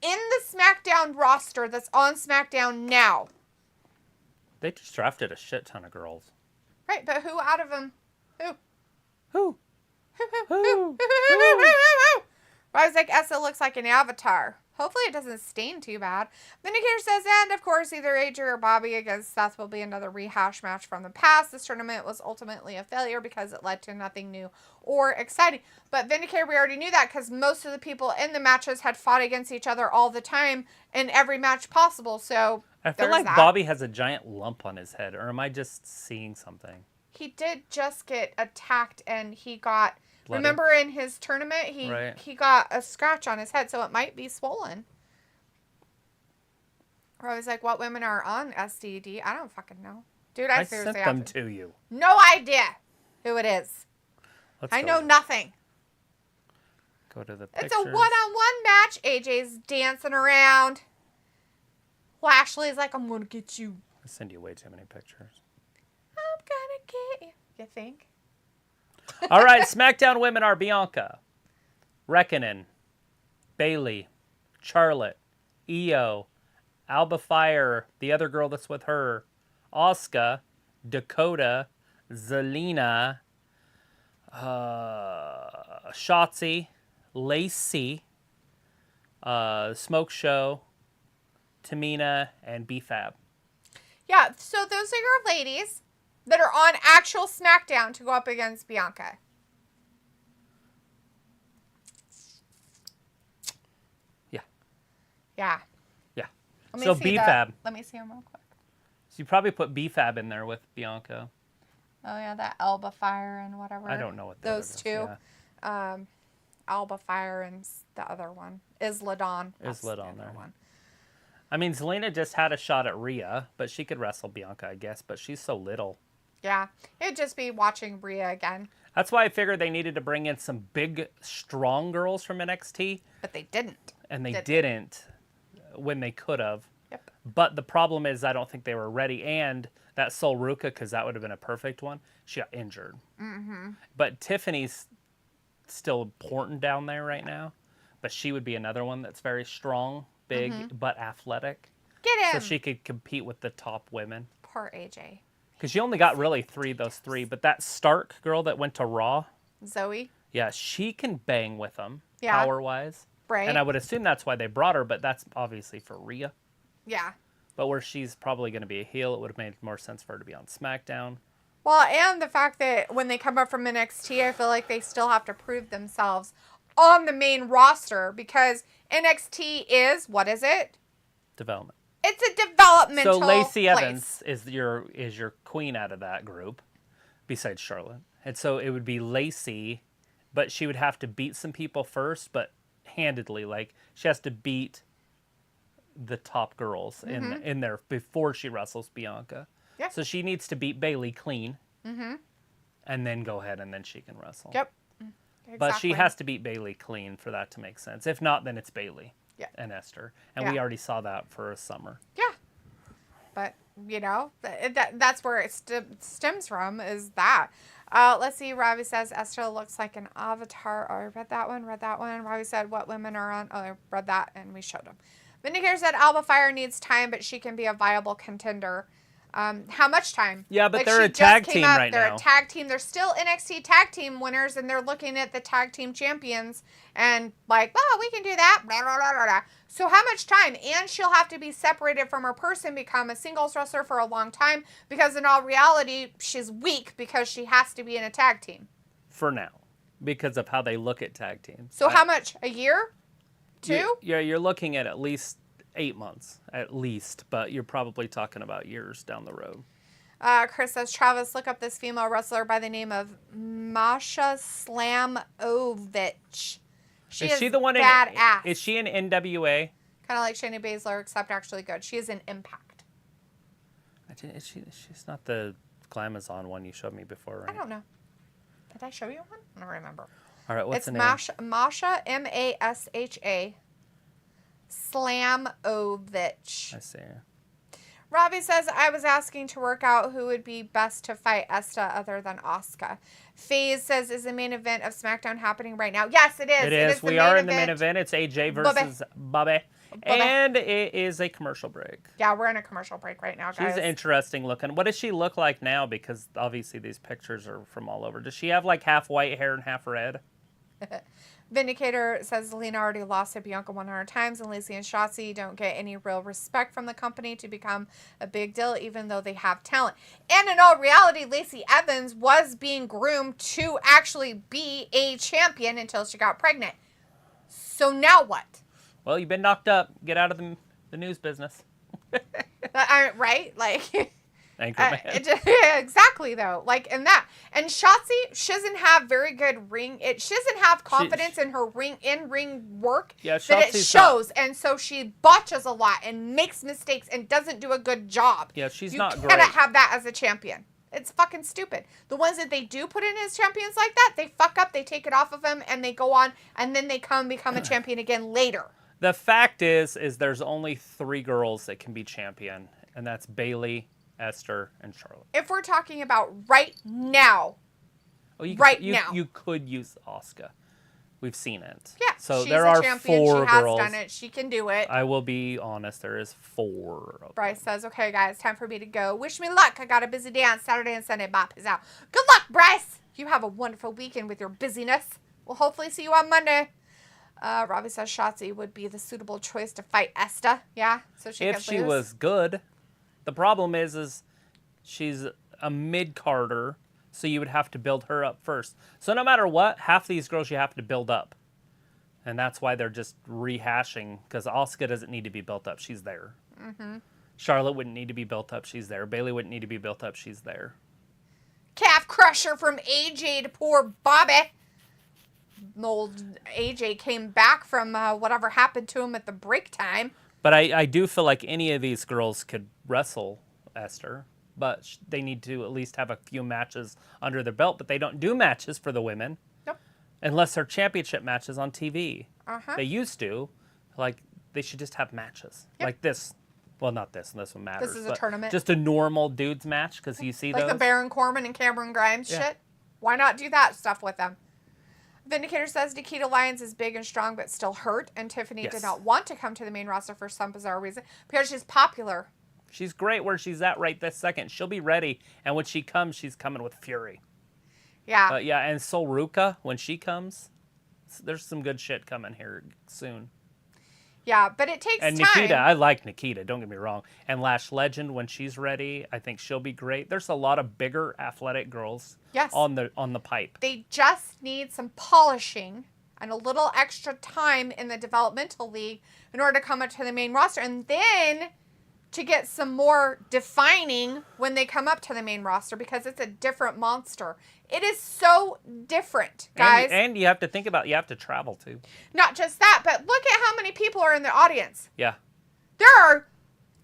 B: In the SmackDown roster that's on SmackDown now.
C: They just drafted a shit ton of girls.
B: Right, but who out of them?
C: Who?
B: I was like, Essa looks like an avatar. Hopefully it doesn't stain too bad. Vindicator says, and of course, either AJ or Bobby against Seth will be another rehash match from the past. This tournament was ultimately a failure because it led to nothing new or exciting. But Vindicator, we already knew that because most of the people in the matches had fought against each other all the time in every match possible. So
C: I feel like Bobby has a giant lump on his head, or am I just seeing something?
B: He did just get attacked and he got...
C: Bloody.
B: Remember in his tournament, he got a scratch on his head, so it might be swollen. Or I was like, what women are on SDD? I don't fucking know. Dude, I seriously
C: sent them to you.
B: No idea who it is. I know nothing.
C: Go to the pictures.
B: It's a one-on-one match. AJ's dancing around. Lashley's like, I'm going to get you.
C: I send you way too many pictures.
B: I'm going to get you. You think?
C: All right, SmackDown women are Bianca, Reckoning, Bayley, Charlotte, Io, Alba Fire, the other girl that's with her, Asuka, Dakota, Zelina, Shotzi, Lacey, Smoke Show, Tamina, and B-Fab.
B: Yeah, so those are your ladies that are on actual SmackDown to go up against Bianca.
C: Yeah.
B: Yeah.
C: Yeah.
B: Let me
C: So
B: see
C: B-Fab.
B: Let me see them real quick.
C: So you probably put B-Fab in there with Bianca.
B: Oh, yeah, that Alba Fire and whatever.
C: I don't know what
B: those two.
C: Yeah.
B: Alba Fire and the other one. Isla Dawn.
C: Isla Dawn there.
B: One.
C: I mean, Zelina just had a shot at Rhea, but she could wrestle Bianca, I guess, but she's so little.
B: Yeah, it'd just be watching Rhea again.
C: That's why I figured they needed to bring in some big, strong girls from NXT.
B: But they didn't.
C: And they didn't when they could have.
B: Yep.
C: But the problem is I don't think they were ready. And that Sol Ruca, because that would have been a perfect one, she got injured. Mm-hmm. But Tiffany's still important down there right now. But she would be another one that's very strong, big, but athletic.
B: Get him!
C: So she could compete with the top women.
B: Poor AJ.
C: Because you only got really those three. But that Stark girl that went to Raw,
B: Zoe.
C: yeah, she can bang with them,
B: Yeah.
C: power-wise.
B: Right.
C: And I would assume that's why they brought her, but that's obviously for Rhea.
B: Yeah.
C: But where she's probably going to be a heel, it would have made more sense for her to be on SmackDown.
B: Well, and the fact that when they come up from NXT, I feel like they still have to prove themselves on the main roster because NXT is, what is it?
C: Development.
B: It's a developmental
C: So Lacey
B: place.
C: Evans is your queen out of that group, besides Charlotte. And so it would be Lacey, but she would have to beat some people first, but handedly. Like, she has to beat the top girls in there before she wrestles Bianca.
B: Yep.
C: So she needs to beat Bayley clean. And then go ahead and then she can wrestle.
B: Yep. Exactly.
C: But she has to beat Bayley clean for that to make sense. If not, then it's Bayley and Esther. And we
B: Yeah.
C: already saw that for a summer.
B: Yeah. But, you know, that's where it stems from is that. Let's see. Ravi says Esther looks like an avatar. Oh, I read that one. Ravi said what women are on. Oh, I read that and we showed them. Vindicator said Alba Fire needs time, but she can be a viable contender. How much time?
C: Yeah, but
B: Like,
C: they're
B: she
C: a
B: just
C: tag
B: came
C: team
B: up,
C: right
B: they're
C: now.
B: a tag team. They're still NXT tag team winners, and they're looking at the tag team champions and like, oh, we can do that. Blah, blah, blah, blah, blah. So how much time? And she'll have to be separated from her person, become a singles wrestler for a long time, because in all reality, she's weak because she has to be in a tag team.
C: For now. Because of how they look at tag teams.
B: So how much? A year? 2?
C: You're looking at least 8 months. At least. But you're probably talking about years down the road.
B: Chris says, Travis, look up this female wrestler by the name of Masha Slamovich.
C: Is she the one
B: badass.
C: Is she in NWA?
B: Kind of like Shayna Baszler, except actually good. She is in Impact.
C: She's not the Glamazon one you showed me before, right?
B: I don't know. Did I show you one? I don't remember.
C: All right, what's
B: It's
C: the name?
B: Masha, M-A-S-H-A, Slamovich.
C: I see.
B: Robbie says, I was asking to work out who would be best to fight Esta other than Asuka. FaZe says, is the main event of SmackDown happening right now? Yes, it is.
C: It is. We are in the main event. It's AJ versus Bobby. And it is a commercial break.
B: Yeah, we're in a commercial break right now, guys.
C: She's interesting looking. What does she look like now? Because obviously these pictures are from all over. Does she have like half white hair and half red?
B: Vindicator says Zelina already lost to Bianca 100 times, and Lacey and Shotzi don't get any real respect from the company to become a big deal, even though they have talent. And in all reality, Lacey Evans was being groomed to actually be a champion until she got pregnant. So now what?
C: Well, you've been knocked up. Get out of the news business.
B: Right? Like...
C: Anchorman.
B: Exactly, though. Like, in that. And Shotzi, she doesn't have very good ring. She doesn't have confidence in her in-ring work
C: Yeah,
B: that it
C: Shotzi's
B: shows. And so she botches a lot and makes mistakes and doesn't do a good job.
C: Yeah, she's
B: you
C: not
B: cannot
C: great.
B: have that as a champion. It's fucking stupid. The ones that they do put in as champions like that, they fuck up, they take it off of them, and they go on, and then they become a champion again later.
C: The fact is there's only 3 girls that can be champion, and that's Bayley, Esther, and Charlotte.
B: If we're talking about right now,
C: Oh, you
B: now.
C: You could use Asuka. We've seen it.
B: Yeah.
C: So
B: she's
C: there
B: a
C: are
B: champion.
C: 4
B: She has
C: girls.
B: done it. She can do it.
C: I will be honest. There is 4 of
B: Bryce
C: them.
B: says, okay, guys, time for me to go. Wish me luck. I got a busy day on Saturday and Sunday. Bop is out. Good luck, Bryce. You have a wonderful weekend with your busyness. We'll hopefully see you on Monday. Robbie says Shotzi would be the suitable choice to fight Esta. Yeah, so she
C: If
B: could
C: she
B: lose.
C: was good, the problem is she's a mid-carder, so you would have to build her up first. So no matter what, half these girls you have to build up. And that's why they're just rehashing, because Asuka doesn't need to be built up. She's there.
B: Mm-hmm.
C: Charlotte wouldn't need to be built up. She's there. Bayley wouldn't need to be built up. She's there.
B: Calf crusher from AJ to poor Bobby. Old AJ came back from whatever happened to him at the break time.
C: But I do feel like any of these girls could wrestle Esther, but they need to at least have a few matches under their belt. But they don't do matches for the women.
B: Nope.
C: Unless they're championship matches on TV.
B: Uh-huh.
C: They used to. Like, they should just have matches.
B: Yep.
C: Like this. Well, not this, and this one matters.
B: This is a
C: but
B: tournament.
C: Just a normal dudes match, because you see
B: Like
C: those.
B: the Baron Corbin and Cameron Grimes
C: Yeah.
B: shit. Why not do that stuff with them? Vindicator says Nikita Lyons is big and strong but still hurt, and Tiffany
C: Yes.
B: did not want to come to the main roster for some bizarre reason because she's popular.
C: She's great where she's at right this second. She'll be ready, and when she comes, she's coming with fury.
B: Yeah.
C: Yeah, and Sol Ruka, when she comes, there's some good shit coming here soon.
B: Yeah, but it takes
C: And
B: time.
C: Nikita, I like Nikita, don't get me wrong. And Lash Legend, when she's ready, I think she'll be great. There's a lot of bigger athletic girls
B: Yes.
C: on the pipe.
B: They just need some polishing and a little extra time in the developmental league in order to come up to the main roster. And then to get some more defining when they come up to the main roster, because it's a different monster. It is so different, guys.
C: And you have to think about, you have to travel too.
B: Not just that, but look at how many people are in the audience.
C: Yeah.
B: There are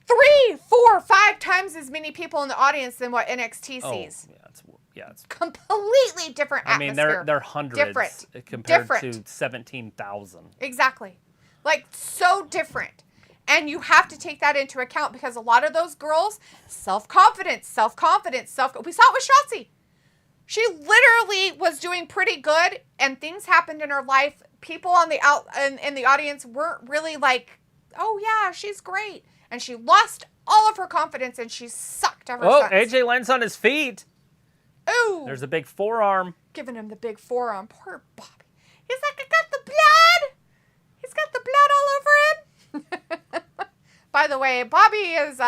B: 3, 4, 5 times as many people in the audience than what NXT sees.
C: Oh, it's
B: Completely different
C: I mean,
B: atmosphere.
C: they're hundreds
B: Different.
C: compared
B: Different.
C: to 17,000.
B: Exactly. Like, so different. And you have to take that into account because a lot of those girls, self-confidence. We saw it with Shotzi. She literally was doing pretty good, and things happened in her life. People on the in the audience weren't really like, "Oh yeah, she's great," and she lost all of her confidence, and she sucked ever since.
C: AJ lands on his feet.
B: Ooh,
C: There's a big forearm.
B: giving him the big forearm. Poor Bobby. He's like, I got the blood. He's got the blood all over him. By the way, Bobby is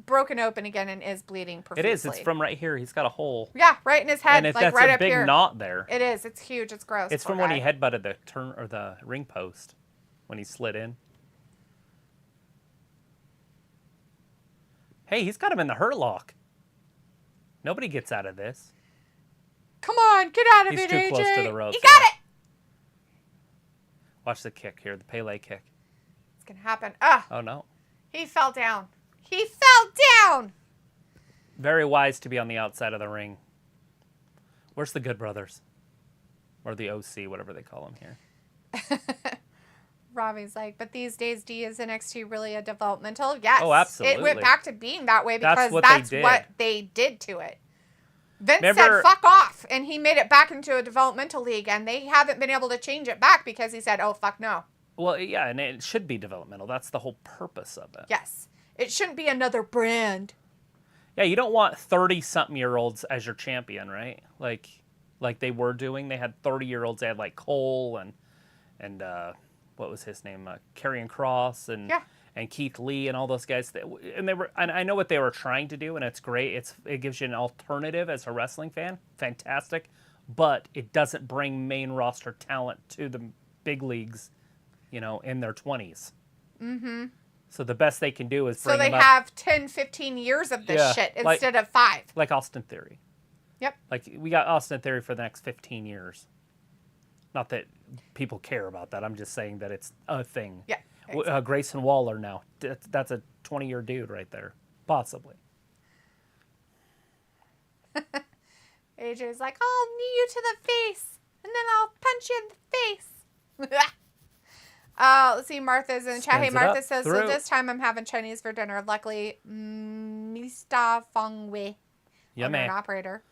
B: broken open again and is bleeding profusely.
C: It is. It's from right here. He's got a hole.
B: Yeah, right in his head,
C: And if
B: like
C: that's
B: right
C: a
B: up
C: big
B: here.
C: knot there.
B: It is. It's huge. It's gross.
C: It's
B: Poor
C: from when
B: guy.
C: he headbutted the ring post when he slid in. Hey, he's got him in the hurt lock. Nobody gets out of this.
B: Come on, get out of
C: He's
B: it,
C: too
B: AJ.
C: close to the ropes.
B: You got it.
C: Watch the kick here, the Pele kick.
B: It's gonna happen. Ah,
C: Oh no.
B: he fell down. He fell down.
C: Very wise to be on the outside of the ring. Where's the Good Brothers? Or the OC, whatever they call them here.
B: Robbie's like, but these days, D is NXT really a developmental? Yes.
C: Oh, absolutely.
B: It went back to being that way
C: That's
B: because
C: what
B: that's
C: they did.
B: what they did to it. Vince
C: Remember-
B: said, fuck off, and he made it back into a developmental league, and they haven't been able to change it back because he said, oh, fuck no.
C: Well, yeah, and it should be developmental. That's the whole purpose of it.
B: Yes. It shouldn't be another brand.
C: Yeah, you don't want 30-something-year-olds as your champion, right? Like they were doing. They had 30-year-olds. They had like Cole and what was his name? Karrion Kross and Keith Lee and all those guys. And they were. And I know what they were trying to do, and it's great. It gives you an alternative as a wrestling fan. Fantastic, but it doesn't bring main roster talent to the big leagues, in their 20s. Mm-hmm. So the best they can do is bring
B: So they
C: them up,
B: have 10, 15 years of this shit instead of 5.
C: like Austin Theory.
B: Yep.
C: Like, we got Austin Theory for the next 15 years. Not that people care about that. I'm just saying that it's a thing.
B: Yeah.
C: Grayson Waller now. That's a 20-year dude right there. Possibly.
B: AJ's like, I'll knee you to the face, and then I'll punch you in the face. Let's see, Martha's in the chat. Hey,
C: Spins it
B: Martha
C: up
B: says,
C: through.
B: so this time I'm having Chinese for dinner. Luckily, Mista Fengwei,
C: Yummy.
B: an operator.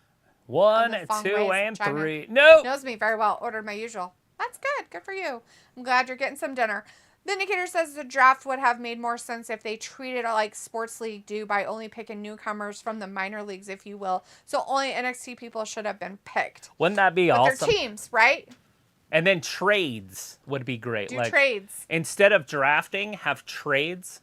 C: 1,
B: And the Fong
C: 2,
B: Ways
C: and
B: chime in.
C: 3. No!
B: Knows me very well. Ordered my usual. That's good. Good for you. I'm glad you're getting some dinner. Vindicator says the draft would have made more sense if they treated it like sports league do by only picking newcomers from the minor leagues, if you will. So only NXT people should have been picked.
C: Wouldn't that be
B: but
C: awesome?
B: Their teams, right?
C: And then trades would be great.
B: Do trades.
C: Instead of drafting, have trades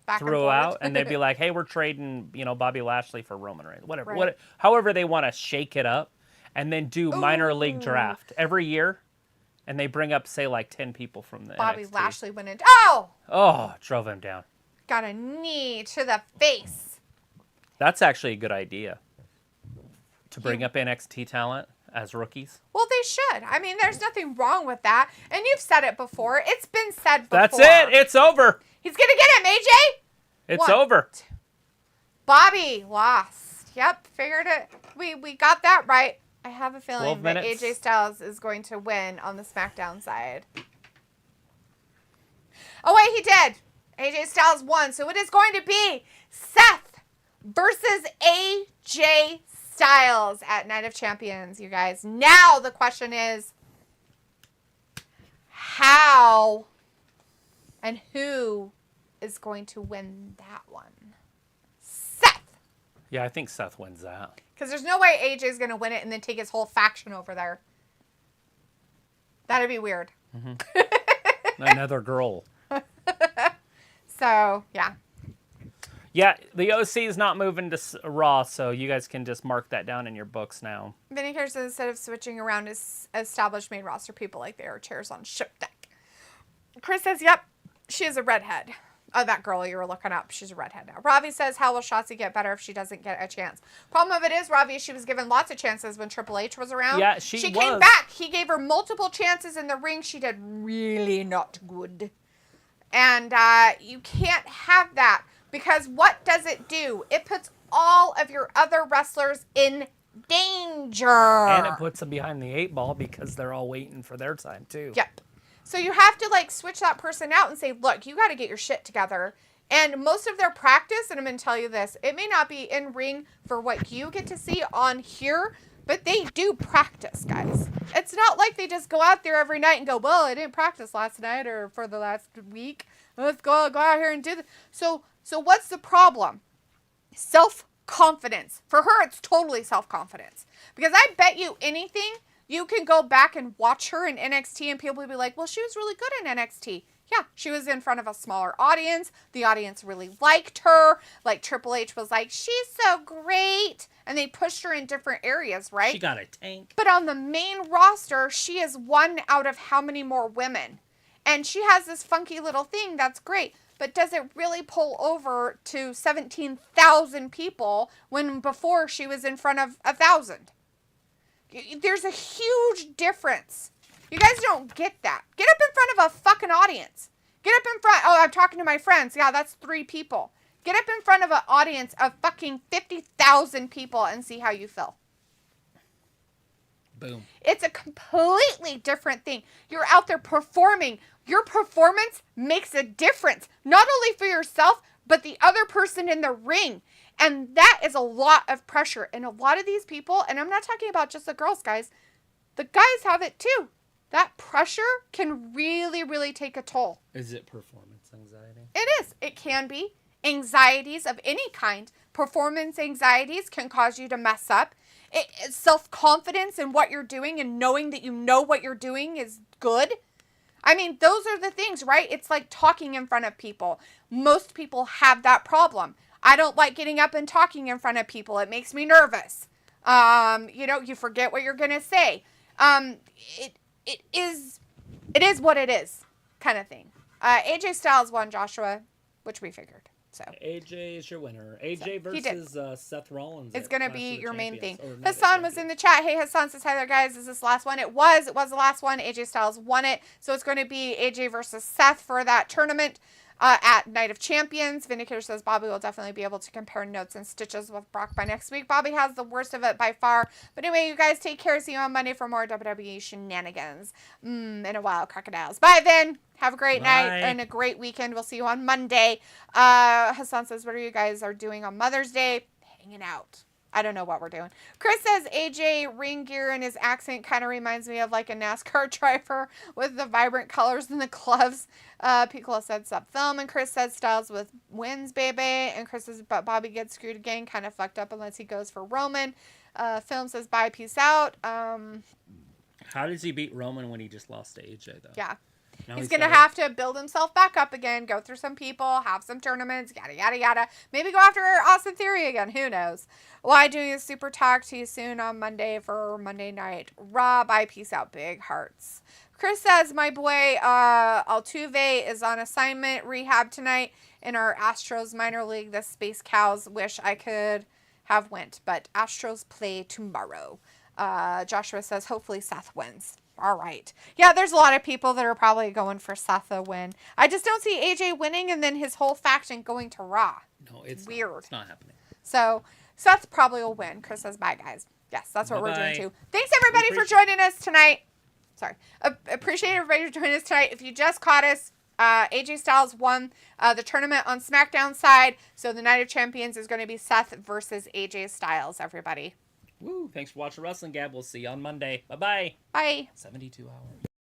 B: Back
C: throughout, and they'd be like, hey, we're trading, Bobby Lashley for Roman Reigns. Whatever.
B: Right.
C: However they want to shake it up, and then do minor league draft every year. And they bring up, say, like 10 people from the
B: Bobby
C: NXT.
B: Lashley went in. Oh!
C: Oh, drove him down.
B: Got a knee to the face.
C: That's actually a good idea. To bring up NXT talent as rookies.
B: Well, they should. I mean, there's nothing wrong with that. And you've said it before. It's been said before.
C: That's it. It's over.
B: He's going to get him, AJ.
C: It's over.
B: Bobby lost. Yep, figured it. We got that right. I have a feeling that AJ Styles is going to win on the SmackDown side. Oh, wait, he did. AJ Styles won. So it is going to be Seth versus AJ Styles at Night of Champions, you guys. Now the question is, how and who is going to win that one? Seth.
C: Yeah, I think Seth wins that.
B: Because there's no way AJ's going to win it and then take his whole faction over there. That'd be weird.
C: Mm-hmm. Another girl.
B: So, yeah.
C: Yeah, the OC is not moving to Raw, so you guys can just mark that down in your books now.
B: Vinny cares instead of switching around as established main roster people like they are chairs on ship deck. Chris says, yep, she is a redhead. Oh, that girl you were looking up. She's a redhead now. Ravi says, how will Shotzi get better if she doesn't get a chance? Problem of it is, Ravi, she was given lots of chances when Triple H was around.
C: Yeah, she
B: came back. He gave her multiple chances in the ring. She did really not good. And you can't have that because what does it do? It puts all of your other wrestlers in danger.
C: And it puts them behind the 8 ball because they're all waiting for their time, too.
B: Yep. So you have to, switch that person out and say, look, you got to get your shit together. And most of their practice, and I'm going to tell you this, it may not be in ring for what you get to see on here, but they do practice, guys. It's not like they just go out there every night and go, well, I didn't practice last night or for the last week. Let's go out here and do this. So what's the problem? Self-confidence. For her, it's totally self-confidence. Because I bet you anything, you can go back and watch her in NXT and people will be like, well, she was really good in NXT. Yeah, she was in front of a smaller audience. The audience really liked her. Like Triple H was like, she's so great. And they pushed her in different areas, right?
C: She got a tank.
B: But on the main roster, she is one out of how many more women? And she has this funky little thing that's great. But does it really pull over to 17,000 people when before she was in front of 1,000? There's a huge difference. You guys don't get that. Get up in front of a fucking audience. Get up in front. Oh, I'm talking to my friends. Yeah, that's 3 people. Get up in front of an audience of fucking 50,000 people and see how you feel.
C: Boom.
B: It's a completely different thing. You're out there performing. Your performance makes a difference. Not only for yourself, but the other person in the ring. And that is a lot of pressure. And a lot of these people, and I'm not talking about just the girls, guys. The guys have it too. That pressure can really, really take a toll.
C: Is it performance anxiety?
B: It is. It can be. Anxieties of any kind. Performance anxieties can cause you to mess up. Self-confidence in what you're doing and knowing that you know what you're doing is good. I mean, those are the things, right? It's like talking in front of people. Most people have that problem. I don't like getting up and talking in front of people. It makes me nervous. You forget what you're going to say. It is what it is kind of thing. AJ Styles won, Joshua, which we figured. So
A: AJ is your winner. AJ versus Seth Rollins.
B: It's going to be your main thing. Hassan was in the chat. Hey, Hassan says, hi there, guys. Is this the last one? It was the last one. AJ Styles won it. So it's going to be AJ versus Seth for that tournament at Night of Champions. Vindicator says Bobby will definitely be able to compare notes and stitches with Brock by next week. Bobby has the worst of it by far. But anyway, you guys take care. See you on Monday for more WWE shenanigans. In a while, crocodiles. Bye, Vin. Have a great night and a great weekend. We'll see you on Monday. Hassan says, what are you guys doing on Mother's Day? Hanging out. I don't know what we're doing. Chris says AJ ring gear and his accent kind of reminds me of like a NASCAR driver with the vibrant colors and the gloves. Piccolo said sup film, and Chris says Styles with wins, baby. And Chris says but Bobby gets screwed again, kind of fucked up unless he goes for Roman. Film says bye, peace out.
C: How does he beat Roman when he just lost to AJ though?
B: Yeah.
C: Now
B: He's going to have to build himself back up again, go through some people, have some tournaments, yada, yada, yada. Maybe go after Austin Theory again. Who knows? Why doing a super talk to you soon on Monday for Monday Night Raw. Bye, peace out, big hearts. Chris says, my boy Altuve is on assignment rehab tonight in our Astros minor league. The Space Cows wish I could have went, but Astros play tomorrow. Joshua says, hopefully Seth wins. All right. Yeah, there's a lot of people that are probably going for Seth to win. I just don't see AJ winning and then his whole faction going to Raw.
C: No, it's
B: weird.
C: It's not happening.
B: So Seth probably will win. Chris says, bye, guys. Yes, that's what we're doing too. Thanks, everybody, for joining us tonight. Sorry. Appreciate everybody for joining us tonight. If you just caught us, AJ Styles won the tournament on SmackDown side. So the Night of Champions is going to be Seth versus AJ Styles, everybody.
A: Woo! Thanks for watching Wrestling Gab. We'll see you on Monday. Bye-bye.
B: Bye.
A: 72 hours.